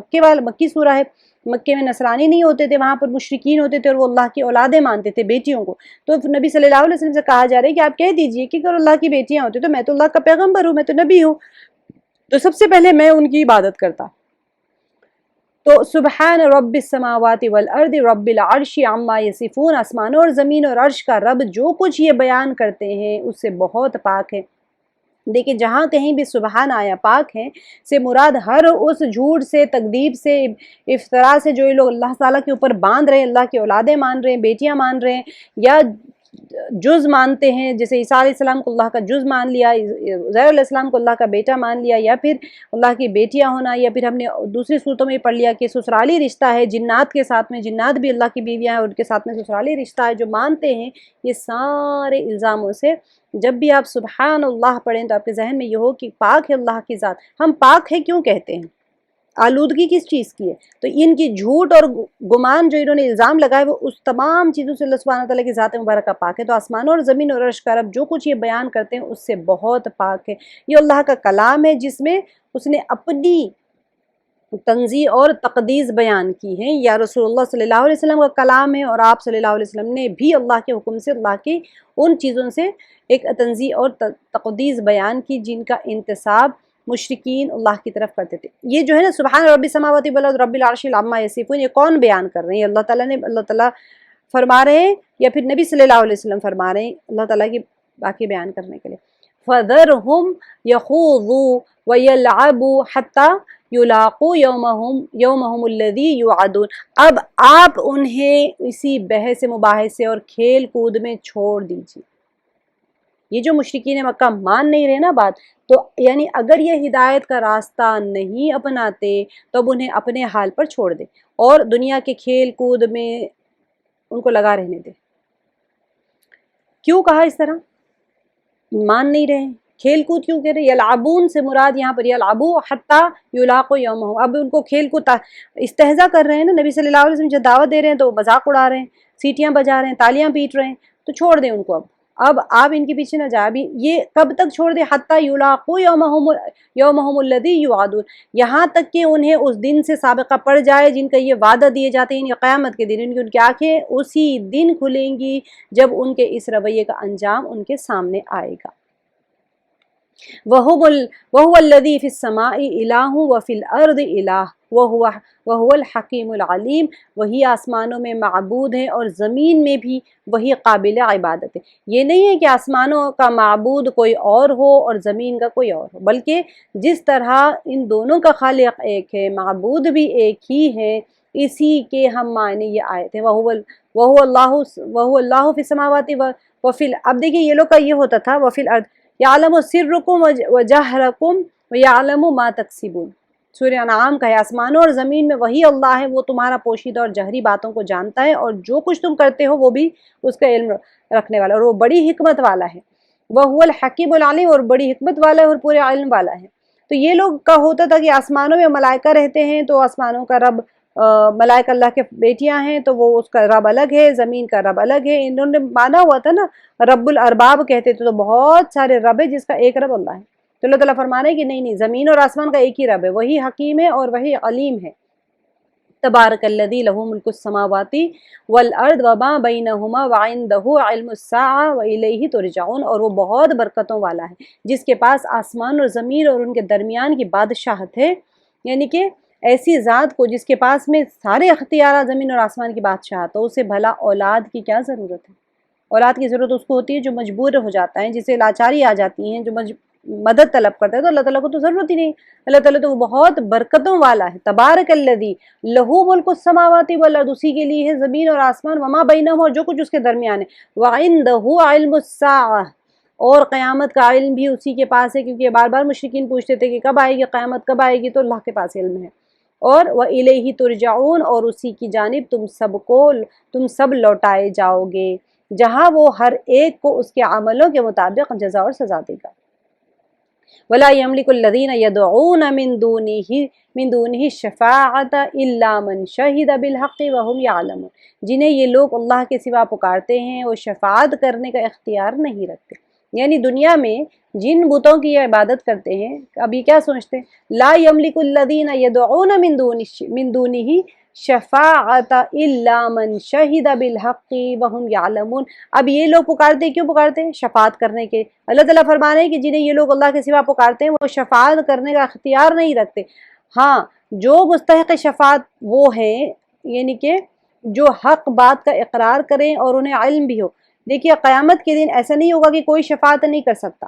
A: مکی سورہ ہے، مکے میں نصرانی نہیں ہوتے تھے، وہاں پر مشرکین ہوتے تھے اور وہ اللہ کی اولادیں مانتے تھے، بیٹیوں کو۔ تو نبی صلی اللہ علیہ وسلم سے کہا جا رہا ہے کہ آپ کہہ دیجئے کہ اگر اللہ کی بیٹیاں ہوتی تو میں تو اللہ کا پیغمبر ہوں، میں تو نبی ہوں، تو سب سے پہلے میں ان کی عبادت کرتا۔ تو سبحان رب السماوات والارض رب العرش عما یصفون، آسمانوں اور زمین اور عرش کا رب جو کچھ یہ بیان کرتے ہیں اس سے بہت پاک ہے۔ دیکھیں جہاں کہیں بھی سبحان آیا، پاک ہے سے مراد ہر اس جھوٹ سے، تکذیب سے، افتراء سے جو یہ لوگ اللہ تعالیٰ کے اوپر باندھ رہے ہیں، اللہ کی اولادیں مان رہے ہیں، بیٹیاں مان رہے ہیں، یا جز مانتے ہیں، جیسے عیسیٰ علیہ السلام کو اللہ کا جز مان لیا، عزیر علیہ السلام کو اللہ کا بیٹا مان لیا، یا پھر اللہ کی بیٹیاں ہونا، یا پھر ہم نے دوسری صورتوں میں پڑھ لیا کہ سسرالی رشتہ ہے جنات کے ساتھ میں، جنات بھی اللہ کی بیویاں ہیں، ان کے ساتھ میں سسرالی رشتہ ہے، جو مانتے ہیں یہ سارے الزاموں سے جب بھی آپ سبحان اللہ پڑھیں تو آپ کے ذہن میں یہ ہو کہ پاک ہے اللہ کی ذات۔ ہم پاک ہے کیوں کہتے ہیں؟ آلودگی کس چیز کی ہے؟ تو ان کی جھوٹ اور گمان جو انہوں نے الزام لگائے وہ اس تمام چیزوں سے اللہ سبحانہ تعالیٰ کی ذات مبارکہ پاک ہے۔ تو آسمانوں اور زمین اور عرش کا رب جو کچھ یہ بیان کرتے ہیں اس سے بہت پاک ہے۔ یہ اللہ کا کلام ہے جس میں اس نے اپنی تنزیہ اور تقدیس بیان کی ہے، یا رسول اللہ صلی اللہ علیہ وسلم کا کلام ہے، اور آپ صلی اللہ علیہ وسلم نے بھی اللہ کے حکم سے اللہ کی ان چیزوں سے ایک تنزیہ اور تقدیس بیان کی جن کا انتساب مشرکین اللہ کی طرف کرتے تھے۔ یہ جو ہے نا سبحان رب السماوات والارض رب العرش عما یصفون، یہ کون بیان کر رہے ہیں؟ اللہ تعالیٰ فرما رہے ہیں، یا پھر نبی صلی اللہ علیہ وسلم فرما رہے ہیں اللہ تعالیٰ کی باقی بیان کرنے کے لیے؟ فَذَرْهُمْ يَخُوضُوا وَيَلْعَبُوا حَتَّى یلاقو یومہم الذی یوعدون، اب آپ انہیں اسی بحث مباحثے اور کھیل کود میں چھوڑ دیجیے۔ یہ جو مشرکین مکہ مان نہیں رہے نا بات، تو یعنی اگر یہ ہدایت کا راستہ نہیں اپناتے تو اب انہیں اپنے حال پر چھوڑ دے اور دنیا کے کھیل کود میں ان کو لگا رہنے دے۔ کیوں کہا اس طرح؟ مان نہیں رہے، کھیل کود کیوں کہہ رہے؟ یلعبون سے مراد یہاں پر یلعبو حتی یلاقو یومہم، اب ان کو کھیل کود استہزاء کر رہے ہیں نا، نبی صلی اللہ علیہ وسلم جب دعوت دے رہے ہیں تو وہ مذاق اڑا رہے ہیں، سیٹیاں بجا رہے ہیں، تالیاں پیٹ رہے ہیں، تو چھوڑ دیں ان کو۔ اب آپ ان کے پیچھے نہ جائیں، ابھی یہ کب تک چھوڑ دیں؟ حتی یلاقو یومہم الذی یوعدون، یہاں تک کہ انہیں اس دن سے سابقہ پڑ جائے جن کا یہ وعدہ دیے جاتے ہیں، یہ قیامت کے دن، ان کی آنکھیں اسی دن کھلیں گی جب ان کے اس رویے کا انجام ان کے سامنے آئے گا۔ وَهُوَ الَّذِي فِي السَّمَاءِ إِلَٰهٌ وَفِي الْأَرْضِ إِلَٰهٌ وَهُوَ الْحَكِيمُ الْعَلِيمُ، وہی آسمانوں میں معبود ہے اور زمین میں بھی وہی قابل عبادت ہے۔ یہ نہیں ہے کہ آسمانوں کا معبود کوئی اور ہو اور زمین کا کوئی اور ہو، بلکہ جس طرح ان دونوں کا خالق ایک ہے، معبود بھی ایک ہی ہے، اسی کے ہم معنی یہ آئے تھے۔ وَهُوَ اللَّهُ فِي السَّمَاوَاتِ وَفِي الْأَرْضِ، اب دیکھیں یہ لوگ کا یہ ہوتا تھا وَفِي الْأَرْضِ یعلم سرکم وجہرکم ویعلم ما تکسبون، سورہ انعام کا ہے آسمانوں اور زمین میں وہی اللہ ہے، وہ تمہارا پوشیدہ اور جہری باتوں کو جانتا ہے، اور جو کچھ تم کرتے ہو وہ بھی اس کا علم رکھنے والا، اور وہ بڑی حکمت والا ہے۔ وَهُوَ الْحَكِيمُ الْعَلِيمُ، اور بڑی حکمت والا ہے اور پورے علم والا ہے۔ تو یہ لوگ کا ہوتا تھا کہ آسمانوں میں ملائکہ رہتے ہیں تو آسمانوں کا رب، ملائکہ اللہ کے بیٹیاں ہیں تو وہ اس کا رب الگ ہے، زمین کا رب الگ ہے، انہوں نے مانا ہوا تھا نا، رب الارباب کہتے تھے، تو بہت سارے رب ہے جس کا ایک رب اللہ ہے۔ تو اللہ تعالیٰ فرمانا ہے کہ نہیں، زمین اور آسمان کا ایک ہی رب ہے، وہی حکیم ہے اور وہی علیم ہے۔ تبارک الذی لہ ملک السماوات والارض وما بینہما وعندہ علم الساعۃ والیہ ترجعون، اور وہ بہت برکتوں والا ہے جس کے پاس آسمان اور زمین اور ان کے درمیان کی بادشاہت ہے، یعنی کہ ایسی ذات کو جس کے پاس میں سارے اختیارات زمین اور آسمان کی بادشاہت، تو اسے بھلا اولاد کی کیا ضرورت ہے؟ اولاد کی ضرورت اس کو ہوتی ہے جو مجبور ہو جاتا ہے، جسے لاچاری آ جاتی ہیں، جو مدد طلب کرتا ہے تو اللہ تعالیٰ کو تو ضرورت ہی نہیں. اللہ تعالیٰ تو بہت برکتوں والا ہے. تبارک الذی لہو ملک السماوات والارض، اسی کے لیے ہے زمین اور آسمان، وما بینہما، جو کچھ اس کے درمیان ہے، وعندہ علم الساعہ، اور قیامت کا علم بھی اسی کے پاس ہے، کیونکہ بار بار مشرکین پوچھتے تھے کہ کب آئے گی قیامت، کب آئے گی، تو اللہ کے پاس علم ہے. اور وَإِلَيْهِ تُرْجَعُونَ، اور اسی کی جانب تم سب لوٹائے جاؤ گے، جہاں وہ ہر ایک کو اس کے عملوں کے مطابق جزا اور سزا دے گا. وَلَا يَمْلِكُ الَّذِينَ يَدْعُونَ مِن دُونِهِ الشَّفَاعَةَ إِلَّا مَنْ شَهِدَ بِالْحَقِّ وَهُمْ يَعْلَمُونَ. جنہیں یہ لوگ اللہ کے سوا پکارتے ہیں وہ شفاعت کرنے کا اختیار نہیں رکھتے. یعنی دنیا میں جن بتوں کی یہ عبادت کرتے ہیں، اب یہ کیا سوچتے ہیں، لا یملک الذین یدعون من دونہ شفاعت الا من شہد بالحق وهم یعلمون. اب یہ لوگ پکارتے کیوں پکارتے ہیں؟ شفاعت کرنے کے. اللہ تعالیٰ فرما رہے ہیں کہ جنہیں یہ لوگ اللہ کے سوا پکارتے ہیں وہ شفاعت کرنے کا اختیار نہیں رکھتے. ہاں، جو مستحق شفاعت وہ ہیں، یعنی کہ جو حق بات کا اقرار کریں اور انہیں علم بھی ہو. دیکھیے قیامت کے دن ایسا نہیں ہوگا کہ کوئی شفاعت نہیں کر سکتا،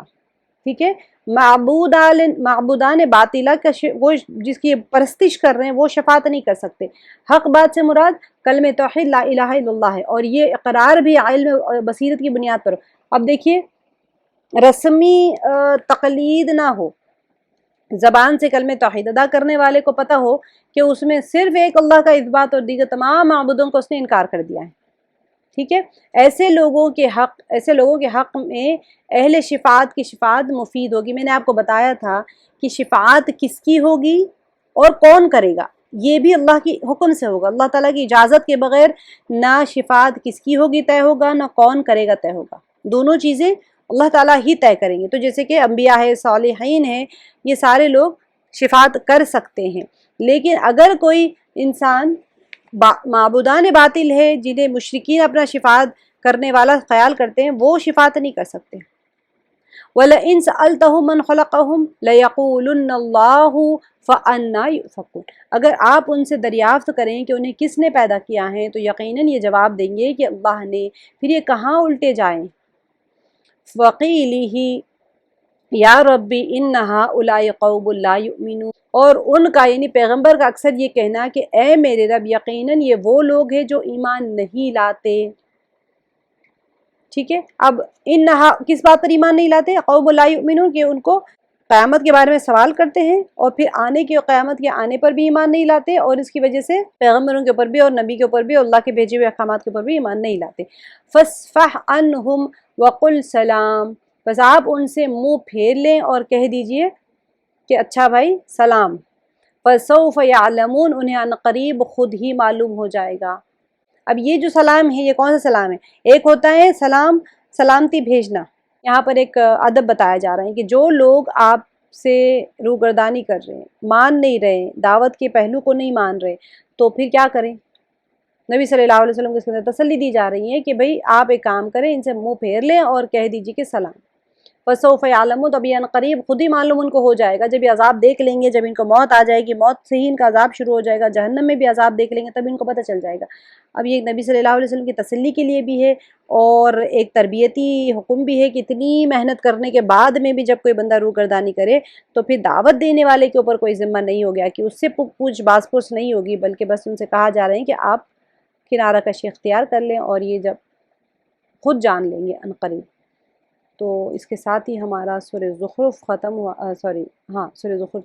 A: ٹھیک ہے. معبودان باطلہ کا وہ جس کی پرستش کر رہے ہیں وہ شفاعت نہیں کر سکتے. حق بات سے مراد کلمہ توحید لا الہ الا اللہ ہے، اور یہ اقرار بھی علم اور بصیرت کی بنیاد پر. اب دیکھیے رسمی تقلید نہ ہو، زبان سے کلمہ توحید ادا کرنے والے کو پتہ ہو کہ اس میں صرف ایک اللہ کا اثبات اور دیگر تمام معبودوں کو اس نے انکار کر دیا ہے، ٹھیک ہے. ایسے لوگوں کے حق میں اہل شفاعت کی شفاعت مفید ہوگی. میں نے آپ کو بتایا تھا کہ شفاعت کس کی ہوگی اور کون کرے گا، یہ بھی اللہ کی حکم سے ہوگا. اللہ تعالیٰ کی اجازت کے بغیر نہ شفاعت کس کی ہوگی طے ہوگا، نہ کون کرے گا طے ہوگا. دونوں چیزیں اللہ تعالیٰ ہی طے کریں گے. تو جیسے کہ انبیاء ہے، صالحین ہیں، یہ سارے لوگ شفاعت کر سکتے ہیں. لیکن اگر کوئی انسان معبودان باطل ہے جنہیں مشرکین اپنا شفاعت کرنے والا خیال کرتے ہیں، وہ شفاعت نہیں کر سکتے. وَلَئِن سَأَلْتَهُم مَّنْ خَلَقَهُمْ لَيَقُولُنَّ اللَّهُ فَأَنَّىٰ يُؤْفَكُونَ. اگر آپ ان سے دریافت کریں کہ انہیں کس نے پیدا کیا ہے تو یقیناً یہ جواب دیں گے کہ اللہ نے، پھر یہ کہاں الٹے جائیں. وَقِيلِهِ یا ربی ان ہؤلاء قوم لا یؤمنون. اور ان کا یعنی پیغمبر کا اکثر یہ کہنا کہ اے میرے رب یقیناً یہ وہ لوگ ہیں جو ایمان نہیں لاتے. ٹھیک ہے. اب انہا کس بات پر ایمان نہیں لاتے؟ قوم لا یؤمنون، کہ ان کو قیامت کے بارے میں سوال کرتے ہیں اور پھر قیامت کے آنے پر بھی ایمان نہیں لاتے، اور اس کی وجہ سے پیغمبروں کے اوپر بھی اور نبی کے اوپر بھی اور اللہ کے بھیجے ہوئے احکامات کے اوپر بھی ایمان نہیں لاتے. فاصفح عنہم وقل سلام. بس آپ ان سے منہ پھیر لیں اور کہہ دیجئے کہ اچھا بھائی سلام. فسوف یعلمون، انہیں عنقریب خود ہی معلوم ہو جائے گا. اب یہ جو سلام ہے یہ کون سا سلام ہے؟ ایک ہوتا ہے سلام سلامتی بھیجنا. یہاں پر ایک ادب بتایا جا رہا ہے کہ جو لوگ آپ سے روگردانی کر رہے ہیں، مان نہیں رہے، دعوت کے پہلو کو نہیں مان رہے، تو پھر کیا کریں؟ نبی صلی اللہ علیہ وسلم کے اس کے اندر تسلی دی جا رہی ہے کہ بھئی آپ ایک کام کریں، ان سے منہ پھیر لیں اور کہہ دیجیے کہ سلام. فسوف یعلمون، تو ابھی عنقریب خود ہی معلوم ان کو ہو جائے گا. جب یہ عذاب دیکھ لیں گے، جب ان کو موت آ جائے گی، موت سے ہی ان کا عذاب شروع ہو جائے گا، جہنم میں بھی عذاب دیکھ لیں گے تب ان کو پتہ چل جائے گا. اب یہ نبی صلی اللہ علیہ وسلم کی تسلی کے لیے بھی ہے اور ایک تربیتی حکم بھی ہے کہ اتنی محنت کرنے کے بعد میں بھی جب کوئی بندہ روگردانی کرے تو پھر دعوت دینے والے کے اوپر کوئی ذمہ نہیں ہو گیا کہ اس سے پوچھ باز پرس نہیں ہوگی، بلکہ بس ان سے کہا جا رہا ہے کہ آپ کنارہ کشی اختیار کر لیں اور یہ جب خود جان لیں گے عنقریب. تو اس کے ساتھ ہی ہمارا سورہ زخرف ختم ہوا. سورہ زخرف